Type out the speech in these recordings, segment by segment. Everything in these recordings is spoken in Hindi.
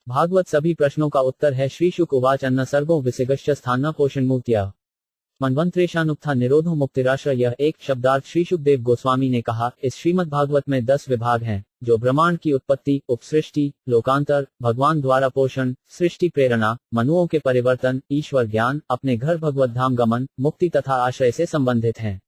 भागवत सभी प्रश्नों का उत्तर है। श्री शुक उवाच अन्न सर्गो विसिगश्च स्थान पोषण मूर्त्या मनवंतरेशानुत्था निरोधो मुक्तिराश्रय। यह एक शब्दार्थ श्री शुकदेव गोस्वामी ने कहा। इस श्रीमद् भागवत में 10 विभाग हैं, जो ब्रह्मांड की उत्पत्ति, उपसृष्टि, लोकांतर, भगवान द्वारा पोषण, सृष्टि प्रेरणा, मनुओं के परिवर्तन, ईश्वर ज्ञान, अपने घर भगवत धाम गमन, मुक्ति तथा आश्रय से संबंधित हैं।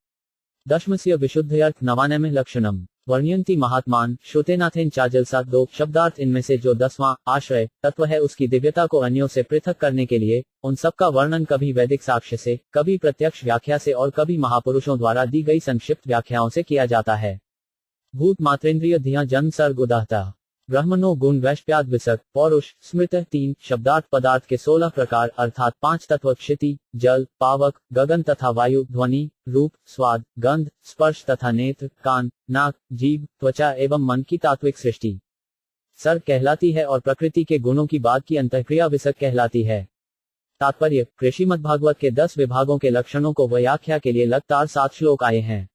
दशमस्य विशुद्धयर्थ नवानमः लक्षणम वर्ण्यन्ति महात्मान श्रुतेनाथेन चाजलसा। 2 शब्दार्थ इनमें से जो 10वां आश्रय तत्व है उसकी दिव्यता को अन्यों से पृथक करने के लिए उन सबका वर्णन कभी वैदिक साक्ष्य से, कभी प्रत्यक्ष व्याख्या से और कभी महापुरुषों द्वारा दी गई संक्षिप्त व्याख्याओं से किया जाता है। भूत मात्रेंद्रिय धिया जन्म सर्ग उदाहता ब्रह्मणो गुण वैश्प्याद विसर्ग पौरुष स्मृत। 3 शब्दार्थ पदार्थ के 16 प्रकार अर्थात 5 तत्व क्षिति, जल, पावक, गगन तथा वायु, ध्वनि, रूप, स्वाद, गंध, स्पर्श तथा नेत्र, कान, नाक, जीभ, त्वचा एवं मन की तात्विक सृष्टि सर्ग कहलाती है और प्रकृति के गुणों की बाद की अंतःक्रिया विसर्ग कहलाती है। तात्पर्य: श्रीमद्भागवत के 10 विभागों के लक्षणों को व्याख्या के लिए लगातार 7 श्लोक आए हैं।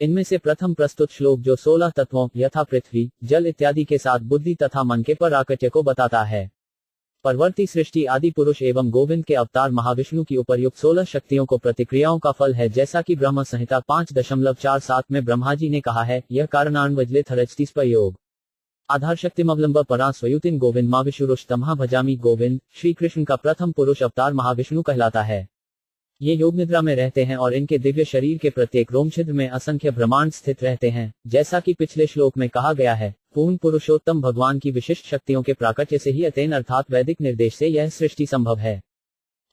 इनमें से प्रथम प्रस्तुत श्लोक जो 16 तत्वों यथा पृथ्वी, जल इत्यादि के साथ बुद्धि तथा मन के प्राकट्य को बताता है। परवर्ती सृष्टि आदि पुरुष एवं गोविंद के अवतार महाविष्णु की उपर्युक्त 16 शक्तियों को प्रतिक्रियाओं का फल है, जैसा कि ब्रह्म संहिता 5.47 में ब्रह्मा जी ने कहा है। यह कारणान्वजले थरजति स्पयोग आधार शक्तिमवलंब परा स्वयुतिन गोविंद महाविष्णुरुष्तमहा भजामी। गोविंद श्री कृष्ण का प्रथम पुरुष अवतार महाविष्णु कहलाता है। ये योग निद्रा में रहते हैं और इनके दिव्य शरीर के प्रत्येक रोमछिद्र में असंख्य ब्रह्मांड स्थित रहते हैं। जैसा कि पिछले श्लोक में कहा गया है, पूर्ण पुरुषोत्तम भगवान की विशिष्ट शक्तियों के प्राकट्य से ही अतेन अर्थात वैदिक निर्देश से यह सृष्टि संभव है।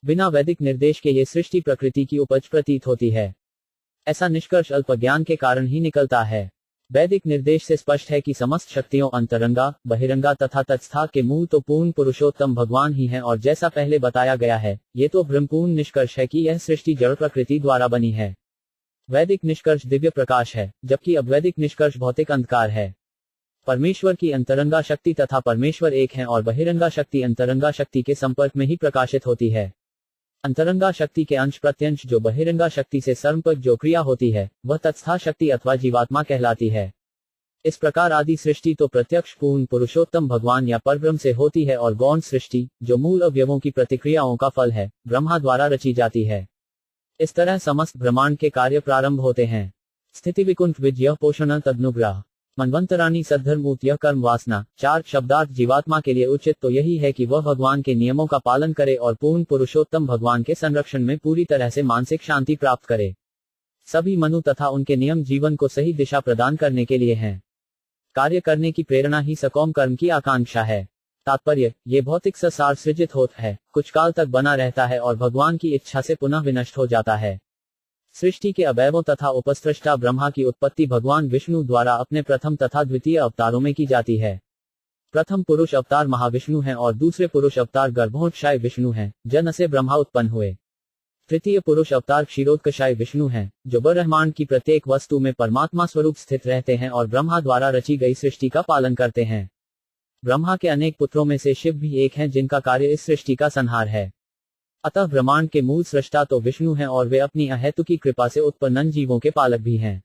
बिना वैदिक निर्देश के ये सृष्टि प्रकृति की उपज प्रतीत होती है। ऐसा निष्कर्ष अल्प ज्ञान के कारण ही निकलता है। वैदिक निर्देश से स्पष्ट है कि समस्त शक्तियों अंतरंगा, बहिरंगा तथा तत्स्था के मूल तो पूर्ण पुरुषोत्तम भगवान ही हैं, और जैसा पहले बताया गया है, ये तो ब्रह्मपूर्ण निष्कर्ष है कि यह सृष्टि जड़ प्रकृति द्वारा बनी है। वैदिक निष्कर्ष दिव्य प्रकाश है, जबकि अवैदिक निष्कर्ष भौतिक अंधकार है। परमेश्वर की अंतरंगा शक्ति तथा परमेश्वर एक है और बहिरंगा शक्ति अंतरंगा शक्ति के संपर्क में ही प्रकाशित होती है। अंतरंगा शक्ति के अंश प्रत्यंश जो बहिरंगा शक्ति से सर्वपद जो क्रिया होती है, वह तत्स्था शक्ति अथवा जीवात्मा कहलाती है। इस प्रकार आदि सृष्टि तो प्रत्यक्ष पूर्ण पुरुषोत्तम भगवान या परब्रह्म से होती है, और गौण सृष्टि जो मूल अवयवों की प्रतिक्रियाओं का फल है, ब्रह्मा द्वारा रची जाती है। इस तरह समस्त ब्रह्मांड के कार्य प्रारंभ होते हैं। स्थिति विकुंठ विजय पोषण तदनुग्रह मनवंतरानी सद्धर्मूत यह कर्म वासना। 4 शब्दार्थ जीवात्मा के लिए उचित तो यही है कि वह भगवान के नियमों का पालन करे और पूर्ण पुरुषोत्तम भगवान के संरक्षण में पूरी तरह से मानसिक शांति प्राप्त करे। सभी मनु तथा उनके नियम जीवन को सही दिशा प्रदान करने के लिए हैं। कार्य करने की प्रेरणा ही सकौम कर्म की आकांक्षा है। तात्पर्य: ये भौतिक संसार सृजित होता है, कुछ काल तक बना रहता है और भगवान की इच्छा से पुनः विनष्ट हो जाता है। सृष्टि के अवयवों तथा उपस्रष्टा ब्रह्मा की उत्पत्ति भगवान विष्णु द्वारा अपने प्रथम तथा द्वितीय अवतारों में की जाती है। प्रथम पुरुष अवतार महाविष्णु हैं और दूसरे पुरुष अवतार गर्भोत्कर्षाय विष्णु हैं, जन से ब्रह्मा उत्पन्न हुए। तृतीय पुरुष अवतार क्षीरोत्कर्षाय विष्णु हैं, जो ब्रह्मांड की प्रत्येक वस्तु में परमात्मा स्वरूप स्थित रहते हैं और ब्रह्मा द्वारा रची गई सृष्टि का पालन करते हैं। ब्रह्मा के अनेक पुत्रों में से शिव भी एक हैं, जिनका कार्य इस सृष्टि का संहार है। अतः ब्रह्मांड के मूल सृष्टा तो विष्णु हैं और वे अपनी अहेतुकी कृपा से उत्पन्न जीवों के पालक भी हैं।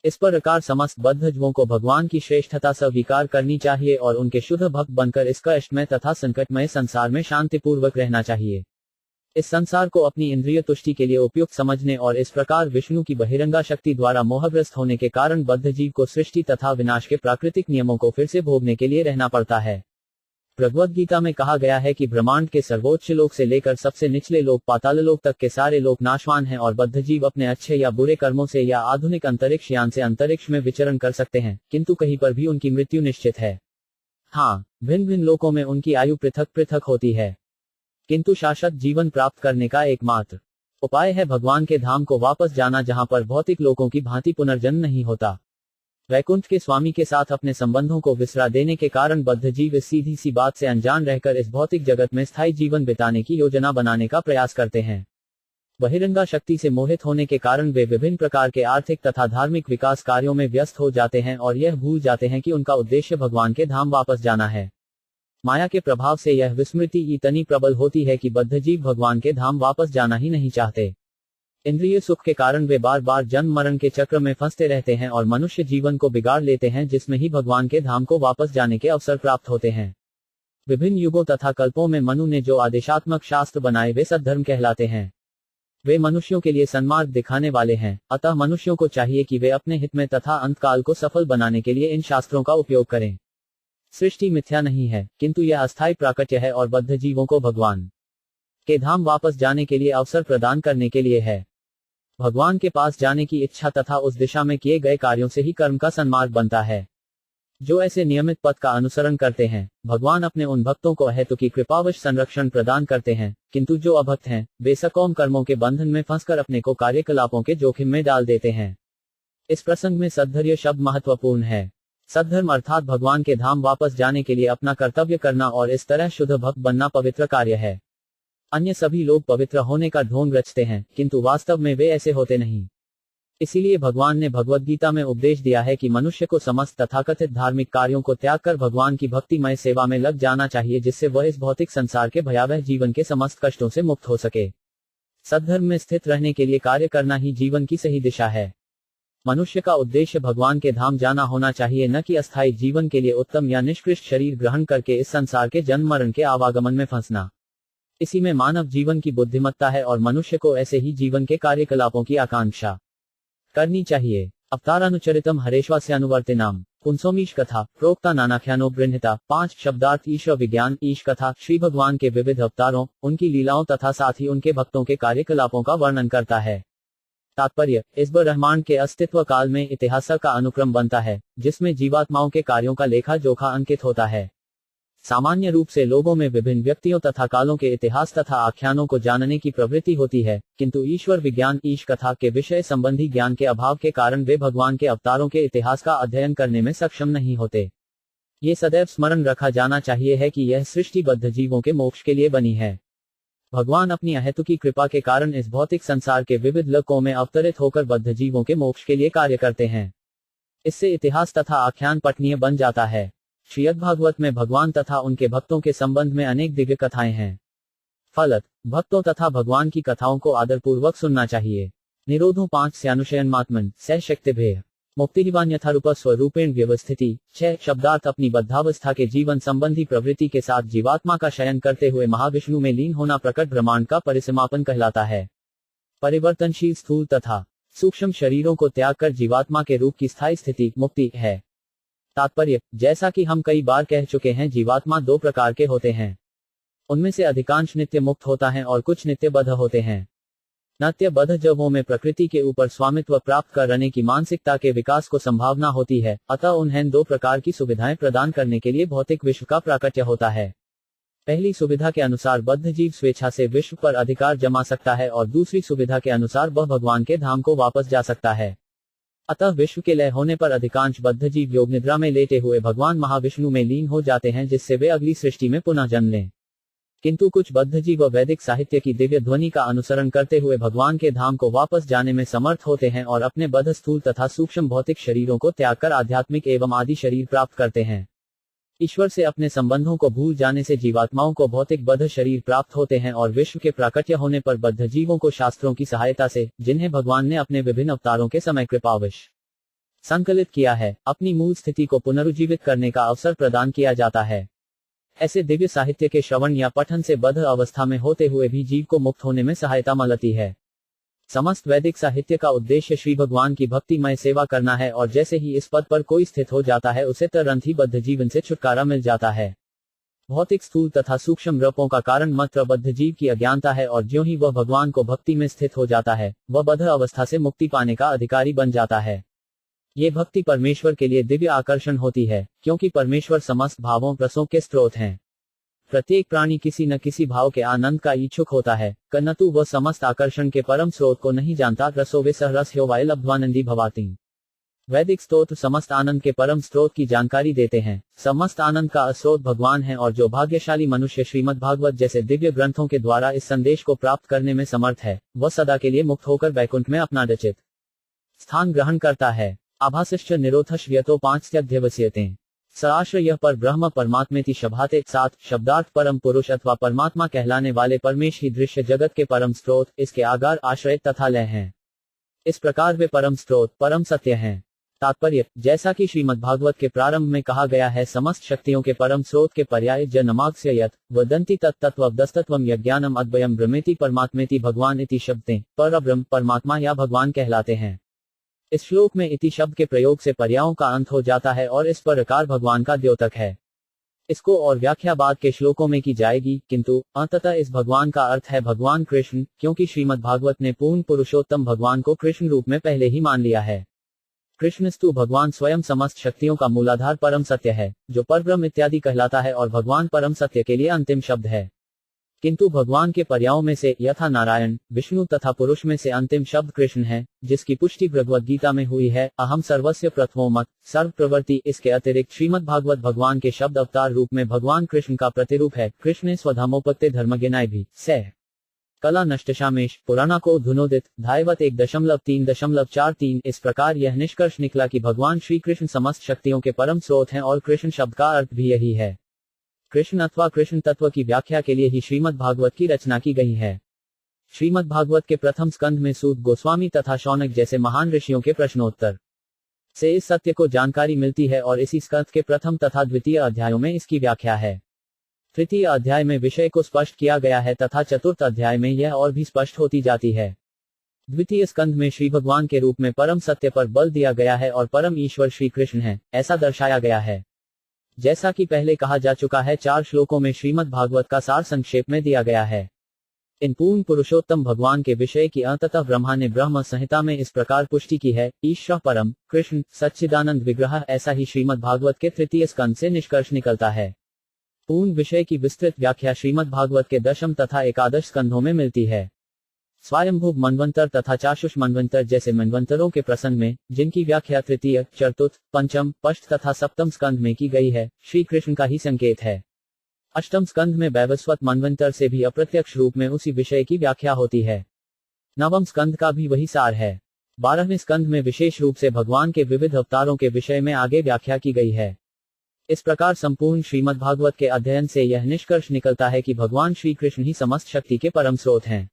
इस प्रकार समस्त बद्ध जीवों को भगवान की श्रेष्ठता स्वीकार करनी चाहिए और उनके शुद्ध भक्त बनकर इस कष्टमय तथा संकटमय संसार में शांतिपूर्वक रहना चाहिए। इस संसार को अपनी इंद्रिय तुष्टि के लिए उपयुक्त समझने और इस प्रकार विष्णु की बहिरंगा शक्ति द्वारा मोहग्रस्त होने के कारण बद्ध जीव को सृष्टि तथा विनाश के प्राकृतिक नियमों को फिर से भोगने के लिए रहना पड़ता है। भगवद गीता में कहा गया है कि ब्रह्मांड के सर्वोच्च लोक से लेकर सबसे निचले लोक पाताल लोक तक के सारे लोक नाशवान हैं और बद्ध जीव अपने अच्छे या बुरे कर्मों से या आधुनिक अंतरिक्ष यान से अंतरिक्ष में विचरण कर सकते हैं, किंतु कहीं पर भी उनकी मृत्यु निश्चित है। हाँ, भिन्न भिन्न लोकों में उनकी आयु पृथक पृथक होती है, किंतु शाश्वत जीवन प्राप्त करने का एकमात्र उपाय है भगवान के धाम को वापस जाना, जहां पर भौतिक लोकों की भांति पुनर्जन्म नहीं होता। वैकुंठ के स्वामी के साथ अपने संबंधों को विसरा देने के कारण बद्ध जीव इस सीधी सी बात से अनजान रहकर इस भौतिक जगत में स्थायी जीवन बिताने की योजना बनाने का प्रयास करते हैं। बहिरंगा शक्ति से मोहित होने के कारण वे विभिन्न प्रकार के आर्थिक तथा धार्मिक विकास कार्यों में व्यस्त हो जाते हैं और यह भूल जाते हैं कि उनका उद्देश्य भगवान के धाम वापस जाना है। माया के प्रभाव से यह विस्मृति इतनी प्रबल होती है कि बद्ध जीव भगवान के धाम वापस जाना ही नहीं चाहते। इंद्रिय सुख के कारण वे बार बार जन्म मरण के चक्र में फंसते रहते हैं और मनुष्य जीवन को बिगाड़ लेते हैं, जिसमें ही भगवान के धाम को वापस जाने के अवसर प्राप्त होते हैं। विभिन्न युगों तथा कल्पों में मनु ने जो आदेशात्मक शास्त्र बनाए वे सद्धर्म कहलाते हैं। वे मनुष्यों के लिए सन्मार्ग दिखाने वाले हैं, अतः मनुष्यों को चाहिए कि वे अपने हित में तथा अंतकाल को सफल बनाने के लिए इन शास्त्रों का उपयोग करें। सृष्टि मिथ्या नहीं है, किंतु यह अस्थायी प्राकट्य है और बद्ध जीवों को भगवान के धाम वापस जाने के लिए अवसर प्रदान करने के लिए है। भगवान के पास जाने की इच्छा तथा उस दिशा में किए गए कार्यों से ही कर्म का सन्मार्ग बनता है। जो ऐसे नियमित पथ का अनुसरण करते हैं, भगवान अपने उन भक्तों को अहेतु की कृपावश संरक्षण प्रदान करते हैं, किंतु जो अभक्त हैं, वे सकौम कर्मों के बंधन में फंसकर अपने को कार्यकलापों के जोखिम में डाल देते हैं। इस प्रसंग में सद्धर्य शब्द महत्वपूर्ण है। सद्धर्म अर्थात भगवान के धाम वापस जाने के लिए अपना कर्तव्य करना और इस तरह शुद्ध भक्त बनना पवित्र कार्य है। अन्य सभी लोग पवित्र होने का ढोंग रचते हैं, किंतु वास्तव में वे ऐसे होते नहीं। इसीलिए भगवान ने भगवद गीता में उपदेश दिया है कि मनुष्य को समस्त तथाकथित धार्मिक कार्यों को त्याग कर भगवान की भक्तिमय सेवा में लग जाना चाहिए, जिससे वह इस भौतिक संसार के भयावह जीवन के समस्त कष्टों से मुक्त हो सके। सद्धर्म में स्थित रहने के लिए कार्य करना ही जीवन की सही दिशा है। मनुष्य का उद्देश्य भगवान के धाम जाना होना चाहिए, न कि अस्थायी जीवन के लिए उत्तम या निष्कृष्ट शरीर ग्रहण करके इस संसार के जन्म मरण के आवागमन में फंसना। इसी में मानव जीवन की बुद्धिमत्ता है और मनुष्य को ऐसे ही जीवन के कार्यकलापों की आकांक्षा करनी चाहिए। अवतारानुचरितम हरेश्वास्यानुवर्तिनाम पुंसोमीश कथा प्रोक्ता नानाख्यानो गृह्णिता। 5 शब्दार्थ ईश्वर विज्ञान। ईश कथा श्री भगवान के विविध अवतारों, उनकी लीलाओं तथा साथ ही उनके भक्तों के कार्यकलापों का वर्णन करता है। तात्पर्य, इस ब्रह्मांड के अस्तित्व काल में इतिहास का अनुक्रम बनता है, जिसमें जीवात्माओं के कार्यों का लेखा जोखा अंकित होता है। सामान्य रूप से लोगों में विभिन्न व्यक्तियों तथा कालों के इतिहास तथा आख्यानों को जानने की प्रवृत्ति होती है, किंतु ईश्वर विज्ञान ईश कथा के विषय संबंधी ज्ञान के अभाव के कारण वे भगवान के अवतारों के इतिहास का अध्ययन करने में सक्षम नहीं होते। ये सदैव स्मरण रखा जाना चाहिए है कि यह सृष्टि बद्ध जीवों के मोक्ष के लिए बनी है। भगवान अपनी अहेतुकी कृपा के कारण इस भौतिक संसार के विविध लोकों में अवतरित होकर बद्ध जीवों के मोक्ष के लिए कार्य करते हैं। इससे इतिहास तथा आख्यान पठनीय बन जाता है। श्रीमद्भागवत में भगवान तथा उनके भक्तों के संबंध में अनेक दिव्य कथाएं हैं। फलत, भक्तों तथा भगवान की कथाओं को आदरपूर्वक सुनना चाहिए। निरोधो 5 स्यानुशयनमात्मन सह शक्तिभेय मुक्तिवान यथारूप स्वरूपेण व्यवस्थिति। 6 शब्दार्थ अपनी बद्धावस्था के जीवन संबंधी प्रवृत्ति के साथ जीवात्मा का शयन करते हुए महाविष्णु में लीन होना प्रकट ब्रह्मांड का परिसमापन कहलाता है। परिवर्तनशील स्थूल तथा सूक्ष्म शरीरों को त्याग कर जीवात्मा के रूप की स्थायी स्थिति मुक्ति है। तात्पर्य, जैसा कि हम कई बार कह चुके हैं, जीवात्मा 2 प्रकार के होते हैं। उनमें से अधिकांश नित्य मुक्त होता है और कुछ नित्य बद्ध होते हैं। नित्य बद्ध जबों में प्रकृति के ऊपर स्वामित्व प्राप्त करने की मानसिकता के विकास को संभावना होती है, अतः उन्हें 2 प्रकार की सुविधाएं प्रदान करने के लिए भौतिक विश्व का प्राकट्य होता है। पहली सुविधा के अनुसार बद्ध जीव स्वेच्छा से विश्व पर अधिकार जमा सकता है और दूसरी सुविधा के अनुसार वह भगवान के धाम को वापस जा सकता है। अतः विश्व के लय होने पर अधिकांश बद्ध जीव योग निद्रा में लेटे हुए भगवान महाविष्णु में लीन हो जाते हैं, जिससे वे अगली सृष्टि में पुनः जन्म लें। किंतु कुछ बद्ध जीव वैदिक साहित्य की दिव्य ध्वनि का अनुसरण करते हुए भगवान के धाम को वापस जाने में समर्थ होते हैं और अपने बद्ध स्थूल तथा सूक्ष्म भौतिक शरीरों को त्याग कर आध्यात्मिक एवं आदि शरीर प्राप्त करते हैं। ईश्वर से अपने संबंधों को भूल जाने से जीवात्माओं को भौतिक बद्ध शरीर प्राप्त होते हैं और विश्व के प्राकट्य होने पर बद्ध जीवों को शास्त्रों की सहायता से, जिन्हें भगवान ने अपने विभिन्न अवतारों के समय कृपावश संकलित किया है, अपनी मूल स्थिति को पुनरुज्जीवित करने का अवसर प्रदान किया जाता है। ऐसे दिव्य साहित्य के श्रवण या पठन से बद्ध अवस्था में होते हुए भी जीव को मुक्त होने में सहायता मिलती है। समस्त वैदिक साहित्य का उद्देश्य श्री भगवान की भक्तिमय सेवा करना है और जैसे ही इस पद पर कोई स्थित हो जाता है, उसे तुरंत ही बद्ध जीवन से छुटकारा मिल जाता है। भौतिक स्थूल तथा सूक्ष्म रूपों का कारण मात्र बद्ध जीव की अज्ञानता है और ज्यों ही वह भगवान को भक्ति में स्थित हो जाता है, वह बद्ध अवस्था से मुक्ति पाने का अधिकारी बन जाता है। ये भक्ति परमेश्वर के लिए दिव्य आकर्षण होती है, क्योंकि परमेश्वर समस्त भावों रसों के स्रोत हैं। प्रत्येक प्राणी किसी न किसी भाव के आनंद का इच्छुक होता है, किंतु वह समस्त आकर्षण के परम स्रोत को नहीं जानता। रसो वे सहरस ह्योवाय लब्ध्वानंदी भवाति। वैदिक स्तोत्र समस्त आनंद के परम स्रोत की जानकारी देते हैं। समस्त आनंद का स्रोत भगवान है और जो भाग्यशाली मनुष्य श्रीमद् भागवत जैसे दिव्य ग्रंथों के द्वारा इस संदेश को प्राप्त करने में समर्थ है, वह सदा के लिए मुक्त होकर वैकुंठ में अपना रचित स्थान ग्रहण करता है। आभासश्च निरोधश व्यतो 5 सराश्रय पर ब्रह्म परमात्मेति शभाते। 7 शब्दार्थ परम पुरुष अथवा परमात्मा कहलाने वाले परमेश ही दृश्य जगत के परम स्रोत, इसके आगार, आश्रय तथा लय हैं। इस प्रकार वे परम स्रोत, परम सत्य हैं। तात्पर्य, जैसा कि श्रीमद्भागवत के प्रारंभ में कहा गया है, समस्त शक्तियों के परम स्रोत के पर्याय जनमाक्स्य यत् वदन्ति तत्तत्त्वदस्तत्वम यज्ञानम अद्वयम ब्रह्मेति परमात्मेति भगवान इति शब्दें परब्रह्म परमात्मा या भगवान कहलाते हैं। इस श्लोक में इति शब्द के प्रयोग से पर्यायों का अंत हो जाता है और इस पर अकार भगवान का द्योतक है। इसको और व्याख्या बाद के श्लोकों में की जाएगी, किंतु अंततः इस भगवान का अर्थ है भगवान कृष्ण, क्योंकि श्रीमद्भागवत ने पूर्ण पुरुषोत्तम भगवान को कृष्ण रूप में पहले ही मान लिया है। कृष्णस्तु भगवान स्वयं समस्त शक्तियों का मूलाधार परम सत्य है, जो परब्रह्म इत्यादि कहलाता है, और भगवान परम सत्य के लिए अंतिम शब्द है। किंतु भगवान के पर्यायों में से यथा नारायण, विष्णु तथा पुरुष में से अंतिम शब्द कृष्ण है, जिसकी पुष्टि भगवद गीता में हुई है, अहम सर्वस्य प्रथमो मत सर्व प्रवृत्ति। इसके अतिरिक्त श्रीमद्भागवत भगवान के शब्द अवतार रूप में भगवान कृष्ण का प्रतिरूप है। कृष्ण स्वधामोपत्ते धर्मज्ञानाय भी सह कला नष्टशामेश पुराणा को धुनोदित धायवत 1.3.43। इस प्रकार यह निष्कर्ष निकला कि भगवान श्री कृष्ण समस्त शक्तियों के परम स्रोत हैं और कृष्ण शब्द का अर्थ भी यही है। कृष्ण अथवा कृष्ण तत्व की व्याख्या के लिए ही श्रीमद्भागवत की रचना की गई है। श्रीमद्भागवत के प्रथम स्कंध में सूत गोस्वामी तथा शौनक जैसे महान ऋषियों के प्रश्नोत्तर से इस सत्य को जानकारी मिलती है, और इसी स्कंध के प्रथम तथा द्वितीय अध्यायों में इसकी व्याख्या है। तृतीय अध्याय में विषय को स्पष्ट किया गया है तथा चतुर्थ अध्याय में यह और भी स्पष्ट होती जाती है। द्वितीय स्कंध में श्री भगवान के रूप में परम सत्य पर बल दिया गया है और परम ईश्वर श्री कृष्ण है, ऐसा दर्शाया गया है। जैसा कि पहले कहा जा चुका है, 4 श्लोकों में श्रीमद्भागवत का सार संक्षेप में दिया गया है। इन पूर्ण पुरुषोत्तम भगवान के विषय की अंततः ब्रह्मा ने ब्रह्म संहिता में इस प्रकार पुष्टि की है, ईश्वर परम कृष्ण सच्चिदानंद विग्रह। ऐसा ही श्रीमद्भागवत के तृतीय स्कंध से निष्कर्ष निकलता है। पूर्ण विषय की विस्तृत व्याख्या श्रीमद्भागवत के दशम तथा एकादश स्कंधों में मिलती है। स्वयंभुव मनवंतर तथा चाशुष मनवंतर जैसे मनवंतरों के प्रसंग में, जिनकी व्याख्या तृतीय, चतुर्थ, पंचम, षष्ठ तथा सप्तम स्कंध में की गई है, श्री कृष्ण का ही संकेत है। अष्टम स्कंध में वैवस्वत मनवंतर से भी अप्रत्यक्ष रूप में उसी विषय की व्याख्या होती है। नवम स्कंध का भी वही सार है। 12वें स्कंध में विशेष रूप से भगवान के विविध अवतारों के विषय में आगे व्याख्या की गई है। इस प्रकार संपूर्ण श्रीमद्भागवत के अध्ययन से यह निष्कर्ष निकलता है कि भगवान श्री कृष्ण ही समस्त शक्ति के परम स्रोत हैं।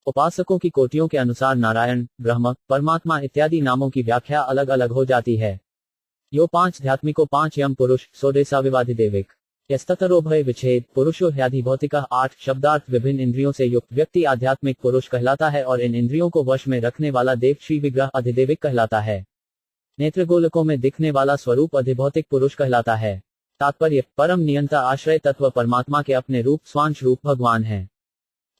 उपासकों की कोटियों के अनुसार नारायण, ब्रह्म, परमात्मा इत्यादि नामों की व्याख्या अलग अलग हो जाती है। यो 5 ध्यात्मिको 5 यम पुरुष सोदेसा विवाधिदेविक यस्ततरोभय विच्छेद पुरुषो ह्याधि भौतिका। 8 शब्दार्थ विभिन्न इंद्रियों से युक्त व्यक्ति आध्यात्मिक पुरुष कहलाता है, और इन इंद्रियों को वश में रखने वाला देव श्री विग्रह अधिदेविक कहलाता है। नेत्रगोलकों में दिखने वाला स्वरूप अधिभौतिक पुरुष कहलाता है। तात्पर्य, परम नियंता आश्रय तत्व परमात्मा के अपने रूप स्वांश रूप भगवान है।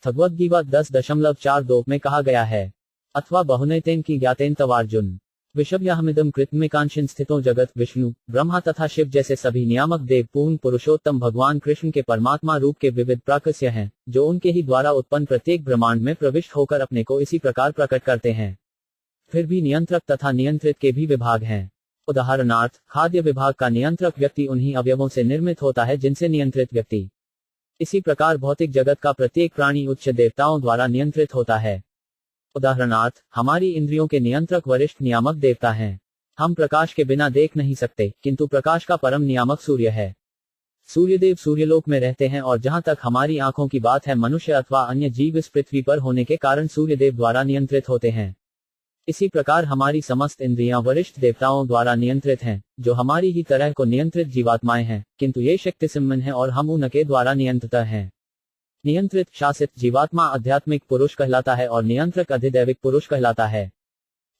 भगवद गीता 10.42 में कहा गया है, अथवा बहुनैतेन की ज्ञातेन तवार्जुन विषव्याहमिदम कृतमिकांशिन स्थितो जगत। विष्णु, ब्रह्मा तथा शिव जैसे सभी नियामक देव पूर्ण पुरुषोत्तम भगवान कृष्ण के परमात्मा रूप के विविध प्राकस्य हैं, जो उनके ही द्वारा उत्पन्न प्रत्येक ब्रह्मांड में प्रविष्ट होकर अपने को इसी प्रकार प्रकट करते हैं। फिर भी नियंत्रक तथा नियंत्रित के भी विभाग हैं। उदाहरणार्थ, खाद्य विभाग का नियंत्रक व्यक्ति उन्हीं अवयवों से निर्मित होता है जिनसे नियंत्रित व्यक्ति। इसी प्रकार भौतिक जगत का प्रत्येक प्राणी उच्च देवताओं द्वारा नियंत्रित होता है। उदाहरणार्थ, हमारी इंद्रियों के नियंत्रक वरिष्ठ नियामक देवता हैं। हम प्रकाश के बिना देख नहीं सकते, किंतु प्रकाश का परम नियामक सूर्य है। सूर्यदेव सूर्यलोक में रहते हैं, और जहां तक हमारी आंखों की बात है, मनुष्य अथवा अन्य जीव इस पृथ्वी पर होने के कारण सूर्यदेव द्वारा नियंत्रित होते हैं। इसी प्रकार हमारी समस्त इंद्रियां वरिष्ठ देवताओं द्वारा नियंत्रित हैं, जो हमारी ही तरह को नियंत्रित जीवात्माएं हैं, किंतु ये शक्ति सम्मन है और हम उनके द्वारा नियंत्रित हैं। नियंत्रित शासित जीवात्मा आध्यात्मिक पुरुष कहलाता है और नियंत्रक अधिदैविक पुरुष कहलाता है।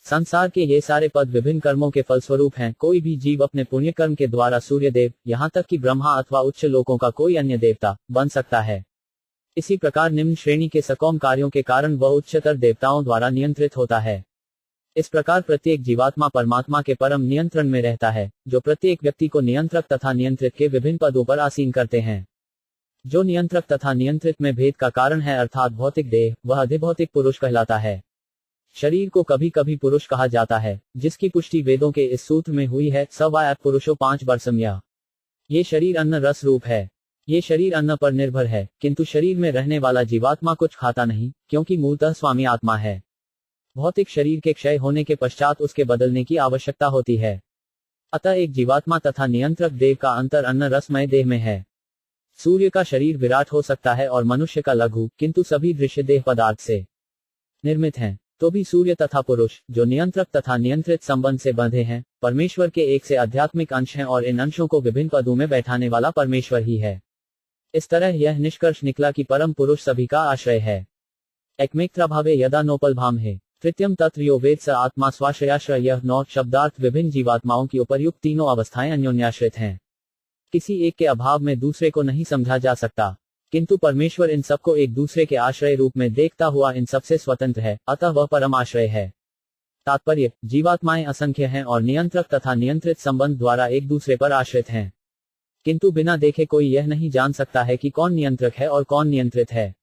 संसार के ये सारे पद विभिन्न कर्मों के फलस्वरूप हैं। कोई भी जीव अपने पुण्य कर्म के द्वारा सूर्यदेव, यहाँ तक कि ब्रह्मा अथवा उच्च लोकों का कोई अन्य देवता बन सकता है। इसी प्रकार निम्न श्रेणी के सकौम कार्यों के कारण वह उच्चतर देवताओं द्वारा नियंत्रित होता है। इस प्रकार प्रत्येक जीवात्मा परमात्मा के परम नियंत्रण में रहता है, जो प्रत्येक व्यक्ति को नियंत्रक तथा नियंत्रित के विभिन्न पदों पर आसीन करते हैं। जो नियंत्रक तथा नियंत्रित में भेद का कारण है, अर्थात भौतिक देह, वह अधिभौतिक पुरुष कहलाता है। शरीर को कभी कभी पुरुष कहा जाता है, जिसकी पुष्टि वेदों के इस सूत्र में हुई है, सवाय पुरुषो 5 वर्षम यह। ये शरीर अन्न रस रूप है। ये शरीर अन्न पर निर्भर है, किंतु शरीर में रहने वाला जीवात्मा कुछ खाता नहीं, क्योंकि मूलतः स्वामी आत्मा है। भौतिक शरीर के क्षय होने के पश्चात उसके बदलने की आवश्यकता होती है। अतः एक जीवात्मा तथा नियंत्रक देव का अंतर अन्न रसमय देह में है। सूर्य का शरीर विराट हो सकता है और मनुष्य का लघु, किंतु सभी दृश्य देह पदार्थ से निर्मित हैं। तो भी सूर्य तथा पुरुष, जो नियंत्रक तथा नियंत्रित संबंध से बंधे हैं, परमेश्वर के एक से आध्यात्मिक अंश हैं और इन अंशों को विभिन्न पदों में बैठाने वाला परमेश्वर ही है। इस तरह यह निष्कर्ष निकला कि परम पुरुष सभी का आश्रय है। एकमेक्त्राभावे यदा नोपलभाम है तृतीयम तत्र यो वेद स आत्मा स्वाश्रयाश्रय। यह 9 शब्दार्थ विभिन्न जीवात्माओं की उपर्युक्त तीनों अवस्थाएं अन्योन्याश्रित हैं। किसी एक के अभाव में दूसरे को नहीं समझा जा सकता, किंतु परमेश्वर इन सबको एक दूसरे के आश्रय रूप में देखता हुआ इन सबसे स्वतंत्र है, अतः वह परम आश्रय है। तात्पर्य, जीवात्माएं असंख्य हैं और नियंत्रक तथा नियंत्रित संबंध द्वारा एक दूसरे पर आश्रित हैं, किंतु बिना देखे कोई यह नहीं जान सकता है कि कौन नियंत्रक है और कौन नियंत्रित है।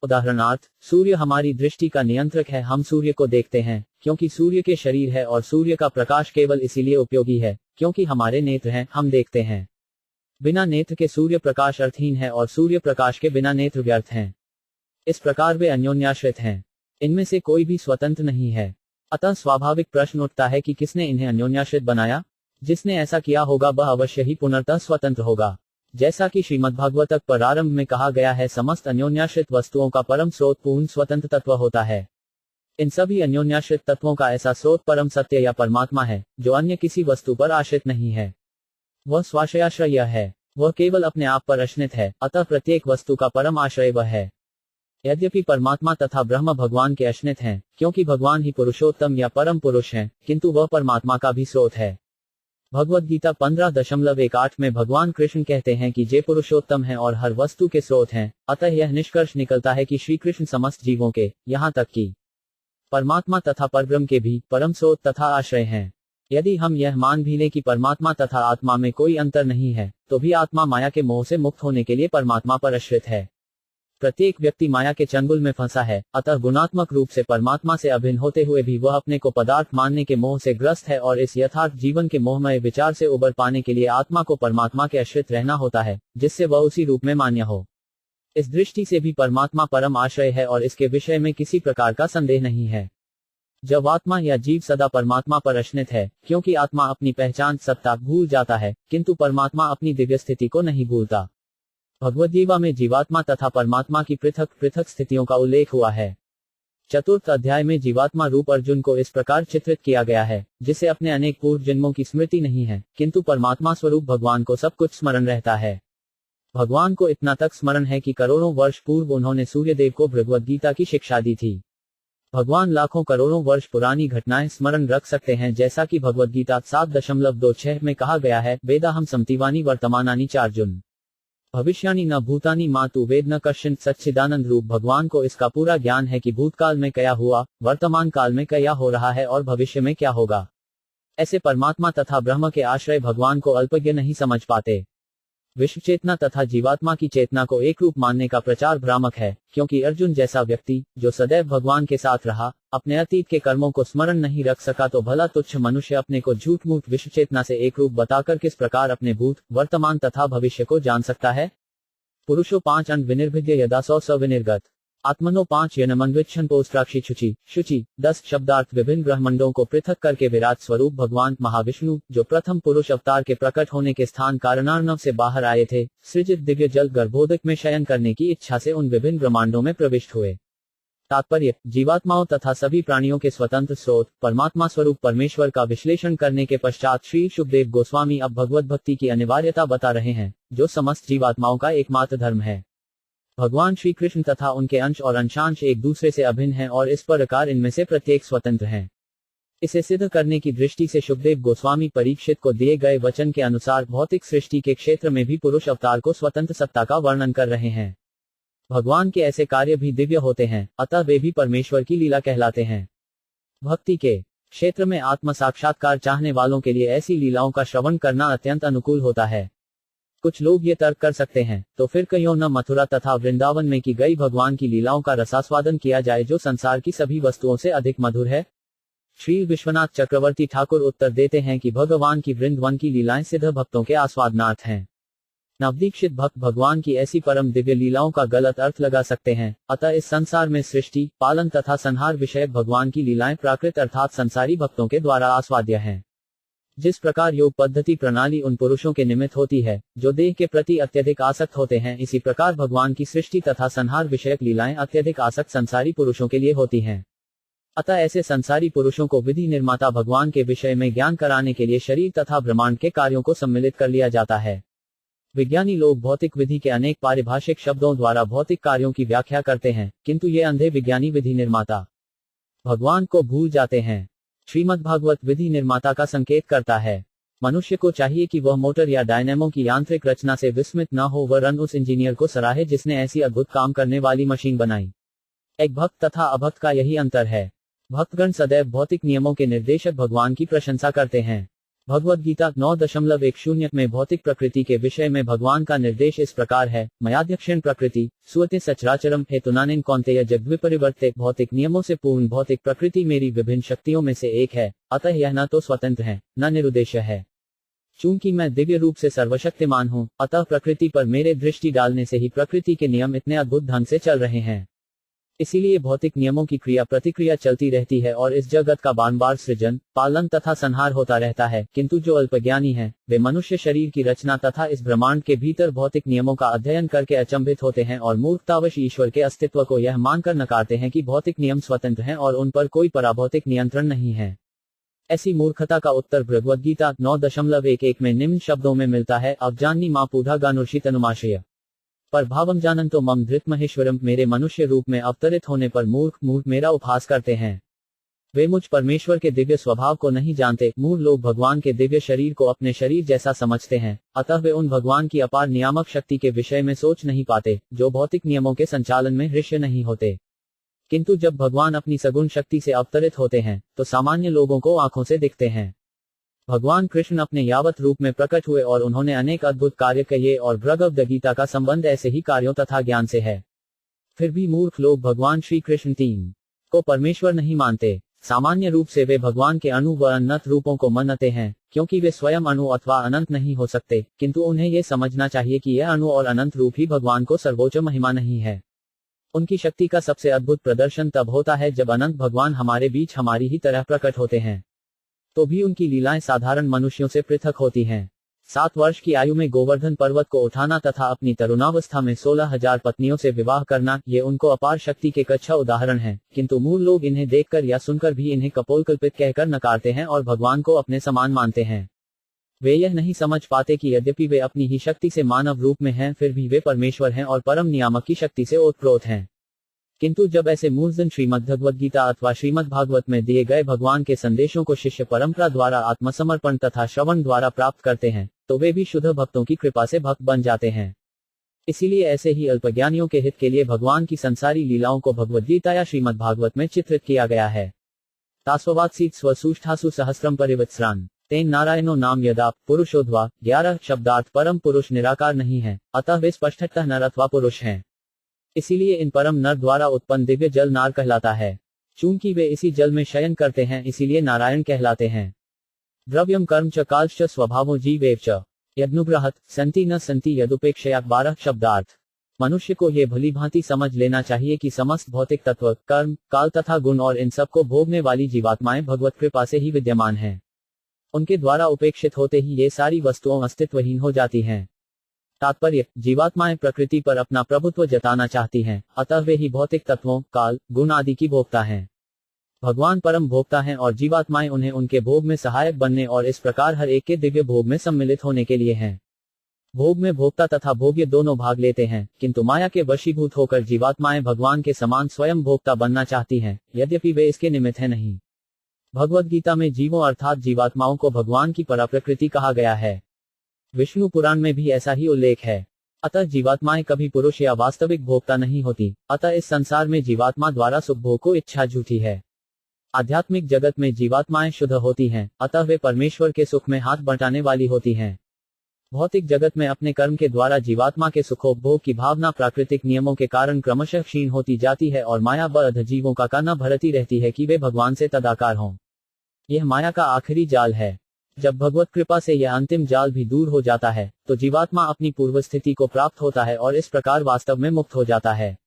उदाहरणार्थ, सूर्य हमारी दृष्टि का नियंत्रक है। हम सूर्य को देखते हैं क्योंकि सूर्य के शरीर है, और सूर्य का प्रकाश केवल इसीलिए उपयोगी है क्योंकि हमारे नेत्र हैं, हम देखते हैं। बिना नेत्र के सूर्य प्रकाश अर्थहीन है और सूर्य प्रकाश के बिना नेत्र व्यर्थ हैं। इस प्रकार वे अन्योन्याश्रित हैं, इनमें से कोई भी स्वतंत्र नहीं है। अतः स्वाभाविक प्रश्न उठता है कि किसने इन्हें अन्योन्याश्रित बनाया। जिसने ऐसा किया होगा वह अवश्य ही पुनर्तः स्वतंत्र होगा। जैसा कि श्रीमद्भागवतक प्रारंभ में कहा गया है, समस्त अन्योन्याश्रित वस्तुओं का परम स्रोत पूर्ण स्वतंत्र तत्व होता है। इन सभी अन्योन्याश्रित तत्वों का ऐसा स्रोत परम सत्य या परमात्मा है, जो अन्य किसी वस्तु पर आश्रित नहीं है। वह स्वाश्रयाश्रय है, वह केवल अपने आप पर आश्रित है, अतः प्रत्येक वस्तु का परम आश्रय वह है। यद्यपि परमात्मा तथा ब्रह्म भगवान के आश्रित हैं, क्योंकि भगवान ही पुरुषोत्तम या परम पुरुष हैं, किंतु वह परमात्मा का भी स्रोत है। भगवद गीता 15.18 में भगवान कृष्ण कहते हैं कि जे पुरुषोत्तम हैं और हर वस्तु के स्रोत हैं। अतः यह निष्कर्ष निकलता है कि श्री कृष्ण समस्त जीवों के, यहाँ तक कि परमात्मा तथा परब्रह्म के भी परम स्रोत तथा आश्रय हैं। यदि हम यह मान भी लें कि परमात्मा तथा आत्मा में कोई अंतर नहीं है, तो भी आत्मा माया के मोह से मुक्त होने के लिए परमात्मा पर आश्रित है। प्रत्येक व्यक्ति माया के चंगुल में फंसा है, अतः गुणात्मक रूप से परमात्मा से अभिन्न होते हुए भी वह अपने को पदार्थ मानने के मोह से ग्रस्त है, और इस यथार्थ जीवन के मोहमय विचार से उबर पाने के लिए आत्मा को परमात्मा के आश्रित रहना होता है, जिससे वह उसी रूप में मान्य हो। इस दृष्टि से भी परमात्मा परम आश्रय है और इसके विषय में किसी प्रकार का संदेह नहीं है। जब आत्मा या जीव सदा परमात्मा पर आश्रित है, क्योंकि आत्मा अपनी पहचान सत्ता भूल जाता है, किंतु परमात्मा अपनी दिव्य स्थिति को नहीं भूलता। भगवद्गीता में जीवात्मा तथा परमात्मा की पृथक पृथक स्थितियों का उल्लेख हुआ है। चतुर्थ अध्याय में जीवात्मा रूप अर्जुन को इस प्रकार चित्रित किया गया है, जिसे अपने अनेक पूर्व जन्मों की स्मृति नहीं है, किंतु परमात्मा स्वरूप भगवान को सब कुछ स्मरण रहता है। भगवान को इतना तक स्मरण है कि करोड़ों वर्ष पूर्व उन्होंने सूर्यदेव को भगवद्गीता की शिक्षा दी थी। भगवान लाखों करोड़ों वर्ष पुरानी घटनाएं स्मरण रख सकते हैं, जैसा कि भगवद्गीता 7.26 में कहा गया है, वेदाहम समतिवानी वर्तमानानि चार्जुन भविष्यानि न भूतानि मातु वेद न कश्चिन। सच्चिदानंद रूप भगवान को इसका पूरा ज्ञान है कि भूतकाल में क्या हुआ, वर्तमान काल में क्या हो रहा है और भविष्य में क्या होगा। ऐसे परमात्मा तथा ब्रह्म के आश्रय भगवान को अल्पज्ञ नहीं समझ पाते। विश्व चेतना तथा जीवात्मा की चेतना को एक रूप मानने का प्रचार भ्रामक है, क्योंकि अर्जुन जैसा व्यक्ति, जो सदैव भगवान के साथ रहा, अपने अतीत के कर्मों को स्मरण नहीं रख सका, तो भला तुच्छ मनुष्य अपने को झूठ मूठ विश्व चेतना से एक रूप बताकर किस प्रकार अपने भूत, वर्तमान तथा भविष्य को जान सकता है। पुरुषो 5 अंग विनिर्भिद्य यदा सौ विनिर्गत आत्मनो 5 यनमन्विच्छन पोस्त्राक्षी शुचि 10 शब्दार्थ विभिन्न ब्रह्मंडों को पृथक करके विराट स्वरूप भगवान महाविष्णु, जो प्रथम पुरुष अवतार के प्रकट होने के स्थान कारणार्णव से बाहर आए थे, सृजित दिव्य जल गर्भोदक में शयन करने की इच्छा से उन विभिन्न ब्रह्मांडों में प्रविष्ट हुए। तात्पर्य, जीवात्माओं तथा सभी प्राणियों के स्वतंत्र स्रोत परमात्मा स्वरूप परमेश्वर का विश्लेषण करने के पश्चात श्री शुकदेव गोस्वामी अब भगवत भक्ति की अनिवार्यता बता रहे हैं, जो समस्त जीवात्माओं का एकमात्र धर्म है। भगवान श्री कृष्ण तथा उनके अंश और अंशांश एक दूसरे से अभिन्न हैं और इस प्रकार इनमें से प्रत्येक स्वतंत्र हैं। इसे सिद्ध करने की दृष्टि से शुकदेव गोस्वामी परीक्षित को दिए गए वचन के अनुसार भौतिक सृष्टि के क्षेत्र में भी पुरुष अवतार को स्वतंत्र सत्ता का वर्णन कर रहे हैं। भगवान के ऐसे कार्य भी दिव्य होते हैं, अतः वे भी परमेश्वर की लीला कहलाते हैं। भक्ति के क्षेत्र में आत्म साक्षात्कार चाहने वालों के लिए ऐसी लीलाओं का श्रवण करना अत्यंत अनुकूल होता है। कुछ लोग ये तर्क कर सकते हैं, तो फिर क्यों न मथुरा तथा वृंदावन में की गई भगवान की लीलाओं का रसास्वादन किया जाए, जो संसार की सभी वस्तुओं से अधिक मधुर है। श्री विश्वनाथ चक्रवर्ती ठाकुर उत्तर देते हैं कि भगवान की वृंदावन की लीलाएं सिद्ध भक्तों के आस्वादनार्थ हैं। नवदीक्षित भक्त भगवान की ऐसी परम दिव्य लीलाओं का गलत अर्थ लगा सकते हैं। अतः इस संसार में सृष्टि, पालन तथा संहार विषयक भगवान की लीलाएं प्राकृत अर्थात संसारी भक्तों के द्वारा आस्वाद्य हैं। जिस प्रकार योग पद्धति प्रणाली उन पुरुषों के निमित्त होती है जो देह के प्रति अत्यधिक आसक्त होते हैं, इसी प्रकार भगवान की सृष्टि तथा संहार विषयक लीलाएं अत्यधिक आसक्त संसारी पुरुषों के लिए होती हैं। अतः ऐसे संसारी पुरुषों को विधि निर्माता भगवान के विषय में ज्ञान कराने के लिए शरीर तथा ब्रह्मांड के कार्यों को सम्मिलित कर लिया जाता है। विज्ञानी लोग भौतिक विधि के अनेक पारिभाषिक शब्दों द्वारा भौतिक कार्यों की व्याख्या करते हैं, किंतु ये अंधे विज्ञानी विधि निर्माता भगवान को भूल जाते हैं। श्रीमद्भागवत विधि निर्माता का संकेत करता है। मनुष्य को चाहिए कि वह मोटर या डायनेमो की यांत्रिक रचना से विस्मित न हो, वरन उस इंजीनियर को सराहे जिसने ऐसी अद्भुत काम करने वाली मशीन बनाई। एक भक्त तथा अभक्त का यही अंतर है। भक्तगण सदैव भौतिक नियमों के निर्देशक भगवान की प्रशंसा करते हैं। भगवद गीता 9.10 में भौतिक प्रकृति के विषय में भगवान का निर्देश इस प्रकार है, मयाध्यक्षेण प्रकृति सुअते सचराचरम हेतुनानेन कौन्तेय जगद्विपरिवर्ते। भौतिक नियमों से पूर्ण भौतिक प्रकृति मेरी विभिन्न शक्तियों में से एक है, अतः यह न तो स्वतंत्र है न निरुद्देश्य है। चूंकि मैं दिव्य रूप से सर्वशक्तिमान हूँ, अतः प्रकृति पर मेरे दृष्टि डालने से ही प्रकृति के नियम इतने अद्भुत ढंग से चल रहे हैं। इसीलिए भौतिक नियमों की क्रिया प्रतिक्रिया चलती रहती है और इस जगत का बार बार सृजन, पालन तथा संहार होता रहता है। किंतु जो अल्पज्ञानी हैं, वे मनुष्य शरीर की रचना तथा इस ब्रह्मांड के भीतर भौतिक नियमों का अध्ययन करके अचंभित होते हैं और मूर्खतावश ईश्वर के अस्तित्व को यह मानकर नकारते हैं कि भौतिक नियम स्वतंत्र हैं और उन पर कोई पराभौतिक नियंत्रण नहीं है। ऐसी मूर्खता का उत्तर भगवद गीता 9.11 में निम्न शब्दों में मिलता है, अवजानी मां पूधा गानुर्षित अनुमाशय पर भावम जानंतो मम धृत महेश्वरम। मेरे मनुष्य रूप में अवतरित होने पर मूर्ख मेरा उपहास करते हैं। वे मुझ परमेश्वर के दिव्य स्वभाव को नहीं जानते। मूढ़ लोग भगवान के दिव्य शरीर को अपने शरीर जैसा समझते हैं, अतः वे उन भगवान की अपार नियामक शक्ति के विषय में सोच नहीं पाते, जो भौतिक नियमों के संचालन में हृष्य नहीं होते। किंतु जब भगवान अपनी सगुण शक्ति से अवतरित होते हैं, तो सामान्य लोगों को आंखों से दिखते हैं। भगवान कृष्ण अपने यावत रूप में प्रकट हुए और उन्होंने अनेक अद्भुत कार्य किए और भगवद गीता का संबंध ऐसे ही कार्यों तथा ज्ञान से है। फिर भी मूर्ख लोग भगवान श्री कृष्ण तीन को परमेश्वर नहीं मानते। सामान्य रूप से वे भगवान के अणु व अनंत रूपों को मानते हैं, क्योंकि वे स्वयं अणु अथवा अनंत नहीं हो सकते। किंतु उन्हें यह समझना चाहिए कि यह अणु और अनंत रूप ही भगवान को सर्वोच्च महिमा नहीं है। उनकी शक्ति का सबसे अद्भुत प्रदर्शन तब होता है जब अनंत भगवान हमारे बीच हमारी ही तरह प्रकट होते हैं। तो भी उनकी लीलाएं साधारण मनुष्यों से पृथक होती हैं। 7 वर्ष की आयु में गोवर्धन पर्वत को उठाना तथा अपनी तरुणावस्था में 16,000 पत्नियों से विवाह करना, ये उनको अपार शक्ति के अच्छा उदाहरण है। किंतु मूल लोग इन्हें देखकर या सुनकर भी इन्हें कपोलकल्पित कहकर नकारते हैं और भगवान को अपने समान मानते हैं। वे यह नहीं समझ पाते कि यद्यपि वे अपनी ही शक्ति से मानव रूप में हैं, फिर भी वे परमेश्वर हैं और परम नियामक की शक्ति से ओतप्रोत हैं। किंतु जब ऐसे मूर्खजन श्रीमद्भगवद गीता अथवा श्रीमद् भागवत में दिए गए भगवान के संदेशों को शिष्य परंपरा द्वारा आत्मसमर्पण तथा श्रवण द्वारा प्राप्त करते हैं, तो वे भी शुद्ध भक्तों की कृपा से भक्त बन जाते हैं। इसीलिए ऐसे ही अल्पज्ञानियों के हित के लिए भगवान की संसारी लीलाओं को भगवद गीता या श्रीमद् भागवत में चित्रित किया गया है। तास्ववात्सीत स्वसूष्ठासु सहस्रम परिवत्सरान तेन नारायणो नाम यदा पुरुषोद्वा। 11 शब्दार्थ परम पुरुष निराकार नहीं है, अतः वे स्पष्टतः नर अथवा पुरुष हैं। इसीलिए इन परम नर द्वारा उत्पन्न दिव्य जल नार कहलाता है। चूंकि वे इसी जल में शयन करते हैं, इसीलिए नारायण कहलाते हैं। द्रव्यम कर्म च कालश्च स्वभावो जीवेव च यदनुग्रहत संति न संति यदुपेक्षया। 12 शब्दार्थ। मनुष्य को ये भली भांति समझ लेना चाहिए कि समस्त भौतिक तत्व, कर्म, काल तथा गुण और इन सब को भोगने वाली जीवात्माएं भगवत कृपा से ही विद्यमान हैं। उनके द्वारा उपेक्षित होते ही ये सारी वस्तुओं अस्तित्वहीन हो जाती हैं। तात्पर्य, जीवात्माएं प्रकृति पर अपना प्रभुत्व जताना चाहती हैं, अतः वे ही भौतिक तत्वों, काल, गुण आदि की भोक्ता हैं। भगवान परम भोक्ता हैं और जीवात्माएं उन्हें उनके भोग में सहायक बनने और इस प्रकार हर एक के दिव्य भोग में सम्मिलित होने के लिए हैं। भोग में भोक्ता तथा भोग्य दोनों भाग लेते हैं, किंतु माया के वशीभूत होकर जीवात्माएं भगवान के समान स्वयं भोक्ता बनना चाहती हैं, यद्यपि वे इसके निमित्त हैं नहीं। भगवद गीता में जीवों अर्थात जीवात्माओं को भगवान की पराप्रकृति कहा गया है। विष्णु पुराण में भी ऐसा ही उल्लेख है। अतः जीवात्माएं कभी पुरुष या वास्तविक भोक्ता नहीं होती। अतः इस संसार में जीवात्मा द्वारा सुख भोग को इच्छा झूठी है। आध्यात्मिक जगत में जीवात्माएं शुद्ध होती हैं, अतः वे परमेश्वर के सुख में हाथ बंटाने वाली होती हैं। भौतिक जगत में अपने कर्म के द्वारा जीवात्मा के सुखोपभोग की भावना प्राकृतिक नियमों के कारण क्रमशः क्षीण होती जाती है और माया बद्ध जीवों का काना भरती रहती है कि वे भगवान से तदाकार हों। यह माया का आखिरी जाल है। जब भगवत कृपा से यह अंतिम जाल भी दूर हो जाता है, तो जीवात्मा अपनी पूर्व स्थिति को प्राप्त होता है और इस प्रकार वास्तव में मुक्त हो जाता है।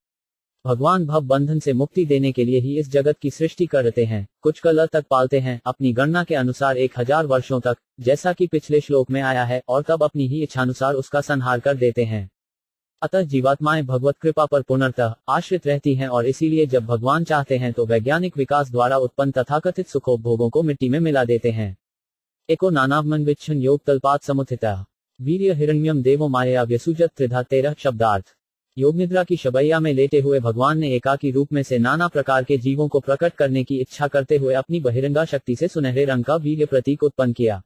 भगवान भव बंधन से मुक्ति देने के लिए ही इस जगत की सृष्टि करते हैं। कुछ काल तक पालते हैं, अपनी गणना के अनुसार 1000 वर्षों तक, जैसा कि पिछले श्लोक में आया है, और तब अपनी ही इच्छानुसार उसका संहार कर देते हैं। अतः जीवात्माएं भगवत कृपा पर पूर्णतः आश्रित रहती हैं और इसीलिए जब भगवान चाहते हैं तो वैज्ञानिक विकास द्वारा उत्पन्न तथाकथित सुखोपभोगों को मिट्टी में मिला देते हैं। एको नानावमन विच्छन योग तल्पात समुत्थिता वीर्य हिरण्यम देवो माया व्यसुजत त्रिधा 13 शब्दार्थ। योग निद्रा की शबैया में लेटे हुए भगवान ने एकाकी रूप में से नाना प्रकार के जीवों को प्रकट करने की इच्छा करते हुए अपनी बहिरंगा शक्ति से सुनहरे रंग का वीर्य प्रतीक उत्पन्न किया।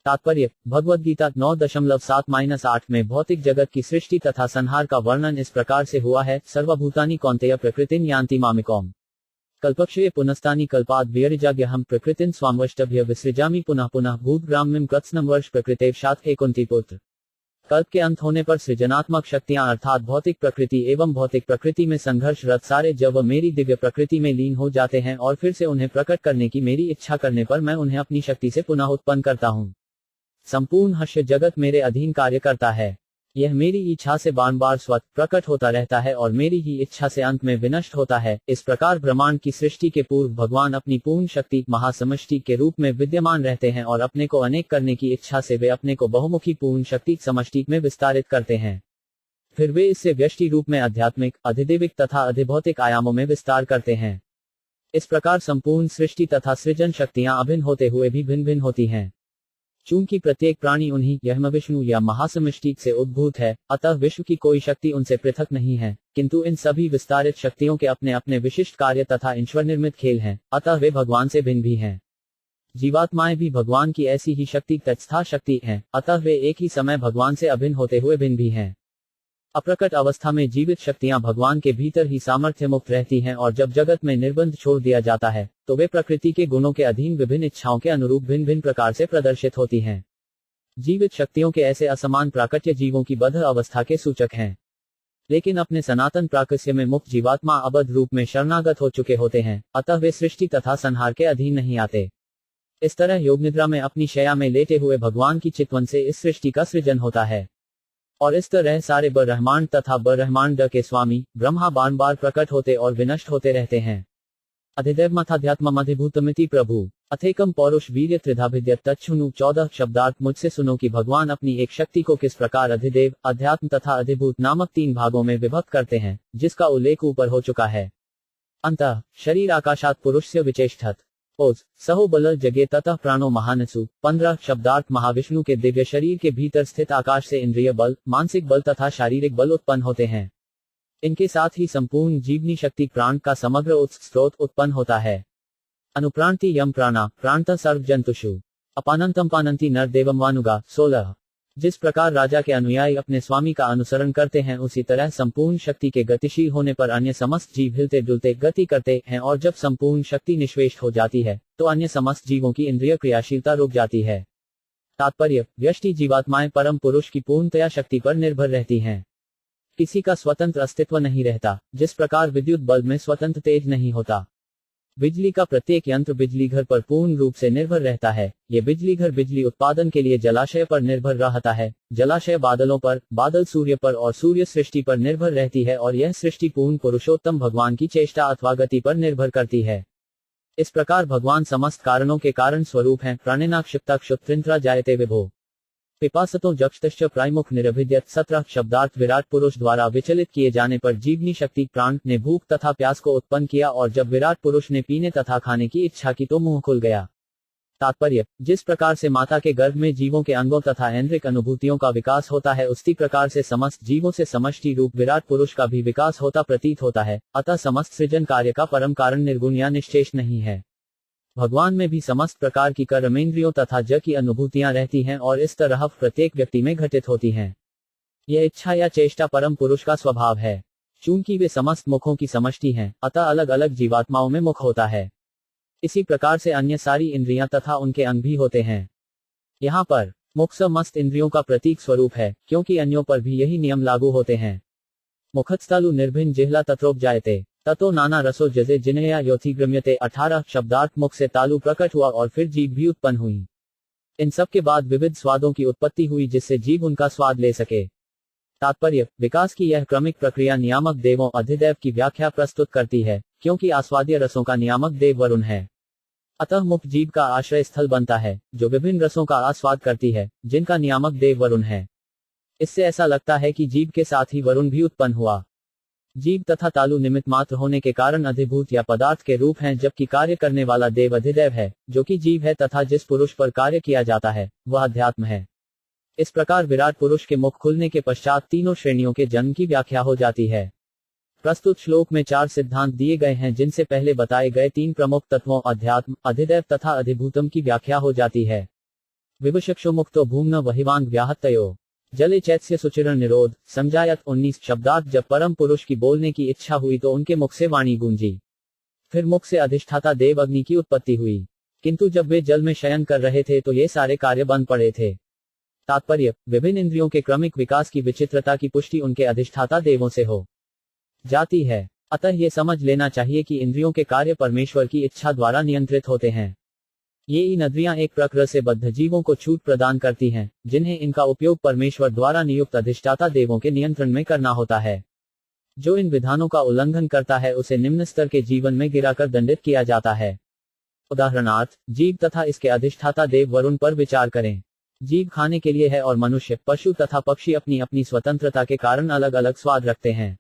तात्पर्य भगवद गीता 9.7-8 में भौतिक जगत की सृष्टि तथा संहार का वर्णन इस प्रकार से हुआ है। सर्वभूतानि कौन्तेय प्रकृतिं यान्ति मामिकौम कल्पक्षये पुनस्तानि कल्पाद् व्यरिजाग्यहं प्रकृतिं स्वामवष्टभ्य विसृजामि पुनः पुनः भूतग्राम्यं कृत्स्नं वर्ष प्रकृतेर्षात् एकुंती पुत्र। कल्प के अंत होने पर सृजनात्मक शक्तियां अर्थात भौतिक प्रकृति एवं भौतिक प्रकृति में संघर्षरत सारे जब मेरी दिव्य प्रकृति में लीन हो जाते हैं और फिर से उन्हें प्रकट करने की मेरी इच्छा करने पर मैं उन्हें अपनी शक्ति से पुनः उत्पन्न करता हूँ। संपूर्ण हर्ष जगत मेरे अधीन कार्य करता है। यह मेरी इच्छा से बार बार स्वतः प्रकट होता रहता है और मेरी ही इच्छा से अंत में विनष्ट होता है। इस प्रकार ब्रह्मांड की सृष्टि के पूर्व भगवान अपनी पूर्ण शक्ति महासमष्टि के रूप में विद्यमान रहते हैं और अपने को अनेक करने की इच्छा से वे अपने को बहुमुखी पूर्ण शक्ति समष्टि में विस्तारित करते हैं। फिर वे इससे व्यष्टि रूप में आध्यात्मिक अधिदेविक तथा अधिभौतिक आयामों में विस्तार करते हैं। इस प्रकार संपूर्ण सृष्टि तथा सृजन शक्तियां अभिन्न होते हुए भी भिन्न भिन्न होती हैं। चूंकि प्रत्येक प्राणी उन्हीं यह विष्णु या महासमष्टि से उद्भूत है, अतः विश्व की कोई शक्ति उनसे पृथक नहीं है, किंतु इन सभी विस्तारित शक्तियों के अपने अपने विशिष्ट कार्य तथा ईश्वर निर्मित खेल हैं, अतः वे भगवान से भिन्न भी हैं। जीवात्माएं भी भगवान की ऐसी ही शक्ति तत्स्था शक्ति हैं, अतः वे एक ही समय भगवान से अभिन्न होते हुए भिन्न भी हैं। अप्रकट अवस्था में जीवित शक्तियां भगवान के भीतर ही सामर्थ्य मुक्त रहती हैं और जब जगत में निर्बंध छोड़ दिया जाता है तो वे प्रकृति के गुणों के अधीन विभिन्न इच्छाओं के अनुरूप भिन्न भिन्न प्रकार से प्रदर्शित होती हैं। जीवित शक्तियों के ऐसे असमान प्राकट्य जीवों की बद्ध अवस्था के सूचक हैं, लेकिन अपने सनातन प्राकट्य में मुक्त जीवात्मा अबद्ध रूप में शरणागत हो चुके होते हैं, अतः वे सृष्टि तथा संहार के अधीन नहीं आते। इस तरह योग निद्रा में अपनी शैया में लेटे हुए भगवान की चितवन से इस सृष्टि का सृजन होता है और इस तरह सारे ब्रह्मांड तथा ब्रह्मांड के स्वामी ब्रह्मा बार बार प्रकट होते और विनष्ट होते रहते हैं। अधिदैवमथाध्यात्ममधिभूतमिति प्रभु अथेकम पौरुष वीर्य त्रिधाभिद्यत तच्छृणु 14 शब्दार्थ। मुझसे सुनो कि भगवान अपनी एक शक्ति को किस प्रकार अधिदेव अध्यात्म तथा अधिभूत नामक 3 भागों में विभक्त करते हैं, जिसका उल्लेख ऊपर हो चुका है। अंतः शरीर आकाशात पुरुषस्य विचेष्टत ओज सहो बल जगे ततः प्राणो महानसु 15 शब्दार्थ। महाविष्णु के दिव्य शरीर के भीतर स्थित आकाश से इंद्रिय बल, मानसिक बल तथा शारीरिक बल उत्पन्न होते हैं। इनके साथ ही संपूर्ण जीवनी शक्ति प्राण का समग्र उत्स स्रोत उत्पन्न होता है। अनुप्रांति यम प्राणा प्राणतः सर्व जंतुषु अपानंतम पानंती नर देवम वानुगा 16। जिस प्रकार राजा के अनुयायी अपने स्वामी का अनुसरण करते हैं, उसी तरह संपूर्ण शक्ति के गतिशील होने पर अन्य समस्त जीव हिलते डुलते गति करते हैं और जब संपूर्ण शक्ति निष्वेष्ट हो जाती है तो अन्य समस्त जीवों की इंद्रिय क्रियाशीलता रुक जाती है। तात्पर्य व्यष्टि जीवात्माएं परम पुरुष की पूर्णतया शक्ति पर निर्भर रहती हैं। किसी का स्वतंत्र अस्तित्व नहीं रहता। जिस प्रकार विद्युत बल्ब में स्वतंत्र तेज नहीं होता, बिजली का प्रत्येक यंत्र बिजली घर पर पूर्ण रूप से निर्भर रहता है। ये बिजली घर बिजली उत्पादन के लिए जलाशय पर निर्भर रहता है, जलाशय बादलों पर, बादल सूर्य पर और सूर्य सृष्टि पर निर्भर रहती है और यह सृष्टि पूर्ण पुरुषोत्तम भगवान की चेष्टा अथवा गति पर निर्भर करती है। इस प्रकार भगवान समस्त कारणों के कारण स्वरूप हैं। प्राणिनाक्षिप्ता क्षुत्रिंत्रा जायते विभो पिपासतो जक्षतश्च प्रायमुख निरभिद्यत 17 शब्दार्थ। विराट पुरुष द्वारा विचलित किए जाने पर जीवनी शक्ति प्राण ने भूख तथा प्यास को उत्पन्न किया और जब विराट पुरुष ने पीने तथा खाने की इच्छा की तो मुंह खुल गया। तात्पर्य जिस प्रकार से माता के गर्भ में जीवों के अंगों तथा ऐन्द्रिक अनुभूतियों का विकास होता है, उसी प्रकार से समस्त जीवों से समष्टि रूप विराट पुरुष का भी विकास होता प्रतीत होता है। अतः समस्त सृजन कार्य का परम कारण निर्गुण या निश्चेष नहीं है। भगवान में भी समस्त प्रकार की कर्मेंद्रियों तथा ज की अनुभूतियां रहती हैं और इस तरह प्रत्येक व्यक्ति में घटित होती हैं। यह इच्छा या चेष्टा परम पुरुष का स्वभाव है। चूंकि वे समस्त मुखों की समष्टि हैं, अतः अलग अलग जीवात्माओं में मुख होता है। इसी प्रकार से अन्य सारी इंद्रियां तथा उनके अंग भी होते हैं। यहाँ पर मुख समस्त इंद्रियों का प्रतीक स्वरूप है, क्योंकि अन्यों पर भी यही नियम लागू होते हैं। मुखत्स्थालु निर्भिन्न जिह्ला तत्रोपजायते ततो नाना रसो जजे जिनया योथिग्रम्यते 18 शब्दार्थ। मुख से तालु प्रकट हुआ और फिर जीभ भी उत्पन्न हुई। इन सब के बाद विविध स्वादों की उत्पत्ति हुई जिससे जीभ उनका स्वाद ले सके। तात्पर्य विकास की यह क्रमिक प्रक्रिया नियामक देवों अधिदैव की व्याख्या प्रस्तुत करती है, क्योंकि आस्वाद्य रसों का नियामक देव वरुण है। अतः मुख जीभ का आश्रय स्थल बनता है, जो विभिन्न रसों का आस्वाद करती है, जिनका नियामक देव वरुण है। इससे ऐसा लगता है कि जीव के साथ ही वरुण भी उत्पन्न हुआ। जीव तथा तालु निमित्त मात्र होने के कारण अधिभूत या पदार्थ के रूप हैं, जबकि कार्य करने वाला देव अधिदेव है, जो कि जीव है तथा जिस पुरुष पर कार्य किया जाता है वह अध्यात्म है। इस प्रकार विराट पुरुष के मुख खुलने के पश्चात तीनों श्रेणियों के जन्म की व्याख्या हो जाती है। प्रस्तुत श्लोक में 4 सिद्धांत दिए गए हैं, जिनसे पहले बताए गए 3 प्रमुख तत्वों अध्यात्म, अधिदेव तथा अधिभूतम की व्याख्या हो जाती है। विवशक्षो मुक्तो भूम्न वहिवांग व्याहतयो जले चैत्स्य सुचिरण निरोध समझायत 19 शब्दार्थ। जब परम पुरुष की बोलने की इच्छा हुई तो उनके मुख से वाणी गूंजी। फिर मुख से अधिष्ठाता देव अग्नि की उत्पत्ति हुई, किंतु जब वे जल में शयन कर रहे थे तो ये सारे कार्य बंद पड़े थे। तात्पर्य, विभिन्न इंद्रियों के क्रमिक विकास की विचित्रता की पुष्टि उनके अधिष्ठाता देवों से हो जाती है। अतः ये समझ लेना चाहिए कि इंद्रियों के कार्य परमेश्वर की इच्छा द्वारा नियंत्रित होते हैं। ये इंद्रियां एक प्रकृति से बद्ध जीवों को छूट प्रदान करती हैं, जिन्हें इनका उपयोग परमेश्वर द्वारा नियुक्त अधिष्ठाता देवों के नियंत्रण में करना होता है। जो इन विधानों का उल्लंघन करता है उसे निम्न स्तर के जीवन में गिराकर दंडित किया जाता है। उदाहरणार्थ, जीव तथा इसके अधिष्ठाता देव वरुण पर विचार करें। जीव खाने के लिए है और मनुष्य, पशु तथा पक्षी अपनी अपनी स्वतंत्रता के कारण अलग अलग स्वाद रखते हैं।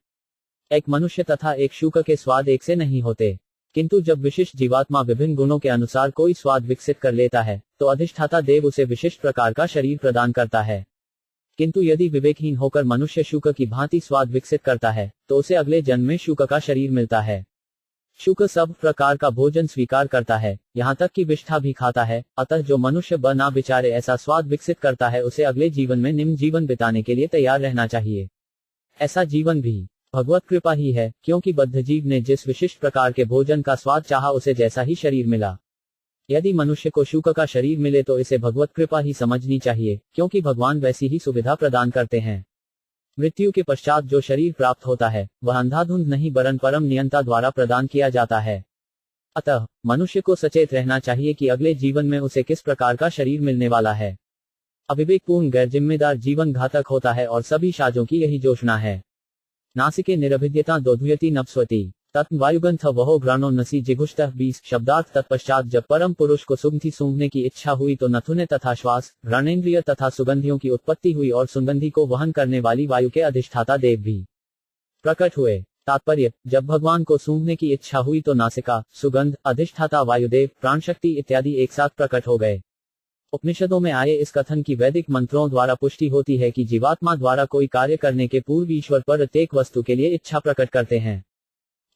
एक मनुष्य तथा एक शूक के स्वाद एक से नहीं होते, किंतु जब विशिष्ट जीवात्मा विभिन्न गुणों के अनुसार कोई स्वाद विकसित कर लेता है तो अधिष्ठाता देव उसे विशिष्ट प्रकार का शरीर प्रदान करता है। किंतु यदि विवेकहीन होकर मनुष्य शूक की भांति स्वाद विकसित करता है तो उसे अगले जन्म में शूक का शरीर मिलता है। शूक सब प्रकार का भोजन स्वीकार करता है, यहाँ तक कि विष्ठा भी खाता है। अतः जो मनुष्य बना बिचारे ऐसा स्वाद विकसित करता है उसे अगले जीवन में निम्न जीवन बिताने के लिए तैयार रहना चाहिए। ऐसा जीवन भी भगवत कृपा ही है, क्योंकि बद्ध जीव ने जिस विशिष्ट प्रकार के भोजन का स्वाद चाहा उसे जैसा ही शरीर मिला। यदि मनुष्य को शूक का शरीर मिले तो इसे भगवत कृपा ही समझनी चाहिए, क्योंकि भगवान वैसी ही सुविधा प्रदान करते हैं। मृत्यु के पश्चात जो शरीर प्राप्त होता है वह अंधाधुंध नहीं वरन परम नियंता द्वारा प्रदान किया जाता है। अतः मनुष्य को सचेत रहना चाहिए कि अगले जीवन में उसे किस प्रकार का शरीर मिलने वाला है। अविवेकपूर्ण गैर जिम्मेदार जीवन घातक होता है और सभी साजों की यही जोशना है। नासिके निरभिद्यता दोधुयति नप्स्वती तत्व वायुगंथ वहो घ्राणो नसी जिघुष्टः 20 शब्दार्थ। तत्पश्चात जब परम पुरुष को सुगंधि सूंघने की इच्छा हुई तो नथुने तथा श्वास, घ्राणेन्द्रिय तथा सुगंधियों की उत्पत्ति हुई और सुगंधि को वहन करने वाली वायु के अधिष्ठाता देव भी प्रकट हुए। तात्पर्य, जब भगवान को सूंघने की इच्छा हुई तो नासिका, सुगंध, अधिष्ठाता वायुदेव, प्राणशक्ति इत्यादि एक साथ प्रकट हो गए। उपनिषदों में आए इस कथन की वैदिक मंत्रों द्वारा पुष्टि होती है कि जीवात्मा द्वारा कोई कार्य करने के पूर्व ईश्वर पर प्रत्येक वस्तु के लिए इच्छा प्रकट करते हैं।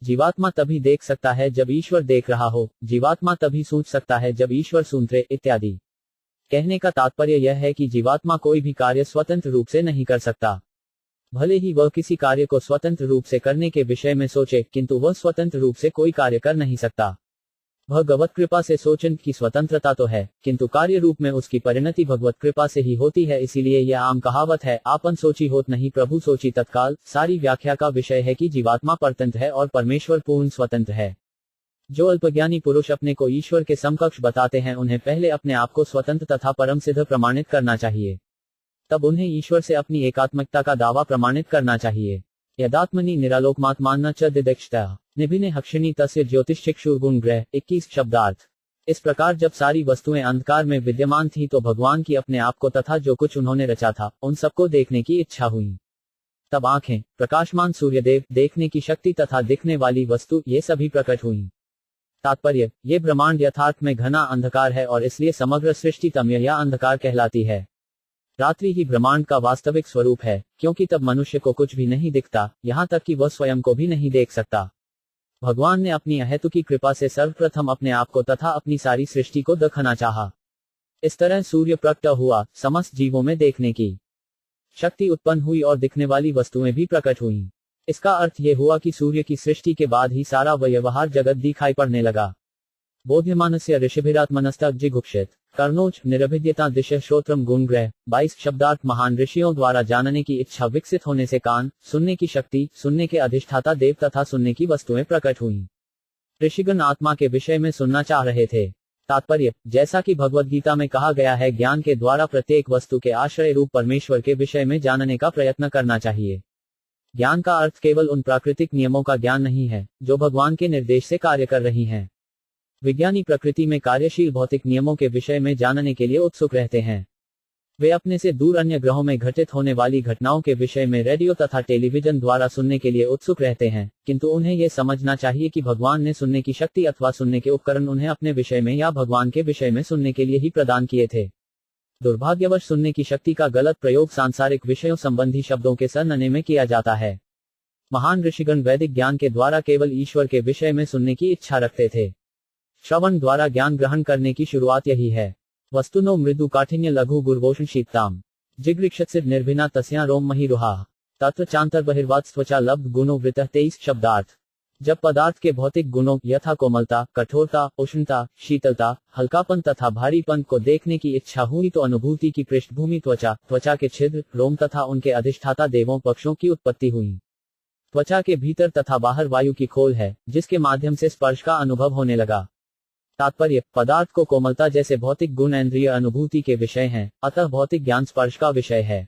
जीवात्मा तभी देख सकता है जब ईश्वर देख रहा हो, जीवात्मा तभी सूंघ सकता है जब ईश्वर सूंघे इत्यादि। कहने का तात्पर्य यह है कि जीवात्मा कोई भी कार्य स्वतंत्र रूप से नहीं कर सकता। भले ही वह किसी कार्य को स्वतंत्र रूप से करने के विषय में सोचे, किंतु वह स्वतंत्र रूप से कोई कार्य कर नहीं सकता। भगवत कृपा से सोचन की स्वतंत्रता तो है, किंतु कार्य रूप में उसकी परिणति भगवत कृपा से ही होती है। इसीलिए यह आम कहावत है, आपन सोची होत नहीं प्रभु सोची तत्काल। सारी व्याख्या का विषय है कि जीवात्मा परतंत्र है और परमेश्वर पूर्ण स्वतंत्र है। जो अल्पज्ञानी पुरुष अपने को ईश्वर के समकक्ष बताते हैं उन्हें पहले अपने आप को स्वतंत्र तथा परम सिद्ध प्रमाणित करना चाहिए, तब उन्हें ईश्वर से अपनी एकात्मकता का दावा प्रमाणित करना चाहिए। यदात्मनि निरालोकमात्मान्न च दिदक्षता निभिने हक्षिणी तस्य ज्योतिषिक्षुर्गुण ग्रह 21 शब्दार्थ। इस प्रकार जब सारी वस्तुएं अंधकार में विद्यमान थी तो भगवान की अपने आप को तथा जो कुछ उन्होंने रचा था उन सबको देखने की इच्छा हुई। तब आंखें, प्रकाशमान सूर्यदेव, देखने की शक्ति तथा दिखने वाली वस्तु, ये सभी प्रकट हुई। तात्पर्य, ये ब्रह्मांड यथार्थ में घना अंधकार है और इसलिए समग्र सृष्टि तमय या अंधकार कहलाती है। रात्रि ही ब्रह्मांड का वास्तविक स्वरूप है, क्योंकि तब मनुष्य को कुछ भी नहीं दिखता, यहाँ तक कि वह स्वयं को भी नहीं देख सकता। भगवान ने अपनी अहेतुकी कृपा से सर्वप्रथम अपने आप को तथा अपनी सारी सृष्टि को दिखाना चाहा। इस तरह सूर्य प्रकट हुआ, समस्त जीवों में देखने की शक्ति उत्पन्न हुई और दिखने वाली वस्तुएं भी प्रकट हुईं। इसका अर्थ ये हुआ कि सूर्य की सृष्टि के बाद ही सारा व्यवहार जगत दिखाई पड़ने लगा। बोध्यमानस्य ऋषिभिरात्मनस्तक जिगुप्सित कर्णोच निरभिद्यता दिश श्रोत्रम गुणग्रह 22 शब्दार्थ। महान ऋषियों द्वारा जानने की इच्छा विकसित होने से कान, सुनने की शक्ति, सुनने के अधिष्ठाता देव तथा सुनने की वस्तुएं प्रकट हुईं। ऋषिगण आत्मा के विषय में सुनना चाह रहे थे। तात्पर्य, जैसा कि भगवद गीता में कहा गया है, ज्ञान के द्वारा प्रत्येक वस्तु के आश्रय रूप परमेश्वर के विषय में जानने का प्रयत्न करना चाहिए। ज्ञान का अर्थ केवल उन प्राकृतिक नियमों का ज्ञान नहीं है जो भगवान के निर्देश से कार्य कर रही हैं। विज्ञानी प्रकृति में कार्यशील भौतिक नियमों के विषय में जानने के लिए उत्सुक रहते हैं। वे अपने से दूर अन्य ग्रहों में घटित होने वाली घटनाओं के विषय में रेडियो तथा टेलीविजन द्वारा सुनने के लिए उत्सुक रहते हैं, किंतु उन्हें यह समझना चाहिए कि भगवान ने सुनने की शक्ति अथवा सुनने के उपकरण उन्हें अपने विषय में या भगवान के विषय में सुनने के लिए ही प्रदान किए थे। दुर्भाग्यवश सुनने की शक्ति का गलत प्रयोग सांसारिक विषयों संबंधी शब्दों के सरनने में किया जाता है। महान ऋषिगण वैदिक ज्ञान के द्वारा केवल ईश्वर के विषय में सुनने की इच्छा रखते थे। श्रवण द्वारा ज्ञान ग्रहण करने की शुरुआत यही है। वस्तुनो मृदु काठिन्य लघु गुर्वोषण शीतताम जिगृक्षसिर निर्भिना तस्या रोम महिरुहा तत्र चांतर बहिर्वात त्वचा लब्ध गुणों वृतः 23 शब्दार्थ। जब पदार्थ के भौतिक गुणों यथा कोमलता, कठोरता, उष्णता, शीतलता, हल्कापन तथा भारीपन को देखने की इच्छा हुई तो अनुभूति की पृष्ठभूमि त्वचा, त्वचा के छिद्र, रोम तथा उनके अधिष्ठाता देवों पक्षों की उत्पत्ति हुई। त्वचा के भीतर तथा बाहर वायु की खोल है, जिसके माध्यम से स्पर्श का अनुभव होने लगा। तात्पर्य, पदार्थ को कोमलता जैसे भौतिक गुण इंद्रिय अनुभूति के विषय हैं, अतः भौतिक ज्ञान स्पर्श का विषय है।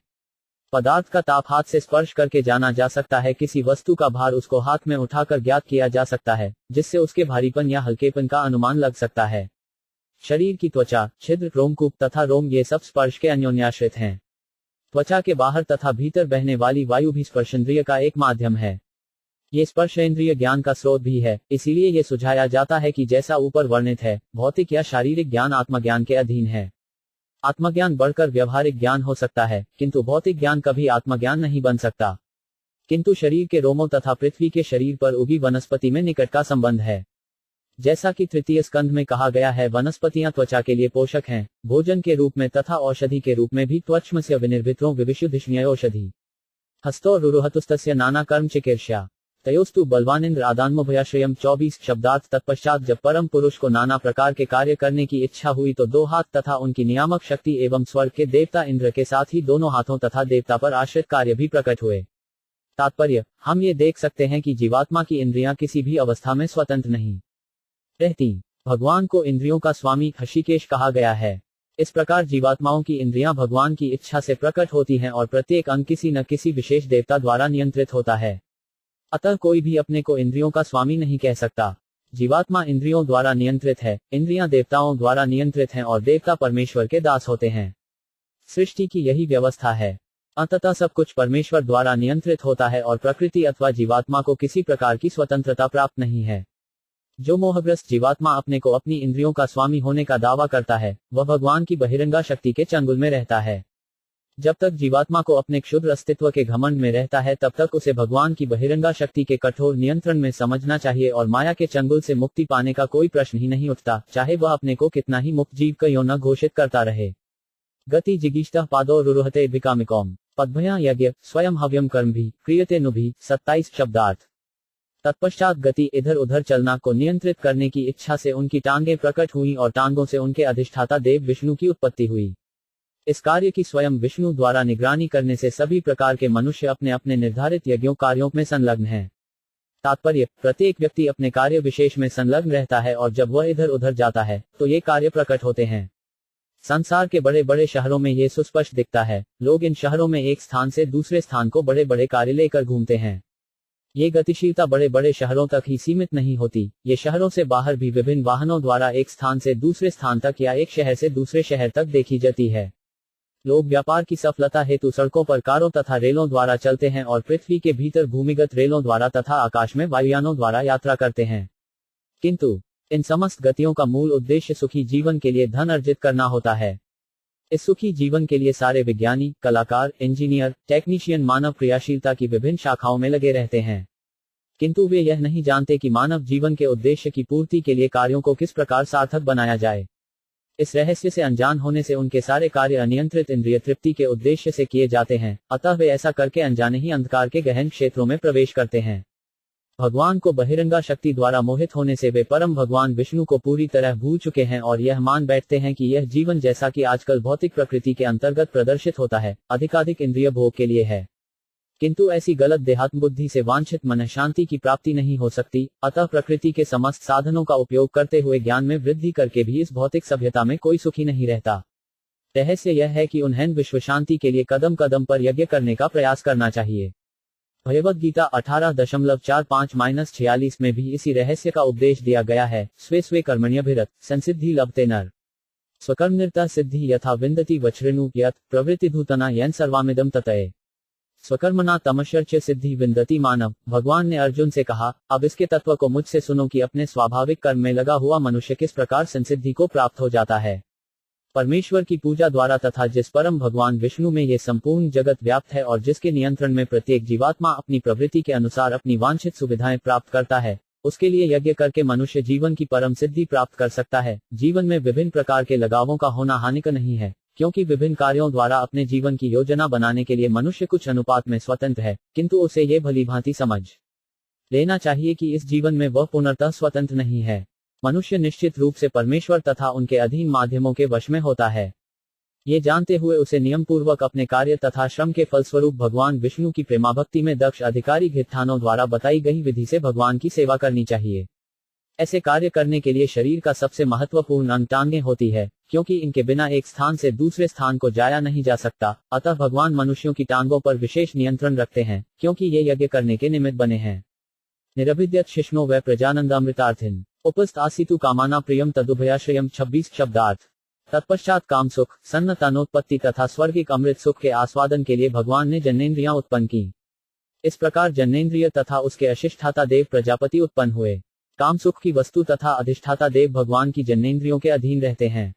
पदार्थ का ताप हाथ से स्पर्श करके जाना जा सकता है, किसी वस्तु का भार उसको हाथ में उठाकर ज्ञात किया जा सकता है, जिससे उसके भारीपन या हल्केपन का अनुमान लग सकता है। शरीर की त्वचा, छिद्र, रोमकूप तथा रोम ये सब स्पर्श के अन्योन्याश्रित हैं। त्वचा के बाहर तथा भीतर बहने वाली वायु भी स्पर्शेंद्रिय का एक माध्यम है। ये स्पर्शेंद्रिय ज्ञान का स्रोत भी है, इसीलिए ये सुझाया जाता है कि जैसा ऊपर वर्णित है, भौतिक या शारीरिक ज्ञान आत्मज्ञान के अधीन है। आत्मज्ञान बढ़कर व्यवहारिक ज्ञान हो सकता है, किंतु भौतिक ज्ञान कभी आत्मज्ञान नहीं बन सकता। किंतु शरीर के रोमों तथा पृथ्वी के शरीर पर उगी वनस्पति में निकट का संबंध है। जैसा कि तृतीय स्कंध में कहा गया है, वनस्पतियां त्वचा के लिए पोषक हैं, भोजन के रूप में तथा औषधि के रूप में भी। त्वच्मस्य विनिर्भित्रो विविशुद्धिष्ण्य औषधि हस्तो रुरुहतुस्तस्य नाना कर्म चिकीर्ष्या तयोस्तु बलवानिंद्र आदान्मभयाश्रयम 24 शब्दार्थ। तत्पश्चात जब परम पुरुष को नाना प्रकार के कार्य करने की इच्छा हुई तो 2 हाथ तथा उनकी नियामक शक्ति एवं स्वर्ग के देवता इंद्र के साथ ही दोनों हाथों तथा देवता पर आश्रित कार्य भी प्रकट हुए। तात्पर्य, हम ये देख सकते हैं कि जीवात्मा की इंद्रियां किसी भी अवस्था में स्वतंत्र नहीं रहती। भगवान को इंद्रियों का स्वामी ऋषिकेश कहा गया है। इस प्रकार जीवात्माओं की इंद्रियां भगवान की इच्छा से प्रकट होती हैं और प्रत्येक अंग किसी न किसी विशेष देवता द्वारा नियंत्रित होता है। अतः कोई भी अपने को इंद्रियों का स्वामी नहीं कह सकता। जीवात्मा इंद्रियों द्वारा नियंत्रित है, इंद्रियां देवताओं द्वारा नियंत्रित हैं और देवता परमेश्वर के दास होते हैं। सृष्टि की यही व्यवस्था है। अंततः सब कुछ परमेश्वर द्वारा नियंत्रित होता है और प्रकृति अथवा जीवात्मा को किसी प्रकार की स्वतंत्रता प्राप्त नहीं है। जो मोहग्रस्त जीवात्मा अपने को अपनी इंद्रियों का स्वामी होने का दावा करता है, वह भगवान की बहिरंगा शक्ति के चंगुल में रहता है। जब तक जीवात्मा को अपने क्षुद्र अस्तित्व के घमंड में रहता है, तब तक उसे भगवान की बहिरंगा शक्ति के कठोर नियंत्रण में समझना चाहिए और माया के चंगुल से मुक्ति पाने का कोई प्रश्न ही नहीं उठता, चाहे वह अपने को कितना ही मुक्त जीव क्यों न घोषित करता रहे। गति जिगीष्टः पादो रुरुहते विकामिकौम पद्भया यज्ञ स्वयं हव्यम कर्म भी क्रियते नुभि 27 शब्दार्थ। तत्पश्चात गति, इधर उधर चलना को नियंत्रित करने की इच्छा से उनकी टांगें प्रकट हुई और टांगों से उनके अधिष्ठाता देव विष्णु की उत्पत्ति हुई। इस कार्य की स्वयं विष्णु द्वारा निगरानी करने से सभी प्रकार के मनुष्य अपने अपने निर्धारित यज्ञों कार्यों में संलग्न हैं। तात्पर्य, प्रत्येक व्यक्ति अपने कार्य विशेष में संलग्न रहता है और जब वह इधर उधर जाता है तो ये कार्य प्रकट होते हैं। संसार के बड़े बड़े शहरों में ये सुस्पष्ट दिखता है। लोग इन शहरों में एक स्थान से दूसरे स्थान को बड़े बड़े कार्य लेकर घूमते हैं। ये गतिशीलता बड़े बड़े शहरों तक ही सीमित नहीं होती, ये शहरों से बाहर भी विभिन्न वाहनों द्वारा एक स्थान से दूसरे स्थान तक या एक शहर से दूसरे शहर तक देखी जाती है। लोग व्यापार की सफलता हेतु सड़कों पर कारों तथा रेलों द्वारा चलते हैं और पृथ्वी के भीतर भूमिगत रेलों द्वारा तथा आकाश में वायुयानों द्वारा यात्रा करते हैं। किंतु इन समस्त गतियों का मूल उद्देश्य सुखी जीवन के लिए धन अर्जित करना होता है। इस सुखी जीवन के लिए सारे विज्ञानी, कलाकार, इंजीनियर, टेक्नीशियन मानव क्रियाशीलता की विभिन्न शाखाओं में लगे रहते हैं, किंतु वे यह नहीं जानते कि मानव जीवन के उद्देश्य की पूर्ति के लिए कार्यों को किस प्रकार सार्थक बनाया जाए। इस रहस्य से अनजान होने से उनके सारे कार्य अनियंत्रित इंद्रिय तृप्ति के उद्देश्य से किए जाते हैं, अतः वे ऐसा करके अनजाने ही अंधकार के गहन क्षेत्रों में प्रवेश करते हैं। भगवान को बहिरंगा शक्ति द्वारा मोहित होने से वे परम भगवान विष्णु को पूरी तरह भूल चुके हैं और यह मान बैठते हैं कि यह जीवन जैसा कि आजकल भौतिक प्रकृति के अंतर्गत प्रदर्शित होता है, अधिकाधिक इंद्रिय भोग के लिए है। किंतु ऐसी गलत देहात्म बुद्धि से वांछित मन शांति की प्राप्ति नहीं हो सकती। अतः प्रकृति के समस्त साधनों का उपयोग करते हुए ज्ञान में वृद्धि करके भी इस भौतिक सभ्यता में कोई सुखी नहीं रहता। रहस्य यह है कि उन्हें विश्व शांति के लिए कदम कदम पर यज्ञ करने का प्रयास करना चाहिए। भगवद गीता 18.45-46 में भी इसी रहस्य का उपदेश दिया गया है। स्वे स्वे कर्मण्यभिरत संसिद्धि लभते नर। स्वकर्मनिरता सिद्धि यथा विन्दति वचृणु यत् प्रवृत्तिधूतना येन सर्वामिदं ततये। स्वकर्मणा तमश्चर्य सिद्धि विन्दति मानव। भगवान ने अर्जुन से कहा, अब इसके तत्व को मुझसे सुनो कि अपने स्वाभाविक कर्म में लगा हुआ मनुष्य किस प्रकार संसिद्धि को प्राप्त हो जाता है। परमेश्वर की पूजा द्वारा तथा जिस परम भगवान विष्णु में ये संपूर्ण जगत व्याप्त है और जिसके नियंत्रण में प्रत्येक जीवात्मा अपनी प्रवृत्ति के अनुसार अपनी वांछित सुविधाएं प्राप्त करता है, उसके लिए यज्ञ करके मनुष्य जीवन की परम सिद्धि प्राप्त कर सकता है। जीवन में विभिन्न प्रकार के लगावों का होना हानिकर नहीं है, क्योंकि विभिन्न कार्यों द्वारा अपने जीवन की योजना बनाने के लिए मनुष्य कुछ अनुपात में स्वतंत्र है, किंतु उसे ये भलीभांति समझ लेना चाहिए कि इस जीवन में वह पूर्णतः स्वतंत्र नहीं है। मनुष्य निश्चित रूप से परमेश्वर तथा उनके अधीन माध्यमों के वश में होता है। ये जानते हुए उसे नियम पूर्वक अपने कार्य तथा श्रम के फलस्वरूप भगवान विष्णु की प्रेमाभक्ति में दक्ष अधिकारी घित्थानों द्वारा बताई गई विधि से भगवान की सेवा करनी चाहिए। ऐसे कार्य करने के लिए शरीर का सबसे महत्वपूर्ण अंग टांगें होती है, क्योंकि इनके बिना एक स्थान से दूसरे स्थान को जाया नहीं जा सकता। अतः भगवान मनुष्यों की टांगों पर विशेष नियंत्रण रखते हैं, क्योंकि ये यज्ञ करने के निमित्त बने हैं। निरभिद्यत शिष्णो व प्रजानंदामृतार्थिन उपस्थ आसितु कामाना प्रियम तदुभयाश्रयम 26 शब्दार्थ। तत्पश्चात काम सुख, सन्नतानोत्पत्ति तथा स्वर्गिक अमृत सुख के आस्वादन के लिए भगवान ने जन्नेन्द्रियां उत्पन्न की। इस प्रकार जन्नेन्द्रिय तथा उसके अधिष्ठाता देव प्रजापति उत्पन्न हुए। काम सुख की वस्तु तथा अधिष्ठाता देव भगवान की जन्नेन्द्रियों के अधीन रहते हैं।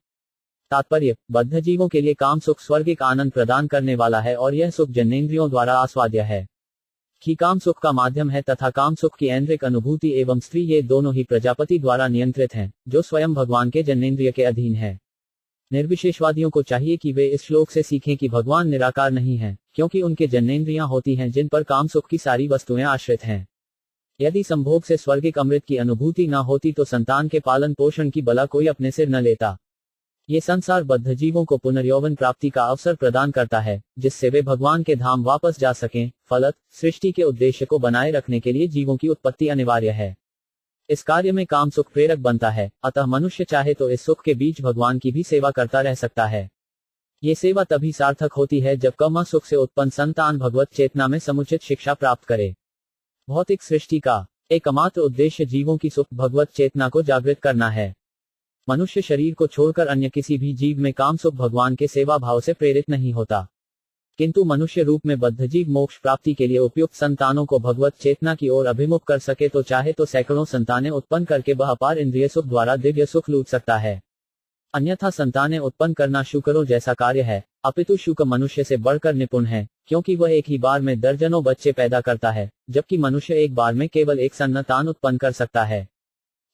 तात्पर्य, बद्ध जीवों के लिए काम सुख स्वर्गिक आनंद प्रदान करने वाला है और यह सुख जन्नेन्द्रियों द्वारा आस्वाद्य है। कि काम सुख का माध्यम है तथा काम सुख की ऐन्द्रिक अनुभूति एवं स्त्री ये दोनों ही प्रजापति द्वारा नियंत्रित हैं, जो स्वयं भगवान के जन्नेन्द्रिय के अधीन है। निर्विशेषवादियों को चाहिए कि वे इस श्लोक से सीखें कि भगवान निराकार नहीं हैं, क्योंकि उनके जन्नेन्द्रियां होती हैं जिन पर काम सुख की सारी वस्तुएं आश्रित हैं। यदि संभोग से स्वर्गिक अमृत की अनुभूति न होती तो संतान के पालन पोषण की बला कोई अपने सिर न लेता। ये संसार बद्ध जीवों को पुनर्यौवन प्राप्ति का अवसर प्रदान करता है, जिससे वे भगवान के धाम वापस जा सकें। फलत, सृष्टि के उद्देश्य को बनाए रखने के लिए जीवों की उत्पत्ति अनिवार्य है। इस कार्य में काम सुख प्रेरक बनता है, अतः मनुष्य चाहे तो इस सुख के बीच भगवान की भी सेवा करता रह सकता है। ये सेवा तभी सार्थक होती है जब काम सुख से उत्पन्न संतान भगवत चेतना में समुचित शिक्षा प्राप्त करे। भौतिक सृष्टि का एकमात्र उद्देश्य जीवों की सुख भगवत चेतना को जागृत करना है। मनुष्य शरीर को छोड़कर अन्य किसी भी जीव में काम सुख भगवान के सेवा भाव से प्रेरित नहीं होता, किंतु मनुष्य रूप में बद्ध जीव मोक्ष प्राप्ति के लिए उपयुक्त संतानों को भगवत चेतना की ओर अभिमुख कर सके तो चाहे तो सैकड़ों संतानें उत्पन्न करके वह अपार इंद्रिय सुख द्वारा दिव्य सुख लूट सकता है। अन्यथा संतानें उत्पन्न करना शुकरों जैसा कार्य है, अपितु शुक मनुष्य से बढ़कर निपुण है, क्योंकि वह एक ही बार में दर्जनों बच्चे पैदा करता है, जबकि मनुष्य एक बार में केवल एक संतान उत्पन्न कर सकता है।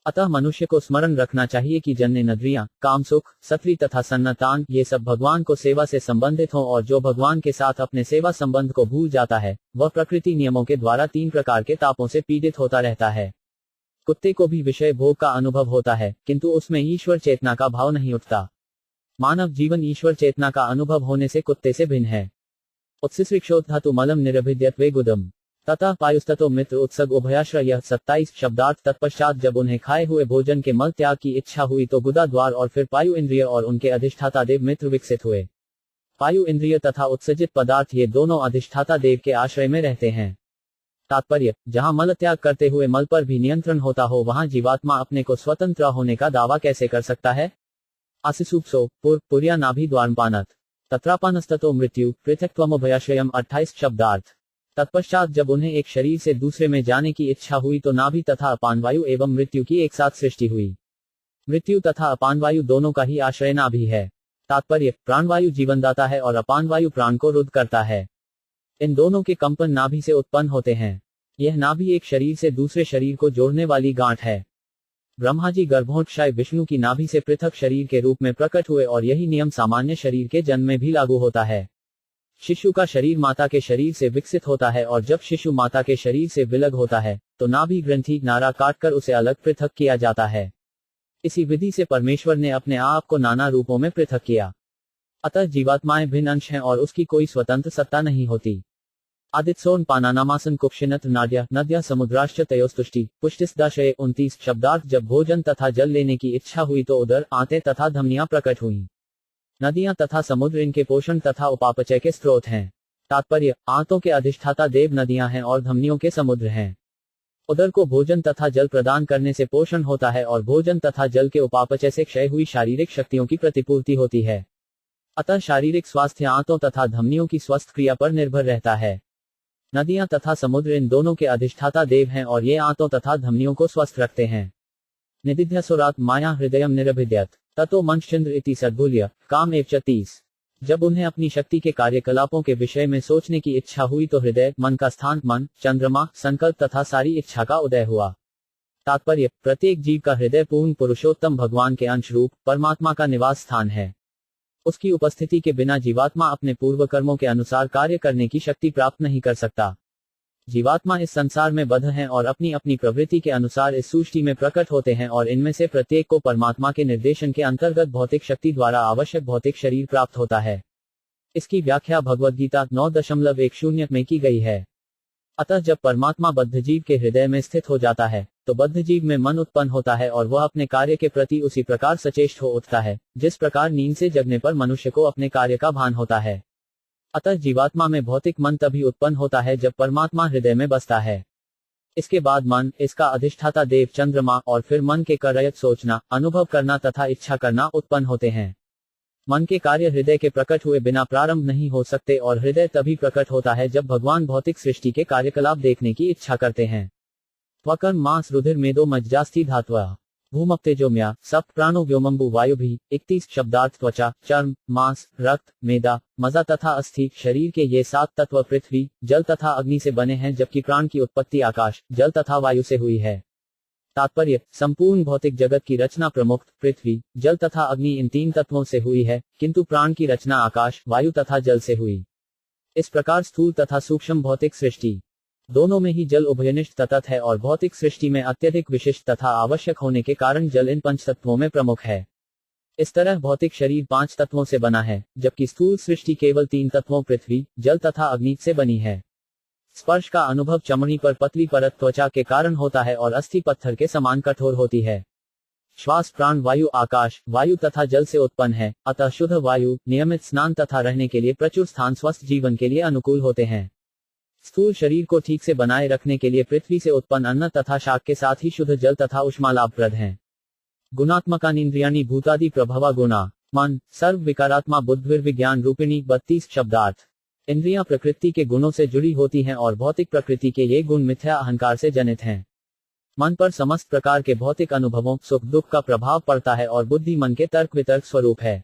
अतः मनुष्य को स्मरण रखना चाहिए कि जन्नेन्द्रियां, काम सुख, सत्री तथा संतान ये सब भगवान को सेवा से संबंधित हों, और जो भगवान के साथ अपने सेवा संबंध को भूल जाता है वह प्रकृति नियमों के द्वारा 3 प्रकार के तापों से पीड़ित होता रहता है। कुत्ते को भी विषय भोग का अनुभव होता है, किंतु उसमें ईश्वर चेतना का भाव नहीं उठता। मानव जीवन ईश्वर चेतना का अनुभव होने से कुत्ते से भिन्न है। उत्सिसृक्षोत्थातु मलम निरभिद्यत वे गुदम तथा पायुस्ततो मित्र उत्सग उभयाश्रय 27 शब्दार्थ। तत्पश्चात जब उन्हें खाए हुए भोजन के मल त्याग की इच्छा हुई तो गुदा द्वार और फिर पायु इंद्रिय और उनके अधिष्ठाता देव मित्र विकसित हुए। पायु इंद्रिय तथा उत्सर्जित पदार्थ ये दोनों अधिष्ठाता देव के आश्रय में रहते हैं। तात्पर्य, जहां मल त्याग करते हुए मल पर भी नियंत्रण होता हो वहां जीवात्मा अपने को स्वतंत्र होने का दावा कैसे कर सकता है। आसिसुप्सो पुर्या नाभि द्वारपानत तत्रापानस्ततो मृत्यु पृथक्त्वमुभयाश्रयम 28 शब्दार्थ। तत्पश्चात जब उन्हें एक शरीर से दूसरे में जाने की इच्छा हुई तो नाभि तथा अपानवायु एवं मृत्यु की एक साथ सृष्टि हुई। मृत्यु तथा अपानवायु दोनों का ही आश्रय नाभि है। तात्पर्य, प्राणवायु जीवनदाता है और अपानवायु प्राण को रुद्ध करता है। इन दोनों के कंपन नाभि से उत्पन्न होते हैं। यह नाभि एक शरीर से दूसरे शरीर को जोड़ने वाली गांठ है। ब्रह्मा जी गर्भोत्क्षय विष्णु की नाभि से पृथक शरीर के रूप में प्रकट हुए और यही नियम सामान्य शरीर के जन्म में भी लागू होता है। शिशु का शरीर माता के शरीर से विकसित होता है और जब शिशु माता के शरीर से विलग होता है तो नाभि ग्रंथि नारा काटकर उसे अलग पृथक किया जाता है। इसी विधि से परमेश्वर ने अपने आप को नाना रूपों में पृथक किया। अतः जीवात्माएं भिन्न अंश हैं और उसकी कोई स्वतंत्र सत्ता नहीं होती। आदित्सोन पानानामासन कुक्षिनत नाड्या नद्या समुद्राश्च तयोस्तुष्टि पुष्टिस्दाशय 29 शब्दार्थ। जब भोजन तथा जल लेने की इच्छा हुई तो उदर, आंतें तथा धमनियां प्रकट हुई। नदियां तथा समुद्र इनके पोषण तथा उपापचय के स्रोत हैं। तात्पर्य, आंतों के अधिष्ठाता देव नदियां हैं और धमनियों के समुद्र हैं। उदर को भोजन तथा जल प्रदान करने से पोषण होता है और भोजन तथा जल के उपापचय से क्षय हुई शारीरिक शक्तियों की प्रतिपूर्ति होती है। अतः शारीरिक स्वास्थ्य आंतों तथा धमनियों की स्वस्थ क्रिया पर निर्भर रहता है। नदियां तथा समुद्र इन दोनों के अधिष्ठाता देव हैं और ये आंतों तथा धमनियों को स्वस्थ रखते हैं। निदिध्यासुरात् माया हृदयम निरभिद्यत ततो मंश्चंद्र इति सद्भुल्य काम एवच 30। जब उन्हें अपनी शक्ति के कार्यकलापों के विषय में सोचने की इच्छा हुई तो हृदय मन का स्थान मन, चंद्रमा, संकल्प तथा सारी इच्छा का उदय हुआ। तात्पर्य, प्रत्येक जीव का हृदय पूर्ण पुरुषोत्तम भगवान के अंश रूप परमात्मा का निवास स्थान है। उसकी उपस्थिति के बिना जीवात्मा अपने पूर्व कर्मों के अनुसार कार्य करने की शक्ति प्राप्त नहीं कर सकता। जीवात्मा इस संसार में बद्ध हैं और अपनी अपनी प्रवृत्ति के अनुसार इस सृष्टि में प्रकट होते हैं और इनमें से प्रत्येक को परमात्मा के निर्देशन के अंतर्गत भौतिक शक्ति द्वारा आवश्यक भौतिक शरीर प्राप्त होता है। इसकी व्याख्या भगवद गीता 9.10 में की गई है। अतः जब परमात्मा बद्ध जीव के हृदय में स्थित हो जाता है तो बद्ध जीव में मन उत्पन्न होता है और वह अपने कार्य के प्रति उसी प्रकार सचेष्ट हो उठता है जिस प्रकार नींद से जगने पर मनुष्य को अपने कार्य का भान होता है। अतः जीवात्मा में भौतिक मन तभी उत्पन्न होता है जब परमात्मा हृदय में बसता है। इसके बाद मन, इसका अधिष्ठाता देव चंद्रमा और फिर मन के करयत सोचना, अनुभव करना तथा इच्छा करना उत्पन्न होते हैं। मन के कार्य हृदय के प्रकट हुए बिना प्रारंभ नहीं हो सकते और हृदय तभी प्रकट होता है जब भगवान भौतिक सृष्टि के कार्यकलाप देखने की इच्छा करते हैं। त्वकर्म मांस रुधिर मेदो मज्जास्थि धात्वः भूमप्तेजोम्या सप्त प्राणो व्योमंबु वायु भी 31 शब्दार्थ त्वचा, चर्म, मांस, रक्त, मेदा, मज्जा तथा अस्थि शरीर के ये 7 तत्व पृथ्वी, जल तथा अग्नि से बने हैं जबकि प्राण की उत्पत्ति आकाश, जल तथा वायु से हुई है। तात्पर्य, संपूर्ण भौतिक जगत की रचना प्रमुख पृथ्वी, जल तथा अग्नि इन 3 तत्वों से हुई है, किंतु प्राण की रचना आकाश, वायु तथा जल से हुई। इस प्रकार स्थूल तथा सूक्ष्म भौतिक सृष्टि दोनों में ही जल उभयनिष्ठ तत्व है और भौतिक सृष्टि में अत्यधिक विशिष्ट तथा आवश्यक होने के कारण जल इन 5 तत्वों में प्रमुख है। इस तरह भौतिक शरीर 5 तत्वों से बना है जबकि स्थूल सृष्टि केवल 3 तत्वों पृथ्वी, जल तथा अग्नि से बनी है। स्पर्श का अनुभव चमड़ी पर पतली परत त्वचा के कारण होता है और अस्थि पत्थर के समान कठोर होती है। श्वास प्राण वायु आकाश, वायु तथा जल से उत्पन्न है, अतः शुद्ध वायु, नियमित स्नान तथा रहने के लिए प्रचुर स्थान स्वस्थ जीवन के लिए अनुकूल होते हैं। स्थूल शरीर को ठीक से बनाए रखने के लिए पृथ्वी से उत्पन्न अन्न तथा शाक के साथ ही शुद्ध जल तथा ऊष्मा लाभप्रद हैं। गुणात्मकानीन्द्रियाणि भूतादि प्रभवा गुणा मन सर्व विकारात्मा बुद्धिर्विज्ञान रूपिणी 32 शब्दार्थ। इंद्रियां प्रकृति के गुणों से जुड़ी होती हैं और भौतिक प्रकृति के ये गुण मिथ्या अहंकार से जनित हैं। मन पर समस्त प्रकार के भौतिक अनुभवों सुख दुख का प्रभाव पड़ता है और बुद्धि मन के तर्क वितर्क स्वरूप है।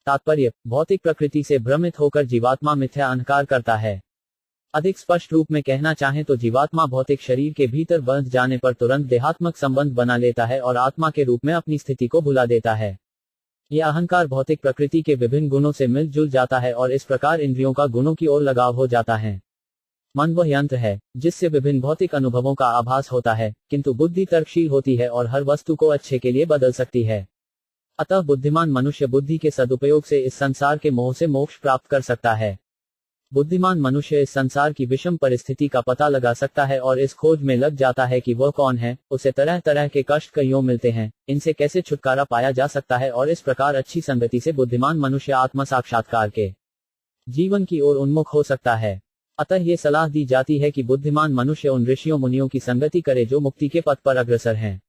तात्पर्य, भौतिक प्रकृति से भ्रमित होकर जीवात्मा मिथ्या अहंकार करता है। अधिक स्पष्ट रूप में कहना चाहें तो जीवात्मा भौतिक शरीर के भीतर बंध जाने पर तुरंत देहात्मक संबंध बना लेता है और आत्मा के रूप में अपनी स्थिति को भुला देता है। यह अहंकार भौतिक प्रकृति के विभिन्न गुणों से मिलजुल जाता है और इस प्रकार इंद्रियों का गुणों की ओर लगाव हो जाता है। मन वह यंत्र है जिससे विभिन्न भौतिक अनुभवों का आभास होता है, किंतु बुद्धि तर्कशील होती है और हर वस्तु को अच्छे के लिए बदल सकती है। अतः बुद्धिमान मनुष्य बुद्धि के सदुपयोग से इस संसार के मोह से मोक्ष प्राप्त कर सकता है। बुद्धिमान मनुष्य इस संसार की विषम परिस्थिति का पता लगा सकता है और इस खोज में लग जाता है कि वह कौन है, उसे तरह तरह के कष्ट कईयों मिलते हैं, इनसे कैसे छुटकारा पाया जा सकता है और इस प्रकार अच्छी संगति से बुद्धिमान मनुष्य आत्म साक्षात्कार के जीवन की ओर उन्मुख हो सकता है। अतः ये सलाह दी जाती है कि बुद्धिमान मनुष्य उन ऋषियों मुनियों की संगति करे जो मुक्ति के पथ पर अग्रसर हैं।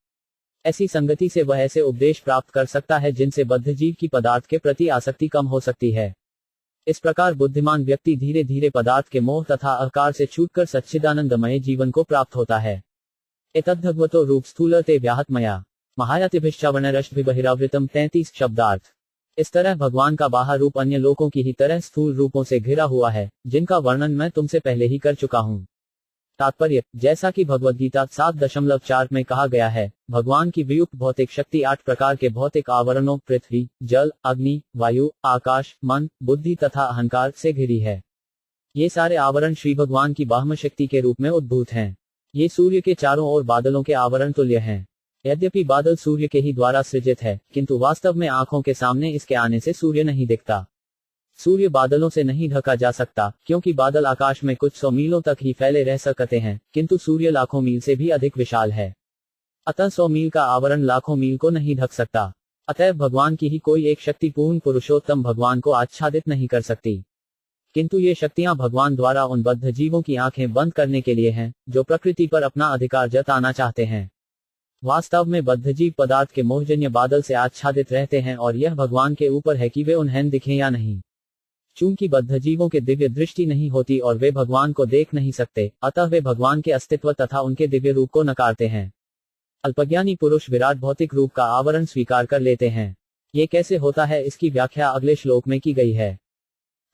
ऐसी संगति से वह ऐसे उपदेश प्राप्त कर सकता है जिनसे बद्ध जीव की पदार्थ के प्रति आसक्ति कम हो सकती है। इस प्रकार बुद्धिमान व्यक्ति धीरे धीरे पदार्थ के मोह तथा अहंकार से छूटकर सच्चिदानंदमय जीवन को प्राप्त होता है। एतद्भगवतो रूप स्थूलते व्याहतमया महायातिभिश्चावनरश्भिबहिरावृतम 33 शब्दार्थ। इस तरह भगवान का बाहर रूप अन्य लोकों की ही तरह स्थूल रूपों से घिरा हुआ है, जिनका वर्णन मैं तुमसे पहले ही कर चुका हूँ। तात्पर्य, जैसा कि भगवद गीता 7.4 में कहा गया है, भगवान की वियुक्त भौतिक शक्ति 8 प्रकार के भौतिक आवरणों पृथ्वी, जल, अग्नि, वायु, आकाश, मन, बुद्धि तथा अहंकार से घिरी है। ये सारे आवरण श्री भगवान की बाह्य शक्ति के रूप में उद्भूत हैं। ये सूर्य के चारों ओर बादलों के आवरण तुल्य हैं। यद्यपि बादल सूर्य के ही द्वारा सृजित है, किंतु वास्तव में आंखों के सामने इसके आने से सूर्य नहीं दिखता। सूर्य बादलों से नहीं ढका जा सकता, क्योंकि बादल आकाश में कुछ 100 मीलों तक ही फैले रह सकते हैं, किंतु सूर्य लाखों मील से भी अधिक विशाल है। अतः 100 मील का आवरण लाखों मील को नहीं ढक सकता। अतः भगवान की ही कोई एक शक्ति पूर्ण पुरुषोत्तम भगवान को आच्छादित नहीं कर सकती। किंतु ये शक्तियां भगवान द्वारा उन बद्ध जीवों की आंखें बंद करने के लिए हैं, जो प्रकृति पर अपना अधिकार जताना चाहते हैं। वास्तव में बद्ध जीव पदार्थ के मोहजन्य बादल से आच्छादित रहते हैं और यह भगवान के ऊपर है कि वे उन्हें दिखें या नहीं। चूंकि बद्ध जीवों के दिव्य दृष्टि नहीं होती और वे भगवान को देख नहीं सकते, अतः वे भगवान के अस्तित्व तथा उनके दिव्य रूप को नकारते हैं। अल्पज्ञानी पुरुष विराट भौतिक रूप का आवरण स्वीकार कर लेते हैं। ये कैसे होता है, इसकी व्याख्या अगले श्लोक में की गई है।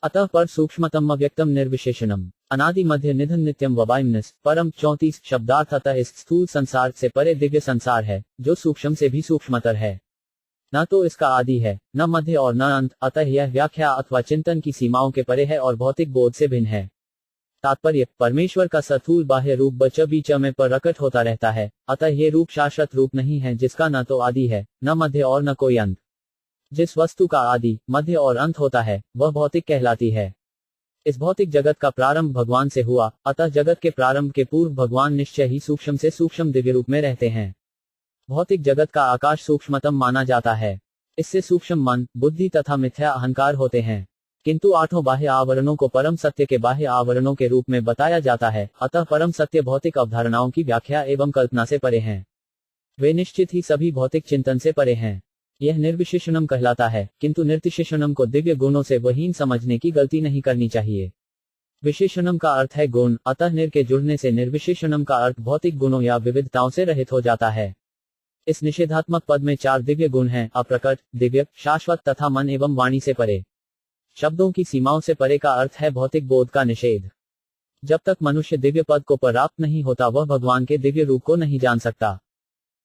अतः पर सूक्ष्मतम व्यक्तम निर्विशेषणम अनादि मध्य निधन नित्यम वबाइमनस परम 34 शब्दार्थ। अतः इस स्थूल संसार से परे दिव्य संसार है, जो सूक्ष्म से भी सूक्ष्मतर है। न तो इसका आदि है, न मध्य और न अंत। अतः यह व्याख्या अथवा चिंतन की सीमाओं के परे है और भौतिक बोध से भिन्न है। तात्पर्य, परमेश्वर का स्थूल बाह्य रूप बच बीच में प्रकट होता रहता है। अतः ये रूप शाश्वत रूप नहीं है, जिसका न तो आदि है, न मध्य और न कोई अंत। जिस वस्तु का आदि मध्य और अंत होता है, वह भौतिक कहलाती है। इस भौतिक जगत का प्रारंभ भगवान से हुआ, अतः जगत के प्रारंभ के पूर्व भगवान निश्चय ही सूक्ष्म से सूक्ष्म दिव्य रूप में रहते हैं। भौतिक जगत का आकाश सूक्ष्मतम माना जाता है। इससे सूक्ष्म मन, बुद्धि तथा मिथ्या अहंकार होते हैं। किंतु आठों बाह्य आवरणों को परम सत्य के बाह्य आवरणों के रूप में बताया जाता है। अतः परम सत्य भौतिक अवधारणाओं की व्याख्या एवं कल्पना से परे हैं। वे निश्चित ही सभी भौतिक चिंतन से परे हैं। यह निर्विशेषणम कहलाता है, किंतु निर्तिशेषणम को दिव्य गुणों से वहीन समझने की गलती नहीं करनी चाहिए। विशेषणम का अर्थ है गुण, अतः निर के जुड़ने से निर्विशेषणम का अर्थ भौतिक गुणों या विविधताओं से रहित हो जाता है। इस निषेधात्मक पद में 4 दिव्य गुण हैं: अप्रकट, दिव्य, शाश्वत तथा मन एवं वाणी से परे। शब्दों की सीमाओं से परे का अर्थ है भौतिक बोध का निषेध। जब तक मनुष्य दिव्य पद को प्राप्त नहीं होता, वह भगवान के दिव्य रूप को नहीं जान सकता।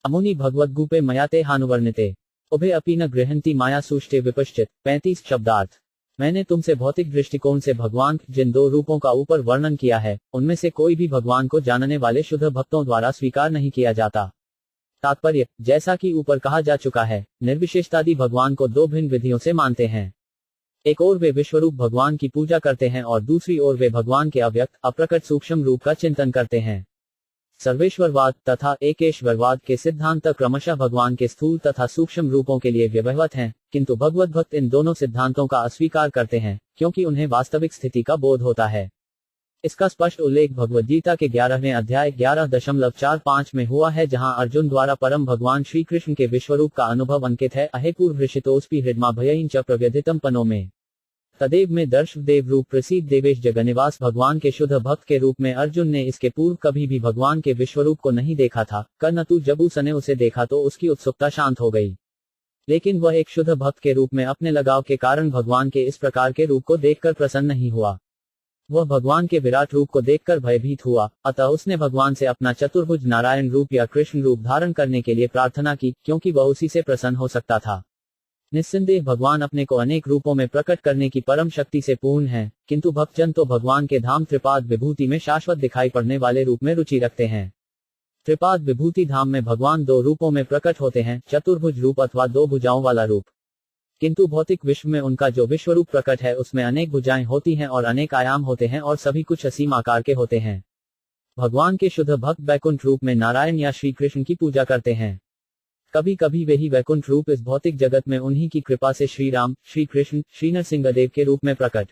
अमुनि भगवद्गूपे मयाते हानुवर्णिते उभे अपि न गृहन्ति माया सुष्टे विपश्चित 35 शब्दार्थ। मैंने तुमसे भौतिक दृष्टिकोण से भगवान जिन 2 रूपों का ऊपर वर्णन किया है, उनमें से कोई भी भगवान को जानने वाले शुद्ध भक्तों द्वारा स्वीकार नहीं किया जाता। तात्पर्य, जैसा कि ऊपर कहा जा चुका है, निर्विशेषतादि भगवान को 2 भिन्न विधियों से मानते हैं। एक ओर वे विश्वरूप भगवान की पूजा करते हैं और दूसरी ओर वे भगवान के अव्यक्त अप्रकट सूक्ष्म रूप का चिंतन करते हैं। सर्वेश्वरवाद तथा एकेश्वरवाद के सिद्धांत क्रमशः भगवान के स्थूल तथा सूक्ष्म रूपों के लिए व्यवहृत हैं, किंतु भगवत भक्त इन दोनों सिद्धांतों का अस्वीकार करते हैं, क्योंकि उन्हें वास्तविक स्थिति का बोध होता है। इसका स्पष्ट उल्लेख भगवद्गीता के 11वें अध्याय 11.45 में हुआ है, जहां अर्जुन द्वारा परम भगवान श्री कृष्ण के विश्वरूप का अनुभव अंकित है। अहे पूर्वहृषितोऽस्पि हृद्मा भयं च प्रव्यथितं पनो में तदेव में दर्श देव रूप प्रसीद देवेश जगन्निवास। भगवान के शुद्ध भक्त के रूप में अर्जुन ने इसके पूर्व कभी भी भगवान के विश्वरूप को नहीं देखा था। कर्णतु जब उसने उसे देखा तो उसकी उत्सुकता शांत हो गई, लेकिन वह एक शुद्ध भक्त के रूप में अपने लगाव के कारण भगवान के इस प्रकार के रूप को देखकर प्रसन्न नहीं हुआ। वह भगवान के विराट रूप को देखकर भयभीत हुआ, अतः उसने भगवान से अपना चतुर्भुज नारायण रूप या कृष्ण रूप धारण करने के लिए प्रार्थना की, क्योंकि वह उसी से प्रसन्न हो सकता था। निस्संदेह भगवान अपने को अनेक रूपों में प्रकट करने की परम शक्ति से पूर्ण है, किंतु भक्तजन तो भगवान के धाम त्रिपाद विभूति में शाश्वत दिखाई पड़ने वाले रूप में रुचि रखते हैं। त्रिपाद विभूति धाम में भगवान 2 रूपों में प्रकट होते हैं, चतुर्भुज रूप अथवा 2 भुजाओं वाला रूप। किंतु भौतिक विश्व में उनका जो विश्वरूप प्रकट है, उसमें अनेक भुजाएं होती हैं और अनेक आयाम होते हैं और सभी कुछ असीम आकार के होते हैं। भगवान के शुद्ध भक्त वैकुंठ रूप में नारायण या श्री कृष्ण की पूजा करते हैं। कभी कभी वही वैकुंठ रूप इस भौतिक जगत में उन्हीं की कृपा से श्री राम, श्री कृष्ण, श्री नरसिंहदेव के रूप में प्रकट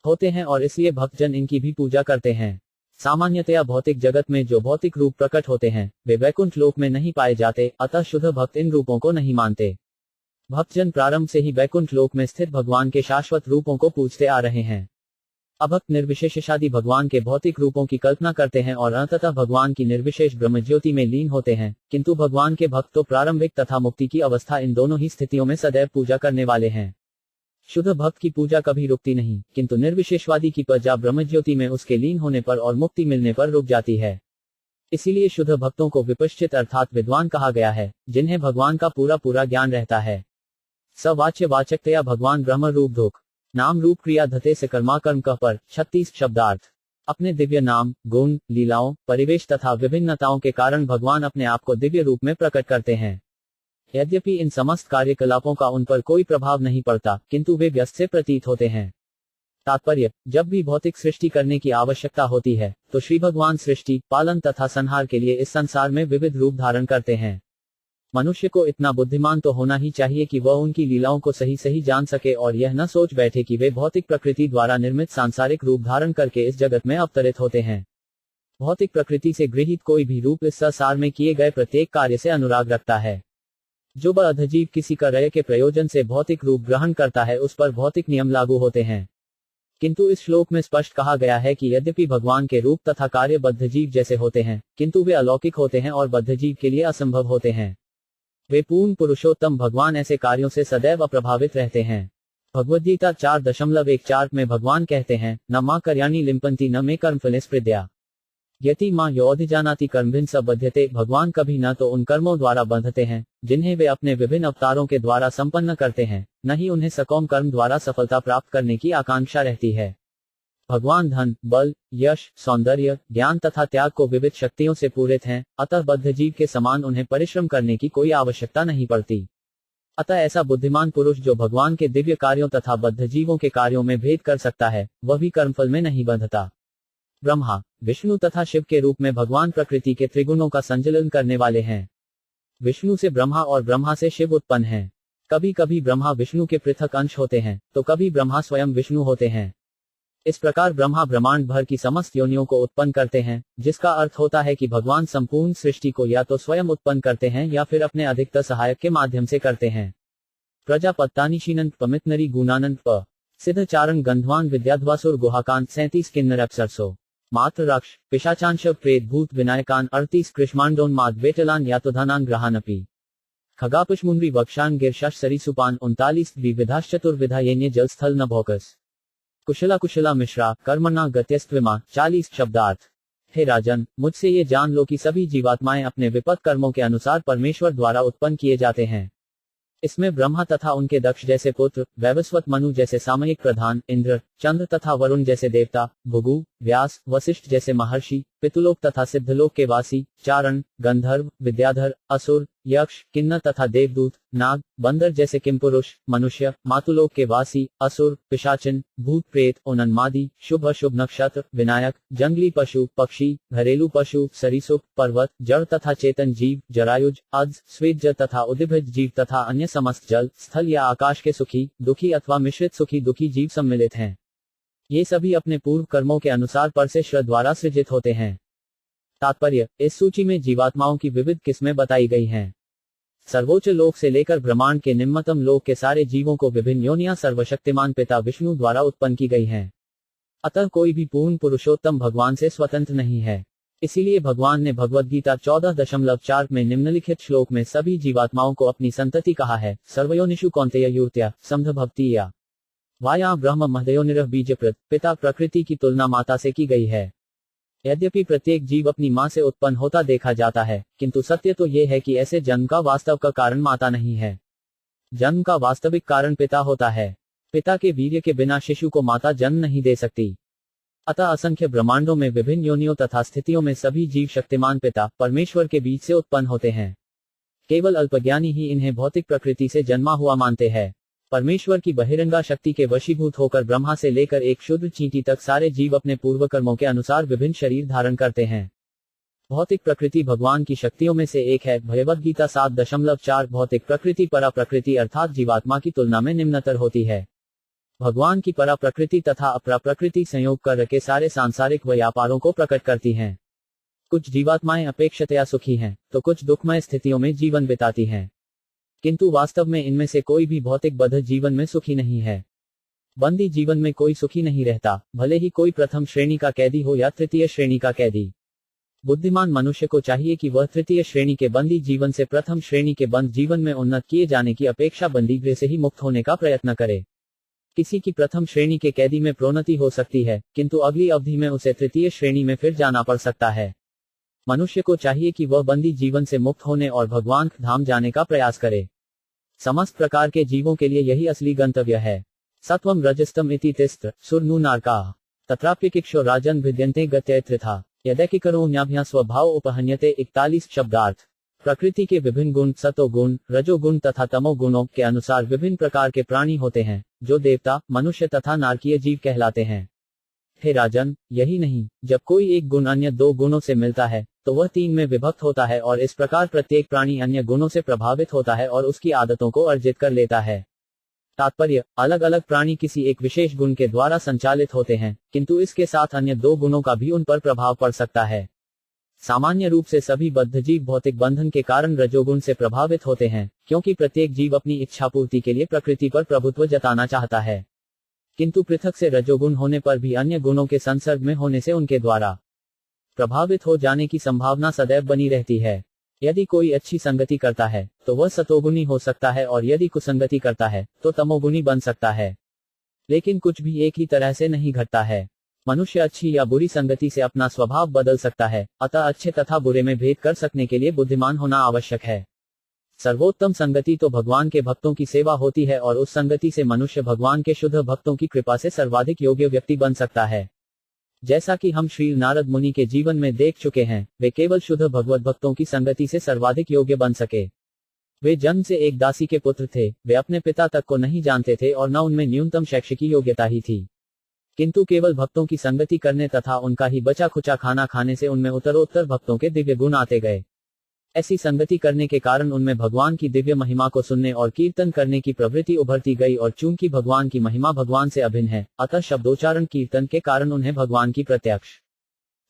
होते हैं और इसलिए भक्तजन इनकी भी पूजा करते हैं। सामान्यतया भौतिक जगत में जो भौतिक रूप प्रकट होते हैं, वे वैकुंठ लोक में नहीं पाए जाते, अतः शुद्ध भक्त इन रूपों को नहीं मानते। भक्तजन प्रारंभ से ही वैकुंठ लोक में स्थित भगवान के शाश्वत रूपों को पूजते आ रहे हैं। अभक्त निर्विशेषादि भगवान के भौतिक रूपों की कल्पना करते हैं और अंततः भगवान की निर्विशेष ब्रह्मज्योति में लीन होते हैं, किंतु भगवान के भक्त तो प्रारंभिक तथा मुक्ति की अवस्था इन दोनों ही स्थितियों में सदैव पूजा करने वाले हैं। शुद्ध भक्त की पूजा कभी रुकती नहीं, किंतु निर्विशेषवादी की पूजा ब्रह्मज्योति में उसके लीन होने पर और मुक्ति मिलने पर रुक जाती है। इसीलिए शुद्ध भक्तों को विपश्चित अर्थात विद्वान कहा गया है, जिन्हें भगवान का पूरा ज्ञान रहता है। सवाच्य वाचकतया भगवान ब्रह्म रूप धोक नाम रूप क्रिया धते से कर्माकर्म कह पर 36 शब्दार्थ। अपने दिव्य नाम, गुण, लीलाओं, परिवेश तथा विभिन्नताओं के कारण भगवान अपने आप को दिव्य रूप में प्रकट करते हैं। यद्यपि इन समस्त कार्यकलापों का उन पर कोई प्रभाव नहीं पड़ता, किंतु वे व्यस्त से प्रतीत होते हैं। तात्पर्य, जब भी भौतिक सृष्टि करने की आवश्यकता होती है, तो श्री भगवान सृष्टि, पालन तथा संहार के लिए इस संसार में विविध रूप धारण करते हैं। मनुष्य को इतना बुद्धिमान तो होना ही चाहिए कि वह उनकी लीलाओं को सही सही जान सके और यह न सोच बैठे कि वे भौतिक प्रकृति द्वारा निर्मित सांसारिक रूप धारण करके इस जगत में अवतरित होते हैं। भौतिक प्रकृति से गृहीत कोई भी रूप इस संसार में किए गए प्रत्येक कार्य से अनुराग रखता है। जो अधजीव किसी कार्य के प्रयोजन से भौतिक रूप ग्रहण करता है उस पर भौतिक नियम लागू होते हैं। किंतु इस श्लोक में स्पष्ट कहा गया है कि यद्यपि भगवान के रूप तथा कार्य बद्धजीव जैसे होते हैं, किंतु वे अलौकिक होते हैं और बद्धजीव के लिए असंभव होते हैं। वे पूर्ण पुरुषोत्तम भगवान ऐसे कार्यों से सदैव अप्रभावित रहते हैं। भगवद्गीता 4.14 में भगवान कहते हैं, न मां कर्याणि लिम्पन्ति न मे कर्मफले स्पृद्या यति मां योऽधिजानाति कर्मभिन्न स बध्यते। भगवान कभी न तो उन कर्मों द्वारा बंधते हैं जिन्हें वे अपने विभिन्न अवतारों के द्वारा संपन्न करते हैं, न ही उन्हें सकौम कर्म द्वारा सफलता प्राप्त करने की आकांक्षा रहती है। भगवान धन, बल, यश, सौंदर्य, ज्ञान तथा त्याग को विविध शक्तियों से पूरित हैं, अतः बद्धजीव के समान उन्हें परिश्रम करने की कोई आवश्यकता नहीं पड़ती। अतः ऐसा बुद्धिमान पुरुष जो भगवान के दिव्य कार्यों तथा बद्धजीवों के कार्यों में भेद कर सकता है, वह भी कर्मफल में नहीं बंधता। ब्रह्मा, विष्णु तथा शिव के रूप में भगवान प्रकृति के त्रिगुणों का संचालन करने वाले हैं। विष्णु से ब्रह्मा और ब्रह्मा से शिव उत्पन्न हैं। कभी कभी ब्रह्मा विष्णु के पृथक अंश होते हैं, तो कभी ब्रह्मा स्वयं विष्णु होते हैं। इस प्रकार ब्रह्मा ब्रह्मांड भर की समस्त योनियों को उत्पन्न करते हैं, जिसका अर्थ होता है कि भगवान संपूर्ण सृष्टि को या तो स्वयं उत्पन्न करते हैं या फिर अपने अधिकतर सहायक के माध्यम से करते हैं। प्रजापत्तानीशीनंत पमितनरी गुणानंत प सिद्धचारण गंधवान विद्याध्वासुर गुहाकांत 37 किन्नर अप्सरसो मात्र राक्ष पिशाचांश प्रेत भूत विनायकान 38 कृष्मांडोन्माद वेटलान यातोधानान ग्रहानपि खगापुष्मुंड्री वक्षान गिरशाश सरीसुपान 39 द्विविधाश्चतुर्विधा येन्य जलस्थल न भौकस कुशला कुशला मिश्रा कर्मणा गत्यस्त्विमा 40 शब्दार्थ। हे राजन, मुझसे ये जान लो कि सभी जीवात्माएं अपने विपत्त कर्मों के अनुसार परमेश्वर द्वारा उत्पन्न किए जाते हैं। इसमें ब्रह्मा तथा उनके दक्ष जैसे पुत्र, वैवस्वत मनु जैसे सामयिक प्रधान, इंद्र, चंद्र तथा वरुण जैसे देवता, भृगु, व्यास, वशिष्ठ जैसे महर्षि, पितुलोक तथा सिद्धलोक के वासी, चारण, गंधर्व, विद्याधर, असुर, यक्ष, किन्नर तथा देवदूत, नाग, बंदर जैसे किमपुरुष, मनुष्य, मातुलोक के वासी, असुर, पिशाचिन, भूत प्रेत, उन्मादी, शुभ अशुभ नक्षत्र, विनायक, जंगली पशु, पक्षी, घरेलू पशु, सरीसृप, पर्वत, जड़ तथा चेतन जीव, जरायुज, अज, स्वेदज तथा उद्भिज जीव तथा अन्य समस्त जल, स्थल या आकाश के सुखी, दुखी अथवा मिश्रित सुखी दुखी जीव सम्मिलित हैं। ये सभी अपने पूर्व कर्मों के अनुसार परमेश्वर द्वारा सृजित होते हैं। तात्पर्य, इस सूची में जीवात्माओं की विविध किस्में बताई गई हैं। सर्वोच्च लोक से लेकर ब्रह्मांड के निम्नतम लोक के सारे जीवों को विभिन्न योनियां सर्वशक्तिमान पिता विष्णु द्वारा उत्पन्न की गई हैं। अतः कोई भी पूर्ण पुरुषोत्तम भगवान से स्वतंत्र नहीं है। इसीलिए भगवान ने भगवद्गीता 14.4 में निम्नलिखित श्लोक में सभी जीवात्माओं को अपनी संतति कहा है। सर्वयोनिषु कौन्तेय यूर्त्या समध भक्तिया वाया ब्रह्म महदयोनिरः बीजप्रद। पिता प्रकृति की तुलना माता से की गई है। यद्यपि प्रत्येक जीव अपनी मां से उत्पन्न होता देखा जाता है, किंतु सत्य तो यह है कि ऐसे जन्म का वास्तव का कारण माता नहीं है। जन्म का वास्तविक कारण पिता होता है। पिता के वीर्य के बिना शिशु को माता जन्म नहीं दे सकती। अतः असंख्य ब्रह्मांडों में विभिन्न योनियों तथा स्थितियों में सभी जीव शक्तिमान पिता परमेश्वर के बीच से उत्पन्न होते हैं। केवल अल्पज्ञानी ही इन्हें भौतिक प्रकृति से जन्मा हुआ मानते हैं। परमेश्वर की बहिरंगा शक्ति के वशीभूत होकर ब्रह्मा से लेकर एक शुद्ध चींटी तक सारे जीव अपने पूर्व कर्मों के अनुसार विभिन्न शरीर धारण करते हैं। भौतिक प्रकृति भगवान की शक्तियों में से एक है। भगवद्गीता 7.4 भौतिक प्रकृति परा प्रकृति अर्थात जीवात्मा की तुलना में निम्नतर होती है। भगवान की परा प्रकृति तथा अपरा प्रकृति संयोग कर के सारे सांसारिक व्यापारों को प्रकट करती हैं। कुछ जीवात्माएं अपेक्षतया सुखी हैं, तो कुछ दुखमय स्थितियों में जीवन बिताती हैं, किंतु वास्तव में इनमें से कोई भी भौतिक बद्ध जीवन में सुखी नहीं है। बंदी जीवन में कोई सुखी नहीं रहता, भले ही कोई प्रथम श्रेणी का कैदी हो या तृतीय श्रेणी का कैदी। बुद्धिमान मनुष्य को चाहिए कि वह तृतीय श्रेणी के बंदी जीवन से प्रथम श्रेणी के बंद जीवन में उन्नत किए जाने की अपेक्षा बंदी गृह से ही मुक्त होने का प्रयत्न करे। किसी की प्रथम श्रेणी के कैदी में प्रोन्नति हो सकती है, किंतु अगली अवधि में उसे तृतीय श्रेणी में फिर जाना पड़ सकता है। मनुष्य को चाहिए कि वह बंदी जीवन से मुक्त होने और भगवान धाम जाने का प्रयास करे। समस्त प्रकार के जीवों के लिए यही असली गंतव्य है। सत्वम रजस्तम इति तिस्त्र सुरनु नारकाः तत्राप्यकिक्षो राजन भिद्यन्ते गत्यैत्रिथा यदैकिकरो न्याभ्या स्वभाव उपहन्यते। 41 शब्दार्थ। प्रकृति के विभिन्न गुण सतोगुण, रजोगुण तथा तमोगुणों के अनुसार विभिन्न प्रकार के प्राणी होते हैं, जो देवता, मनुष्य तथा नारकीय जीव कहलाते हैं। हे राजन, यही नहीं, जब कोई एक गुण अन्य दो गुणों से मिलता है तो वह तीन में विभक्त होता है और इस प्रकार प्रत्येक प्राणी अन्य गुणों से प्रभावित होता है और उसकी आदतों को अर्जित कर लेता है। तात्पर्य, अलग अलग प्राणी किसी एक विशेष गुण के द्वारा संचालित होते हैं, किंतु इसके साथ अन्य दो गुणों का भी उन पर प्रभाव पड़ सकता है। सामान्य रूप से सभी बद्ध जीव भौतिक बंधन के कारण रजोगुण से प्रभावित होते हैं, क्योंकि प्रत्येक जीव अपनी इच्छा पूर्ति के लिए प्रकृति पर प्रभुत्व जताना चाहता है। किंतु पृथक से रजोगुण होने पर भी अन्य गुणों के संसर्ग में होने से उनके द्वारा प्रभावित हो जाने की संभावना सदैव बनी रहती है। यदि कोई अच्छी संगति करता है तो वह सतोगुणी हो सकता है और यदि कुसंगति करता है तो तमोगुणी बन सकता है। लेकिन कुछ भी एक ही तरह से नहीं घटता है। मनुष्य अच्छी या बुरी संगति से अपना स्वभाव बदल सकता है, अतः अच्छे तथा बुरे में भेद कर सकने के लिए बुद्धिमान होना आवश्यक है। सर्वोत्तम संगति तो भगवान के भक्तों की सेवा होती है और उस संगति से मनुष्य भगवान के शुद्ध भक्तों की कृपा से सर्वाधिक योग्य व्यक्ति बन सकता है। जैसा कि हम श्री नारद मुनि के जीवन में देख चुके हैं, वे केवल शुद्ध भगवत भक्तों की संगति से सर्वाधिक योग्य बन सके। वे जन्म से एक दासी के पुत्र थे, वे अपने पिता तक को नहीं जानते थे और न उनमें न्यूनतम शैक्षिक योग्यता ही थी, किंतु केवल भक्तों की संगति करने तथा उनका ही बचा खुचा खाना खाने से उनमें उत्तरोत्तर भक्तों के दिव्य गुण आते गए। ऐसी संगति करने के कारण उनमें भगवान की दिव्य महिमा को सुनने और कीर्तन करने की प्रवृत्ति उभरती गई और चूंकि भगवान की महिमा भगवान से अभिन्न है, अतः शब्दोच्चारण कीर्तन के कारण उन्हें भगवान की प्रत्यक्ष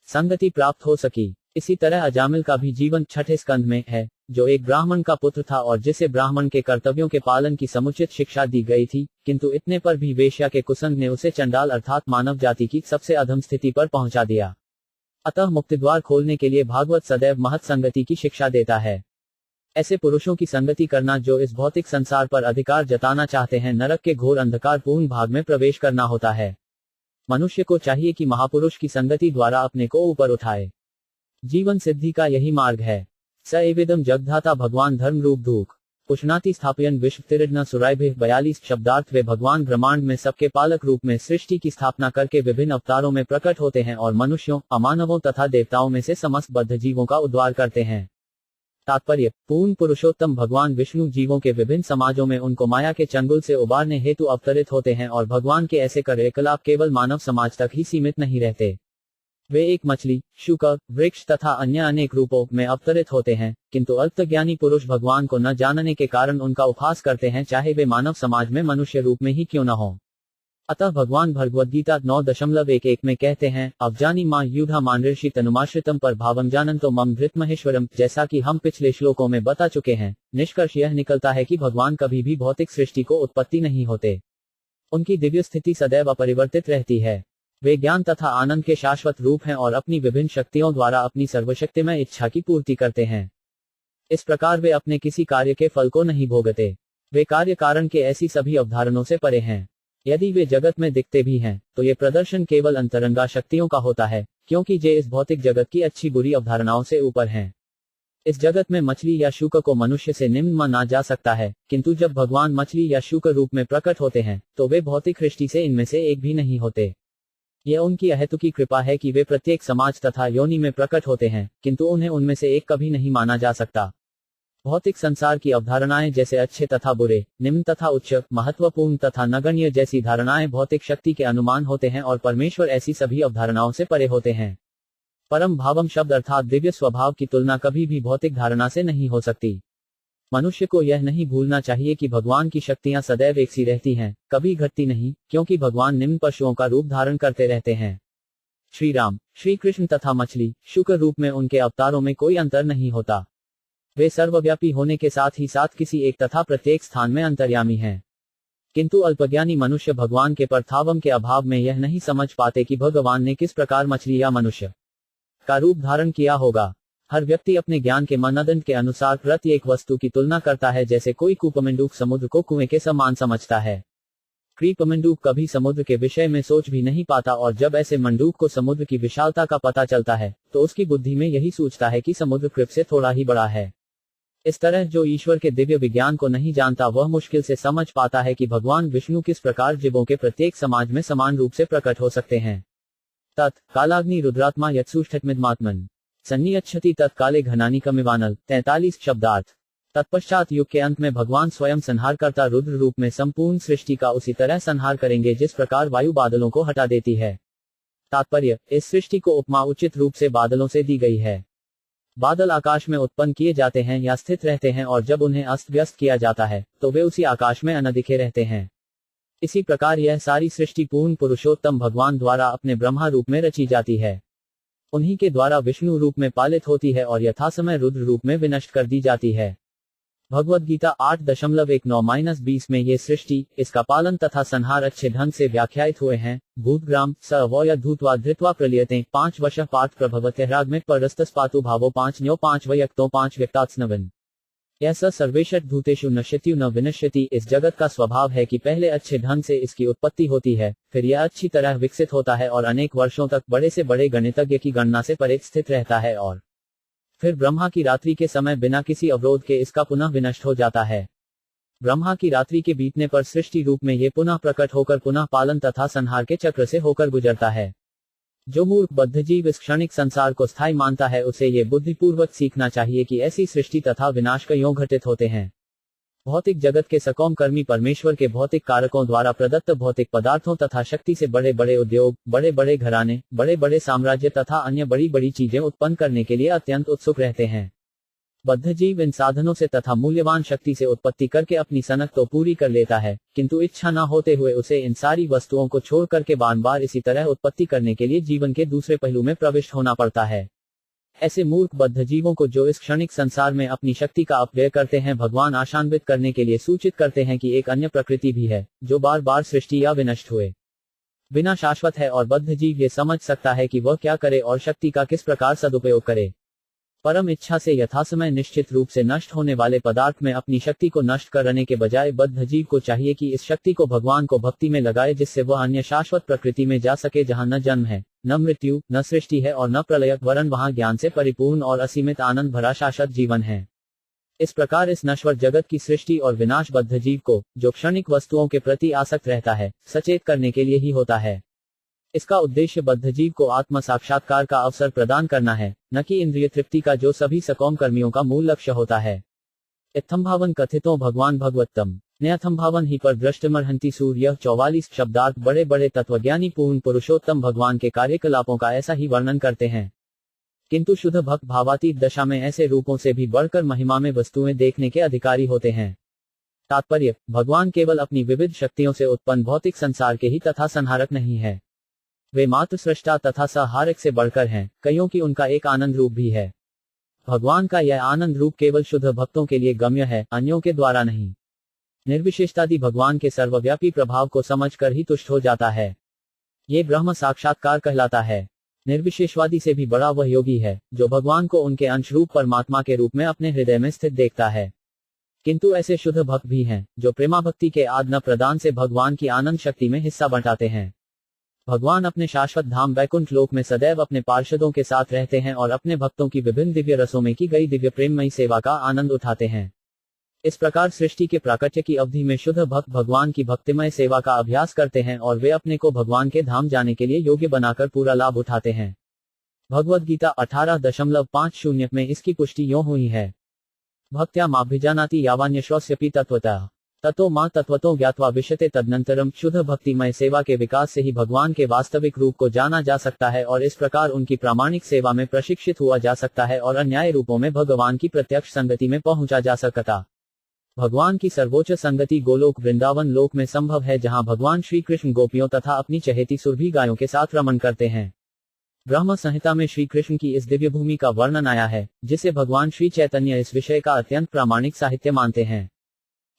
संगति प्राप्त हो सकी। इसी तरह अजामिल का भी जीवन छठे स्कंध में है, जो एक ब्राह्मण का पुत्र था और जिसे ब्राह्मण के कर्तव्यों के पालन की समुचित शिक्षा दी गई थी, किंतु इतने पर भी वेश्या के कुसंग ने उसे चंडाल अर्थात मानव जाति की सबसे अधम स्थिति पर पहुंचा दिया। अतः मुक्तिद्वार खोलने के लिए भागवत सदैव महत् संगति की शिक्षा देता है। ऐसे पुरुषों की संगति करना जो इस भौतिक संसार पर अधिकार जताना चाहते हैं, नरक के घोर अंधकार पूर्ण भाग में प्रवेश करना होता है। मनुष्य को चाहिए कि महापुरुष की संगति द्वारा अपने को ऊपर उठाए। जीवन सिद्धि का यही मार्ग है। स एवेदम जगधाता भगवान धर्म रूप धूक पुष्णाति स्थापयन विश्व तिरड्न सुराइभिः 42 शब्दार्थ। वे भगवान ब्रह्मांड में सबके पालक रूप में सृष्टि की स्थापना करके विभिन्न अवतारों में प्रकट होते हैं और मनुष्यों, अमानवों तथा देवताओं में से समस्त बद्ध जीवों का उद्धार करते हैं। तात्पर्य, पूर्ण पुरुषोत्तम भगवान विष्णु जीवों के विभिन्न समाजों में उनको माया के चंगुल से उबारने हेतु अवतरित होते हैं और भगवान के ऐसे कार्यकलाप केवल मानव समाज तक ही सीमित नहीं रहते। वे एक मछली, शुकर, वृक्ष तथा अन्य अनेक रूपों में अवतरित होते हैं, किंतु अल्पज्ञानी पुरुष भगवान को न जानने के कारण उनका उपहास करते हैं, चाहे वे मानव समाज में मनुष्य रूप में ही क्यों न हो। अतः भगवान भगवद्गीता 9.11 में कहते हैं, अवजानी मां युधा मानऋषि तनुमाश्रितम पर भावम जानंतो मम धृतमहेश्वरम। जैसा कि हम पिछले श्लोकों में बता चुके हैं, निष्कर्ष यह निकलता है कि भगवान कभी भी भौतिक सृष्टि को उत्पत्ति नहीं होते। उनकी दिव्य स्थिति सदैव अपरिवर्तित रहती है। वे ज्ञान तथा आनंद के शाश्वत रूप हैं और अपनी विभिन्न शक्तियों द्वारा अपनी सर्वशक्तिमय इच्छा की पूर्ति करते हैं। इस प्रकार वे अपने किसी कार्य के फल को नहीं भोगते। वे कार्य कारण के ऐसी सभी अवधारणाओं से परे हैं। यदि वे जगत में दिखते भी हैं, तो ये प्रदर्शन केवल अंतरंगा शक्तियों का होता है, क्योंकि जे इस भौतिक जगत की अच्छी बुरी अवधारणाओं से ऊपर हैं। इस जगत में मछली या शुक को मनुष्य से निम्न माना जा सकता है, किंतु जब भगवान मछली या शुक रूप में प्रकट होते हैं, तो वे भौतिक दृष्टि से इनमें से एक भी नहीं होते। यह उनकी अहेतुकी कृपा है कि वे प्रत्येक समाज तथा योनि में प्रकट होते हैं, किंतु उन्हें उनमें से एक कभी नहीं माना जा सकता। भौतिक संसार की अवधारणाएं जैसे अच्छे तथा बुरे, निम्न तथा उच्च, महत्वपूर्ण तथा नगण्य जैसी धारणाएं भौतिक शक्ति के अनुमान होते हैं और परमेश्वर ऐसी सभी अवधारणाओं से परे होते हैं। परम भावम शब्द अर्थात दिव्य स्वभाव की तुलना कभी भी भौतिक धारणा से नहीं हो सकती। मनुष्य को यह नहीं भूलना चाहिए कि भगवान की शक्तियां सदैव एक सी रहती हैं, कभी घटती नहीं, क्योंकि भगवान निम्न पशुओं का रूप धारण करते रहते हैं। श्री राम, श्री कृष्ण तथा मछली, शुक्र रूप में उनके अवतारों में कोई अंतर नहीं होता। वे सर्वव्यापी होने के साथ ही साथ किसी एक तथा प्रत्येक स्थान में अंतर्यामी हैं। किंतु अल्पज्ञानी मनुष्य भगवान के परथावम के अभाव में यह नहीं समझ पाते कि भगवान ने किस प्रकार मछली या मनुष्य का रूप धारण किया होगा। हर व्यक्ति अपने ज्ञान के मानदंड के अनुसार प्रत्येक वस्तु की तुलना करता है, जैसे कोई कूपमंडूक समुद्र को कुएं के समान समझता है। क्रीपमंडूक कभी समुद्र के विषय में सोच भी नहीं पाता और जब ऐसे मंडूक को समुद्र की विशालता का पता चलता है, तो उसकी बुद्धि में यही सोचता है कि समुद्र कृप से थोड़ा ही बड़ा है। इस तरह जो ईश्वर के दिव्य विज्ञान को नहीं जानता, वह मुश्किल से समझ पाता है कि भगवान विष्णु किस प्रकार जीवों के प्रत्येक समाज में समान रूप से प्रकट हो सकते हैं। तत् कालाग्नि रुद्रात्मा यत्सुष्ठमिदमात्मन सन्नियच्छति तत्काले घनानी कमिवानल। 43 शब्दार्थ। तत्पश्चात युग के अंत में भगवान स्वयं संहारकर्ता रुद्र रूप में संपूर्ण सृष्टि का उसी तरह संहार करेंगे जिस प्रकार वायु बादलों को हटा देती है। तात्पर्य, इस सृष्टि को उपमा उचित रूप से बादलों से दी गई है। बादल आकाश में उत्पन्न किए जाते हैं या स्थित रहते हैं और जब उन्हें अस्त व्यस्त किया जाता है तो वे उसी आकाश में अनदिखे रहते हैं। इसी प्रकार यह सारी सृष्टि पूर्ण पुरुषोत्तम भगवान द्वारा अपने ब्रह्मा रूप में रची जाती है। उन्हीं के द्वारा विष्णु रूप में पालित होती है और यथासमय रुद्र रूप में विनष्ट कर दी जाती है। भगवद गीता 8.19-20 में ये सृष्टि, इसका पालन तथा संहार अच्छे ढंग से व्याख्यायित हुए हैं। भूतग्राम स अवय धूतवा धृत्वा प्रलियते 5 वश पाठ प्रभवते रागमे परस्तस्पातु भावो 5 न्यो 5 वयक्तो 5 व्यक्तात्स्नविन। यह सर्वेषट भूतेषु नश्यत्यु न विनश्यति। इस जगत का स्वभाव है कि पहले अच्छे ढंग से इसकी उत्पत्ति होती है, फिर यह अच्छी तरह विकसित होता है और अनेक वर्षों तक बड़े से बड़े गणितज्ञ की गणना से परे स्थित रहता है और फिर ब्रह्मा की रात्रि के समय बिना किसी अवरोध के इसका पुनः विनष्ट हो जाता है। ब्रह्मा की रात्रि के बीतने पर सृष्टि रूप में ये पुनः प्रकट होकर पुनः पालन तथा संहार के चक्र से होकर गुजरता है। जो मूर्ख बद्ध जीव इस क्षणिक संसार को स्थायी मानता है उसे ये बुद्धिपूर्वक सीखना चाहिए कि ऐसी सृष्टि तथा विनाश क्यों घटित होते हैं। भौतिक जगत के सकौम कर्मी परमेश्वर के भौतिक कारकों द्वारा प्रदत्त भौतिक पदार्थों तथा शक्ति से बड़े बड़े उद्योग, बड़े बड़े घराने, बड़े बड़े साम्राज्य तथा अन्य बड़ी बड़ी चीजें उत्पन्न करने के लिए अत्यंत उत्सुक रहते हैं। बद्ध जीव इन साधनों से तथा मूल्यवान शक्ति से उत्पत्ति करके अपनी सनक तो पूरी कर लेता है, किंतु इच्छा न होते हुए उसे इन सारी वस्तुओं को छोड़ करके बार बार इसी तरह उत्पत्ति करने के लिए जीवन के दूसरे पहलू में प्रविष्ट होना पड़ता है। ऐसे मूर्ख बद्ध जीवों को जो इस क्षणिक संसार में अपनी शक्ति का अपव्यय करते हैं, भगवान आशान्वित करने के लिए सूचित करते हैं कि एक अन्य प्रकृति भी है जो बार बार सृष्टि या विनष्ट हुए बिना शाश्वत है और बद्ध जीव ये समझ सकता है कि वह क्या करे और शक्ति का किस प्रकार सदुपयोग करे। परम इच्छा से यथासमय निश्चित रूप से नष्ट होने वाले पदार्थ में अपनी शक्ति को नष्ट करने के बजाय बद्ध जीव को चाहिए कि इस शक्ति को भगवान को भक्ति में लगाए, जिससे वह अन्य शाश्वत प्रकृति में जा सके जहां न जन्म है, न मृत्यु, न सृष्टि है और न प्रलय, वरन वहां ज्ञान से परिपूर्ण और असीमित आनंद भरा शाश्वत जीवन है। इस प्रकार इस नश्वर जगत की सृष्टि और विनाश बद्ध जीव को, जो क्षणिक वस्तुओं के प्रति आसक्त रहता है, सचेत करने के लिए ही होता है। इसका उद्देश्य बद्ध जीव को आत्म साक्षात्कार का अवसर प्रदान करना है, न कि इंद्रिय तृप्ति का जो सभी सकौम कर्मियों का मूल लक्ष्य होता है। इत्थंभावन कथितो भगवान भगवत्तम न्यथंभावन ही पर दृष्टमर्हंति सूर्य 44 शब्दार्थ बड़े बड़े तत्वज्ञानी पूर्ण पुरुषोत्तम भगवान के कार्यकलापों का ऐसा ही वर्णन करते हैं, किंतु शुद्ध भक्त भावातीत दशा में ऐसे रूपों से भी बढ़कर महिमा में वस्तुएं देखने के अधिकारी होते हैं। तात्पर्य, भगवान केवल अपनी विविध शक्तियों से उत्पन्न भौतिक संसार के ही तथा संहारक नहीं है, वे मात्र सृष्टा तथा संहारक से बढ़कर हैं, कईयों की उनका एक आनंद रूप भी है। भगवान का यह आनंद रूप केवल शुद्ध भक्तों के लिए गम्य है, अन्यों के द्वारा नहीं। निर्विशेषतादि भगवान के सर्वव्यापी प्रभाव को समझकर ही तुष्ट हो जाता है, ये ब्रह्म साक्षात्कार कहलाता है। निर्विशेषवादी से भी बड़ा वह योगी है जो भगवान को उनके अंश रूप परमात्मा के रूप में अपने हृदय में स्थित देखता है। किंतु ऐसे शुद्ध भक्त भी हैं जो प्रेमाभक्ति के आज्ञा प्रदान से भगवान की आनंद शक्ति में हिस्सा बंटाते हैं। भगवान अपने शाश्वत धाम वैकुंठ लोक में सदैव अपने पार्षदों के साथ रहते हैं और अपने भक्तों की विभिन्न दिव्य रसों में की गई दिव्य प्रेममयी सेवा का आनंद उठाते हैं। इस प्रकार सृष्टि के प्राकट्य की अवधि में शुद्ध भक्त भगवान की भक्तिमय सेवा का अभ्यास करते हैं और वे अपने को भगवान के धाम जाने के लिए योग्य बनाकर पूरा लाभ उठाते हैं। भगवद गीता 18.50 में इसकी पुष्टि यों हुई है, भक्त्या माभिजानाति यावान्यश्वस्यपि तत्वतः ततो मां तत्वतो ज्ञात्वा विशते। तदनंतरम शुद्ध भक्तिमय सेवा के विकास से ही भगवान के वास्तविक रूप को जाना जा सकता है और इस प्रकार उनकी प्रामाणिक सेवा में प्रशिक्षित हुआ जा सकता है और अन्याय रूपों में भगवान की प्रत्यक्ष संगति में पहुंचा जा सकता। भगवान की सर्वोच्च संगति गोलोक वृंदावन लोक में संभव है, जहां भगवान श्री कृष्ण गोपियों तथा अपनी चहेती सुरभि गायों के साथ रमण करते हैं। ब्रह्म संहिता में श्री कृष्ण की इस दिव्य भूमि का वर्णन आया है, जिसे भगवान श्री चैतन्य इस विषय का अत्यंत प्रामाणिक साहित्य मानते हैं।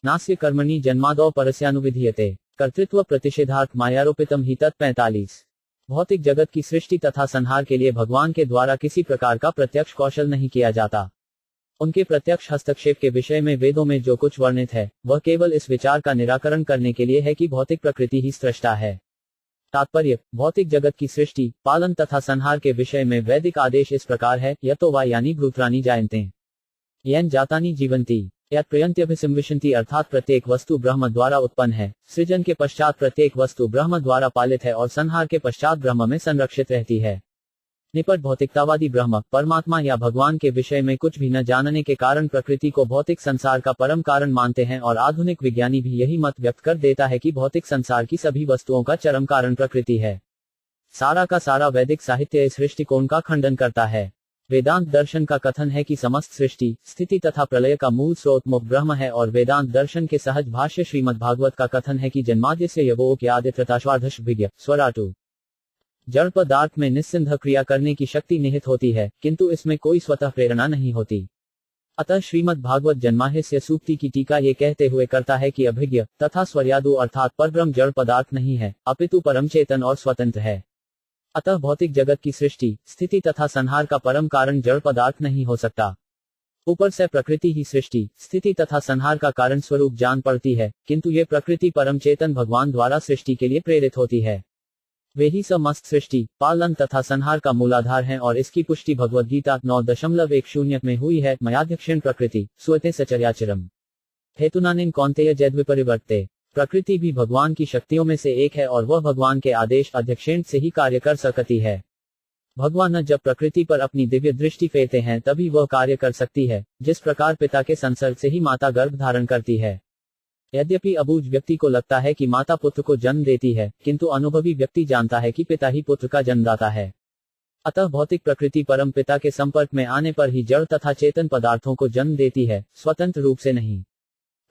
नास्य कर्मणि जन्मादौ परस्यानुविधीयते कर्तृत्व प्रतिषेधार्थ मायारोपितम ही तत् 45। भौतिक जगत की सृष्टि तथा संहार के लिए भगवान के द्वारा किसी प्रकार का प्रत्यक्ष कौशल नहीं किया जाता। उनके प्रत्यक्ष हस्तक्षेप के विषय में वेदों में जो कुछ वर्णित है वह केवल इस विचार का निराकरण करने के लिए है कि भौतिक प्रकृति ही सृष्टा है। तात्पर्य, भौतिक जगत की सृष्टि, पालन तथा संहार के विषय में वैदिक आदेश इस प्रकार है, यतो वा यानी भूत्राणि जायन्ते येन जातानि जीवन्ति यत् प्रयन्त्यभिसंविशन्ति, अर्थात प्रत्येक वस्तु ब्रह्म द्वारा उत्पन्न है, सृजन के पश्चात प्रत्येक वस्तु ब्रह्म द्वारा पालित है और संहार के पश्चात ब्रह्म में संरक्षित रहती है। निपट भौतिकतावादी ब्रह्म, परमात्मा या भगवान के विषय में कुछ भी न जानने के कारण प्रकृति को भौतिक संसार का परम कारण मानते हैं और आधुनिक विज्ञानी भी यही मत व्यक्त कर देता है कि भौतिक संसार की सभी वस्तुओं का चरम कारण प्रकृति है। सारा का सारा वैदिक साहित्य इस दृष्टिकोण का खंडन करता है। वेदांत दर्शन का कथन है कि समस्त सृष्टि स्थिति तथा प्रलय का मूल स्रोत मुख ब्रह्म है, और वेदांत दर्शन के सहज भाष्य श्रीमद् भागवत का कथन है कि जन्माद्यस्य यवोक्यादित्रताश्वार्धशभिज्ञ स्वराटु। जड़ पदार्थ में निस्सिंध क्रिया करने की शक्ति निहित होती है, किंतु इसमें कोई स्वतः प्रेरणा नहीं होती। अतः श्रीमद् भागवत जन्माह्यस्य सूक्ति की टीका ये कहते हुए करता है कि अभिज्ञ तथा स्वर्यादु अर्थात परब्रह्म जड़ पदार्थ नहीं है, अपितु परम चेतन और स्वतंत्र है। अतः भौतिक जगत की सृष्टि स्थिति तथा संहार का परम कारण जड़ पदार्थ नहीं हो सकता। ऊपर से प्रकृति ही सृष्टि स्थिति तथा संहार का कारण स्वरूप जान पड़ती है, किंतु ये प्रकृति परम चेतन भगवान द्वारा सृष्टि के लिए प्रेरित होती है। वे ही समस्त सृष्टि पालन तथा संहार का मूलाधार हैं, और इसकी पुष्टि भगवद गीता 9.10 में हुई है। मयाध्यक्षेण प्रकृति स्वते सचर्याचरम हेतुनानेन कौन्तेय जद्विपरिवर्ते। प्रकृति भी भगवान की शक्तियों में से एक है, और वह भगवान के आदेश अध्यक्षेण से ही कार्य कर सकती है। भगवान जब प्रकृति पर अपनी दिव्य दृष्टि फेरते हैं तभी वह कार्य कर सकती है, जिस प्रकार पिता के संसर्ग से ही माता गर्भ धारण करती है। यद्यपि अबूझ व्यक्ति को लगता है कि माता पुत्र को जन्म देती है, किंतु अनुभवी व्यक्ति जानता है कि पिता ही पुत्र का जन्मदाता है। अतः भौतिक प्रकृति परम पिता के संपर्क में आने पर ही जड़ तथा चेतन पदार्थों को जन्म देती है, स्वतंत्र रूप से नहीं।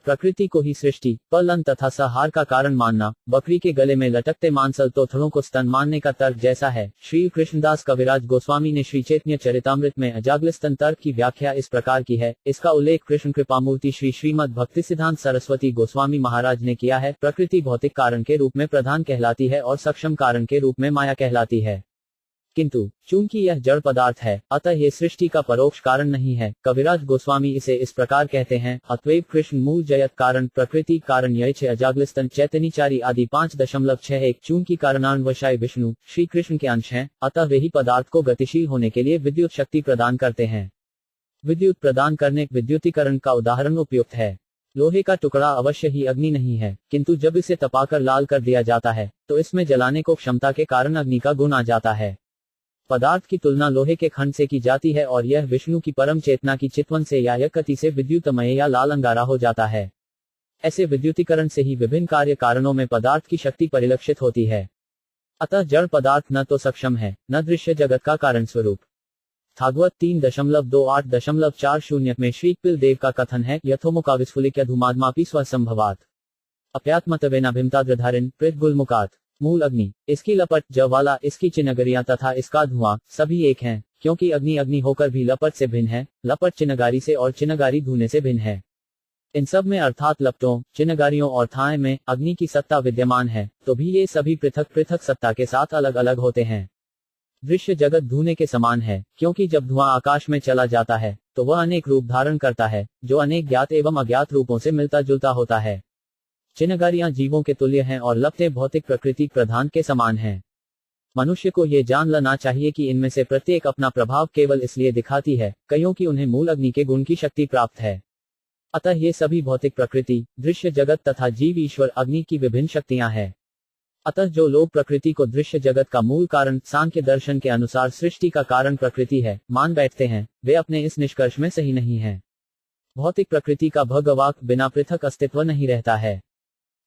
प्रकृति को ही सृष्टि पालन तथा संहार का कारण मानना बकरी के गले में लटकते मांसल तोथड़ों को स्तन मानने का तर्क जैसा है। श्री कृष्णदास कविराज गोस्वामी ने श्री चैतन्य चरितामृत में अजागलस्तन तर्क की व्याख्या इस प्रकार की है। इसका उल्लेख कृष्ण कृपामूर्ति श्री श्रीमद् भक्ति सिद्धांत सरस्वती गोस्वामी महाराज ने किया है। प्रकृति भौतिक कारण के रूप में प्रधान कहलाती है और सक्षम कारण के रूप में माया कहलाती है, किंतु चूंकि यह जड़ पदार्थ है अतः ये सृष्टि का परोक्ष कारण नहीं है। कविराज गोस्वामी इसे इस प्रकार कहते हैं। अतएव कृष्ण मूल जयत कारण प्रकृति कारण यह अजागलस्तन चैतन्यचारी आदि 5.61 चूंकि कारणान्वशाय विष्णु श्री कृष्ण के अंश हैं, अतः वे ही पदार्थ को गतिशील होने के लिए विद्युत शक्ति प्रदान करते हैं। विद्युत प्रदान करने विद्युतीकरण का उदाहरण उपयुक्त है। लोहे का टुकड़ा अवश्य ही अग्नि नहीं है, किंतु जब इसे तपाकर लाल कर दिया जाता है तो इसमें जलाने को क्षमता के कारण अग्नि का गुण आ जाता है। पदार्थ की तुलना लोहे के खंड से की जाती है, और यह विष्णु की परम चेतना की चितवन से या यकति से विद्युतमय या लाल अंगारा हो जाता है। ऐसे विद्युतीकरण से ही विभिन्न कार्य कारणों में पदार्थ की शक्ति परिलक्षित होती है। अतः जड़ पदार्थ न तो सक्षम है न दृश्य जगत का कारण स्वरूप। भागवत 3.28.40 में श्री कपिल देव का कथन है, यथोमुखाविस्फुलिक्य धूमाद्मापि स्वसंभवात् अप्यात्मतवेनाभिमताद्रधारिन् प्रेतगुल्मुखात्। मूल अग्नि, इसकी लपट ज्वाला, इसकी चिनगरियां तथा इसका धुआं सभी एक हैं, क्योंकि अग्नि अग्नि होकर भी लपट से भिन्न है, लपट चिनगारी से और चिनगारी धुएं से भिन्न है। इन सब में अर्थात लपटों चिनगारियों और थाए में अग्नि की सत्ता विद्यमान है, तो भी ये सभी पृथक पृथक सत्ता के साथ अलग अलग होते हैं। दृश्य जगत धुएं के समान है, क्योंकि जब धुआं आकाश में चला जाता है तो वह अनेक रूप धारण करता है, जो अनेक ज्ञात एवं अज्ञात रूपों से मिलता जुलता होता है। चिनगारियां जीवों के तुल्य हैं और लपटें भौतिक प्रकृति प्रधान के समान हैं। मनुष्य को ये जान लेना चाहिए कि इनमें से प्रत्येक अपना प्रभाव केवल इसलिए दिखाती है क्योंकि उन्हें मूल अग्नि के गुण की शक्ति प्राप्त है। अतः ये सभी भौतिक प्रकृति दृश्य जगत तथा जीव ईश्वर अग्नि की विभिन्न शक्तियां हैं। अतः जो लोग प्रकृति को दृश्य जगत का मूल कारण सांख्य दर्शन के अनुसार सृष्टि का कारण प्रकृति है मान बैठते हैं, वे अपने इस निष्कर्ष में सही नहीं हैं। भौतिक प्रकृति का भगवाक बिना पृथक अस्तित्व नहीं रहता है।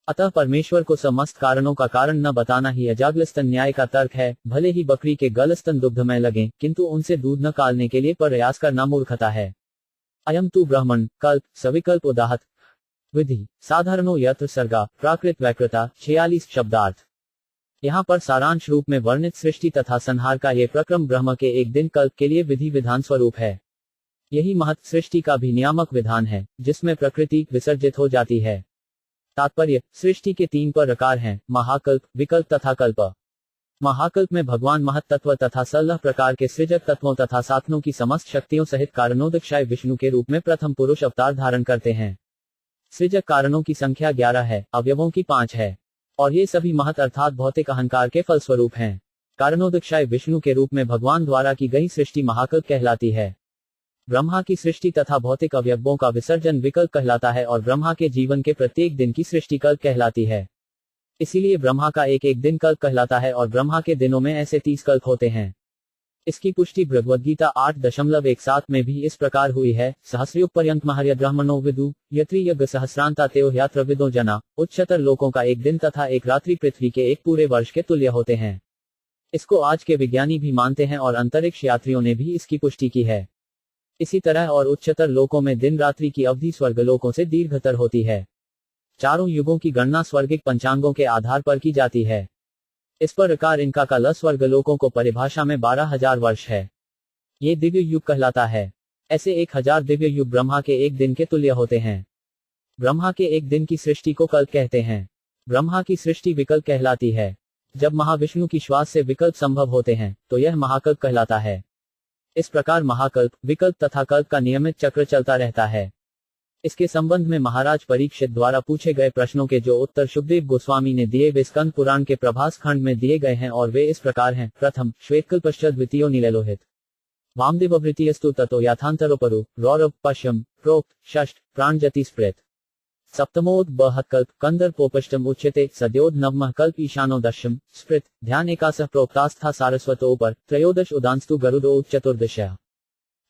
अतः परमेश्वर को समस्त कारणों का कारण न बताना ही अजागलस्तन न्याय का तर्क है। भले ही बकरी के गलस्तन दुग्धमय लगें, किंतु उनसे दूध न कालने के लिए प्रयास करना मूर्खता है। अयम तु ब्राह्मण कल्प सविकल्प उदाहत विधि साधारणो यत्र सर्गा प्राकृत वैकृता 46 शब्दार्थ। यहाँ पर सारांश रूप में वर्णित सृष्टि तथा संहार का ये प्रक्रम ब्रह्म के एक दिन कल्प के लिए विधि विधान स्वरूप है। यही महत् सृष्टि का भी नियामक विधान है, जिसमें प्रकृति विसर्जित हो जाती है। तात्पर्य, सृष्टि के 3 प्रकार हैं, महाकल्प, विकल्प तथा कल्प। महाकल्प में भगवान महत्तत्व तथा 16 प्रकार के सृजक तत्वों तथा साधनों की समस्त शक्तियों सहित कारणोदक्षाय विष्णु के रूप में प्रथम पुरुष अवतार धारण करते हैं। सृजक कारणों की संख्या 11 है, अवयवों की 5 है, और ये सभी महत् अर्थात भौतिक अहंकार के फलस्वरूप हैं। कारणोदक्षाय विष्णु के रूप में भगवान द्वारा की गई सृष्टि महाकल्प कहलाती है। ब्रह्मा की सृष्टि तथा भौतिक अवयवों का विसर्जन विकल्प कहलाता है, और ब्रह्मा के जीवन के प्रत्येक दिन की सृष्टि कल्प कहलाती है। इसीलिए ब्रह्मा का एक एक दिन कल्प कहलाता है, और ब्रह्मा के दिनों में ऐसे 30 कल्प होते हैं। इसकी पुष्टि भगवद्गीता 8.17 में भी इस प्रकार हुई है, सहस्रयुग पर्यंत महर्य ब्राह्मणो विदु यत्रि यज्ञ सहस्रांता तेओ यात्र विदो जना। उच्चतर लोकों का एक दिन तथा एक रात्रि पृथ्वी के एक पूरे वर्ष के तुल्य होते हैं। इसको आज के विज्ञानी भी मानते हैं और अंतरिक्ष यात्रियों ने भी इसकी पुष्टि की है। इसी तरह और उच्चतर लोकों में दिन रात्रि की अवधि स्वर्गलोकों से दीर्घतर होती है। चारों युगों की गणना स्वर्गिक पंचांगों के आधार पर की जाती है। इस प्रकार इनका काल स्वर्गलोकों को परिभाषा में 12,000 वर्ष है। ये दिव्य युग कहलाता है। ऐसे 1000 दिव्य युग ब्रह्मा के एक दिन के तुल्य होते हैं। ब्रह्मा के एक दिन की सृष्टि को कल्प कहते हैं। ब्रह्मा की सृष्टि विकल्प कहलाती है। जब महाविष्णु की श्वास से विकल्प संभव होते हैं तो यह महाकल्प कहलाता है। इस प्रकार महाकल्प, विकल्प तथा कल्प का नियमित चक्र चलता रहता है। इसके संबंध में महाराज परीक्षित द्वारा पूछे गए प्रश्नों के जो उत्तर शुकदेव गोस्वामी ने दिए वे स्कंद पुराण के प्रभास खंड में दिए गए हैं और वे इस प्रकार हैं। प्रथम, श्वेतकल्पश्च द्वितीयो नीललोहित वामदेववृत्तियस्तु ततो याथांतरोपरु रौरव पश्यम प्रोक्त षष्ठ प्राणजति स्प्रेत सप्तमोद बहत्कल्प कंदर्पोपष्टम उच्यते सद्योद नवमः कल्प ईशानो दशम स्पृत ध्यान एकासः प्रोक्तास्था सारस्वतोपर त्रयोदश उदांस्तु गरुडो चतुर्दशः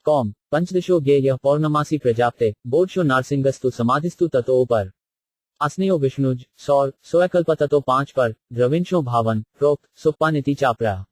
कौम पंचदशो ज्ञेयः पौर्णमासी प्रजाप्ते बोधशो नारसिंगस्तु समाधिस्तु ततोपर आस्नेयो विष्णुज सौर सोयकल्प ततो 5 पर द्रविंशो भावन प्रोक्त सुप्पानिति चाप्रा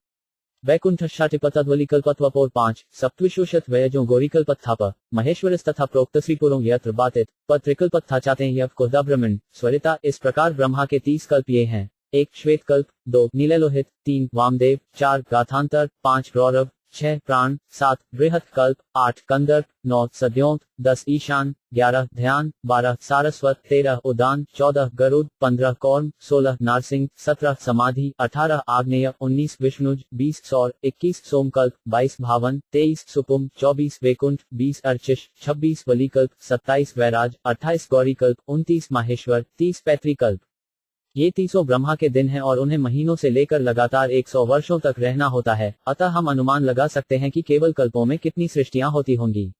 वैकुंठ शाटिपतद्वलिकल्पत्वपोर 5 सप्तविशोषत वयजो गौरीकल्पत्थाप महेश्वरस्तथा प्रोक्त श्रीपुरों यत्र बातित पत्रिकल्पत्था चाते यव कोदा ब्रह्मण स्वरिता। इस प्रकार ब्रह्मा के 30 कल्प ये हैं। 1 श्वेतकल्प, 2 नीललोहित, 3 वामदेव, 4 गाथांतर, 5 रौरव, 6 प्राण, 7 बृहत कल्प, 8 कंदर्प, 9 सद्योंत, 10 ईशान, 11 ध्यान, 12 सारस्वत, 13 उदान, 14 गरुड़, 15 कौर्म, 16 नारसिंह, 17 समाधि, 18 आग्नेय, 19 विष्णुज, 20 सौर, 21 सोमकल्प, 22 भावन, 23 सुपुम, 24 वैकुंठ, 20 अर्चिश, 26 बलिकल्प, 27 वैराज, 28 गौरीकल्प, 29 माहेश्वर, 30 पैतृकल्प। ये 30 ब्रह्मा के दिन हैं और उन्हें महीनों से लेकर लगातार 100 वर्षों तक रहना होता है। अतः हम अनुमान लगा सकते हैं कि केवल कल्पों में कितनी सृष्टियां होती होंगी।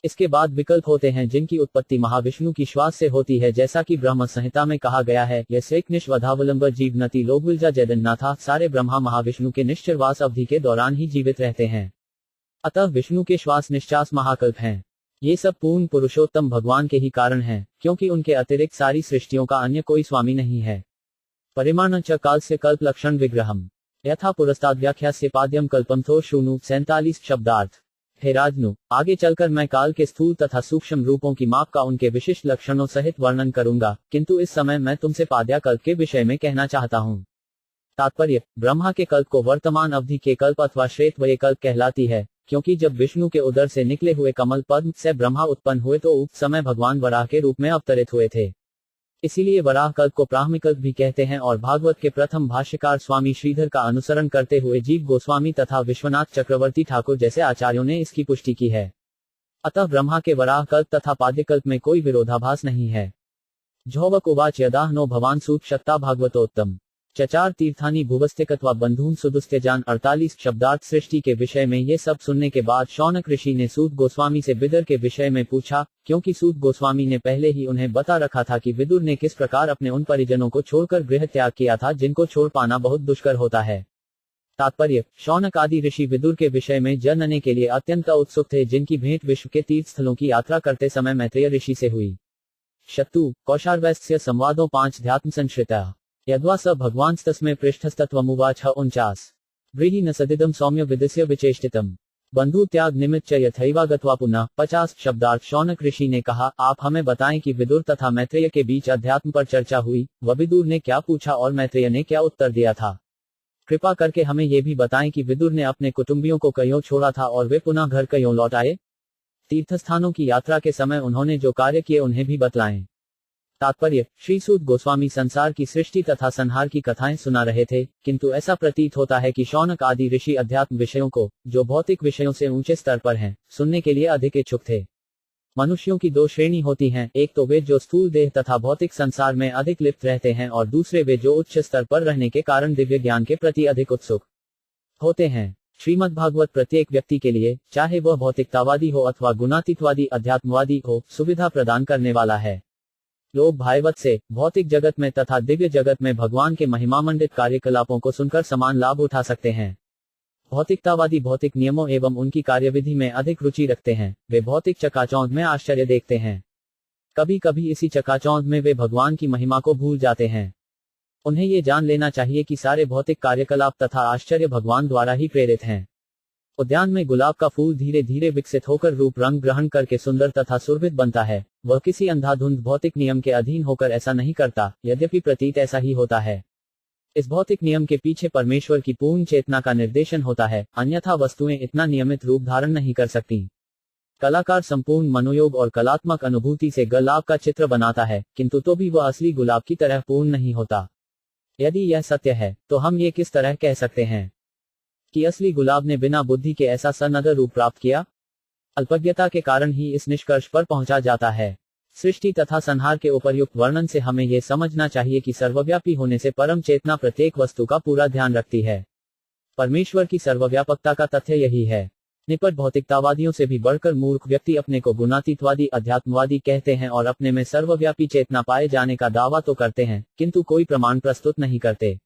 इसके बाद विकल्प होते हैं जिनकी उत्पत्ति महाविष्णु की श्वास से होती है, जैसा कि ब्रह्म संहिता में कहा गया है। यह स्वेकनिष्वधावलंब जीवनति लोकविलजा जगन्नाथा। सारे ब्रह्मा महाविष्णु के निश्चरवास अवधि के दौरान ही जीवित रहते हैं। अतः विष्णु के श्वास निश्चास महाकल्प हैं। ये सब पूर्ण पुरुषोत्तम भगवान के ही कारण हैं, क्योंकि उनके अतिरिक्त सारी सृष्टियों का अन्य कोई स्वामी नहीं है। परिमाण च कालस्य कल्प लक्षण विग्रहम यथा पुरस्ताद व्याख्यास्य पाद्यम कल्पमथो शूनु 47 शब्दार्थ। हे राजनु, आगे चलकर मैं काल के स्थूल तथा सूक्ष्म रूपों की माप का उनके विशिष्ट लक्षणों सहित वर्णन करूंगा, किंतु इस समय मैं तुमसे पाद्या कल्प के विषय में कहना चाहता हूँ। तात्पर्य, ब्रह्मा के कल्प को वर्तमान अवधि के कल्प अथवा श्वेतवय कल्प कहलाती है, क्योंकि जब विष्णु के उदर से निकले हुए कमल पद्म से ब्रह्मा उत्पन्न हुए तो उस समय भगवान वराह के रूप में अवतरित हुए थे। इसीलिए वराह कल्प को ब्राह्मिकल्प भी कहते हैं और भागवत के प्रथम भाष्यकार स्वामी श्रीधर का अनुसरण करते हुए जीव गोस्वामी तथा विश्वनाथ चक्रवर्ती ठाकुर जैसे आचार्यों ने इसकी पुष्टि की है। अतः ब्रह्मा के वराह कल्प तथा पाद्यकल्प में कोई विरोधाभास नहीं है। झौवक उवाच यदाह नो भवान सूत शक्ता भागवतोत्तम चचार तीर्थानी भुवस्तिकत्वा बंधून सुदुस्त्यजान 48 शब्दार्थ। सृष्टि के विषय में ये सब सुनने के बाद शौनक ऋषि ने सूत गोस्वामी से विदुर के विषय में पूछा, क्योंकि सूत गोस्वामी ने पहले ही उन्हें बता रखा था कि विदुर ने किस प्रकार अपने उन परिजनों को छोड़कर गृह त्याग किया था जिनको छोड़ पाना बहुत दुष्कर होता है। तात्पर्य, शौनक आदि ऋषि विदुर के विषय में जानने के लिए अत्यंत उत्सुक थे, जिनकी भेंट विश्व के तीर्थ स्थलों की यात्रा करते समय मैत्रेय ऋषि से हुई। शतु कौशार्वैस्य संवादों 5 ध्यात्म संश्रिता यद्वा स भगवांस्तस्मै पृष्ठस्तत्वमुवाच 49 ब्रीहि न सदिदं सौम्य विदिस्य विचेष्टितम् बंधु त्याग निमित्त च यथैवागत्वा पुनः 50 शब्दार्थ। शौनक ऋषि ने कहा, आप हमें बताएं कि विदुर तथा मैत्रेय के बीच अध्यात्म पर चर्चा हुई, विदुर ने क्या पूछा और मैत्रेय ने क्या उत्तर दिया था। कृपा करके हमें ये भी बताएं कि विदुर ने अपने कुटुंबियों को कयों छोड़ा था और वे पुनः घर कयों लौट आए। तीर्थस्थानों की यात्रा के समय उन्होंने जो कार्य किए उन्हें भी बतलाएं। तात्पर्य, श्री सूत गोस्वामी संसार की सृष्टि तथा संहार की कथाएं सुना रहे थे, किंतु ऐसा प्रतीत होता है कि शौनक आदि ऋषि अध्यात्म विषयों को, जो भौतिक विषयों से ऊंचे स्तर पर हैं, सुनने के लिए अधिक इच्छुक थे। मनुष्यों की 2 श्रेणी होती हैं, एक तो वे जो स्थूल देह तथा भौतिक संसार में अधिक लिप्त रहते हैं और दूसरे वे जो उच्च स्तर पर रहने के कारण दिव्य ज्ञान के प्रति अधिक उत्सुक होते हैं। श्रीमद् भागवत प्रत्येक व्यक्ति के लिए, चाहे वह भौतिकतावादी हो अथवा गुणातीतवादी अध्यात्मवादी हो, सुविधा प्रदान करने वाला है। लोग भाईवत से भौतिक जगत में तथा दिव्य जगत में भगवान के महिमामंडित कार्यकलापों को सुनकर समान लाभ उठा सकते हैं। भौतिकतावादी भौतिक नियमों एवं उनकी कार्यविधि में अधिक रुचि रखते हैं। वे भौतिक चकाचौंध में आश्चर्य देखते हैं। कभी कभी इसी चकाचौंध में वे भगवान की महिमा को भूल जाते हैं। उन्हें ये जान लेना चाहिए कि सारे भौतिक कार्यकलाप तथा आश्चर्य भगवान द्वारा ही प्रेरित हैं। उद्यान में गुलाब का फूल धीरे धीरे विकसित होकर रूप रंग ग्रहण करके सुंदर तथा सुरभित बनता है। वह किसी अंधाधुंध भौतिक नियम के अधीन होकर ऐसा नहीं करता, यद्यपि प्रतीत ऐसा ही होता है। इस भौतिक नियम के पीछे परमेश्वर की पूर्ण चेतना का निर्देशन होता है, अन्यथा वस्तुएं इतना नियमित रूप धारण नहीं कर सकती। कलाकार संपूर्ण मनोयोग और कलात्मक अनुभूति से गुलाब का चित्र बनाता है, किंतु तो भी वह असली गुलाब की तरह पूर्ण नहीं होता। यदि यह सत्य है, तो हम ये किस तरह कह सकते हैं कि असली गुलाब ने बिना बुद्धि के ऐसा सनद रूप प्राप्त किया? अल्पज्ञता के कारण ही इस निष्कर्ष पर पहुंचा जाता है। सृष्टि तथा संहार के उपर्युक्त वर्णन से हमें यह समझना चाहिए कि सर्वव्यापी होने से परम चेतना प्रत्येक वस्तु का पूरा ध्यान रखती है। परमेश्वर की सर्वव्यापकता का तथ्य यही है। निपट भौतिकतावादियों से भी बढ़कर मूर्ख व्यक्ति अपने को गुणातीतवादी अध्यात्मवादी कहते हैं और अपने में सर्वव्यापी चेतना पाए जाने का दावा तो करते हैं, किंतु कोई प्रमाण प्रस्तुत नहीं करते।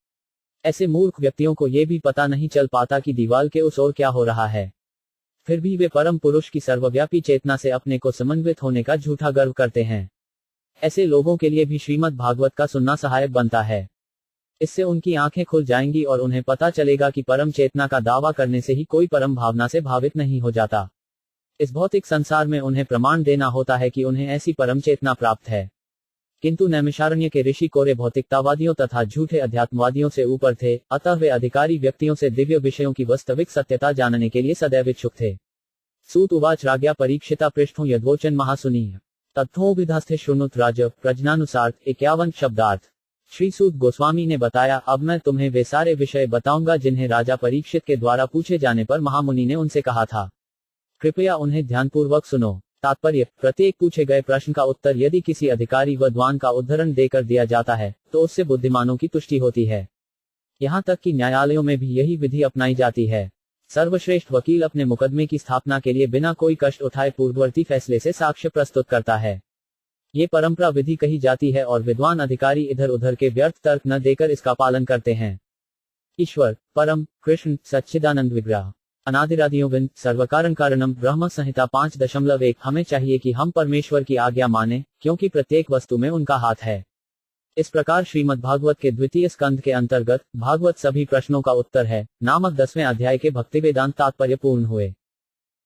ऐसे मूर्ख व्यक्तियों को यह भी पता नहीं चल पाता कि दीवार के उस ओर क्या हो रहा है। फिर भी वे परम पुरुष की सर्वव्यापी चेतना से अपने को समन्वित होने का झूठा गर्व करते हैं। ऐसे लोगों के लिए भी श्रीमद् भागवत का सुनना सहायक बनता है। इससे उनकी आंखें खुल जाएंगी और उन्हें पता चलेगा कि परम चेतना का दावा करने से ही कोई परम भावना से भावित नहीं हो जाता। इस भौतिक संसार में उन्हें प्रमाण देना होता है कि उन्हें ऐसी परम चेतना प्राप्त है। किंतु नैमिषारण्य के ऋषि कोरे भौतिकतावादियों तथा झूठे अध्यात्मवादियों से ऊपर थे, अतः वे अधिकारी व्यक्तियों से दिव्य विषयों की वास्तविक सत्यता जानने के लिए सदैव इच्छुक थे। सूत उवाच राज्ञा परीक्षिता पृष्ठों यद्वोचन महासुनीय तत्थोभिधास्थे शृणुत राज प्रज्ञानुसार 51 शब्दार्थ। श्री सूत गोस्वामी ने बताया, अब मैं तुम्हें वे सारे विषय बताऊंगा जिन्हें राजा परीक्षित के द्वारा पूछे जाने पर महामुनि ने उनसे कहा था। कृपया उन्हें ध्यानपूर्वक सुनो। तात्पर्य, प्रत्येक पूछे गए प्रश्न का उत्तर यदि किसी अधिकारी विद्वान का उद्धरण देकर दिया जाता है, तो उससे बुद्धिमानों की तुष्टि होती है। यहाँ तक कि न्यायालयों में भी यही विधि अपनाई जाती है। सर्वश्रेष्ठ वकील अपने मुकदमे की स्थापना के लिए बिना कोई कष्ट उठाए पूर्ववर्ती फैसले से साक्ष्य प्रस्तुत करता है। ये परंपरा विधि कही जाती है और विद्वान अधिकारी इधर उधर के व्यर्थ तर्क न देकर इसका पालन करते हैं। ईश्वर, परम, कृष्ण, सच्चिदानंद विग्रह, अनादिरादियों विन, सर्वकारण कारणम, ब्रह्म संहिता 5.1। हमें चाहिए कि हम परमेश्वर की आज्ञा माने, क्योंकि प्रत्येक वस्तु में उनका हाथ है। इस प्रकार श्रीमद् भागवत के द्वितीय स्कंध के अंतर्गत भागवत सभी प्रश्नों का उत्तर है नामक 10वें अध्याय के भक्ति वेदांत तात्पर्य पूर्ण हुए।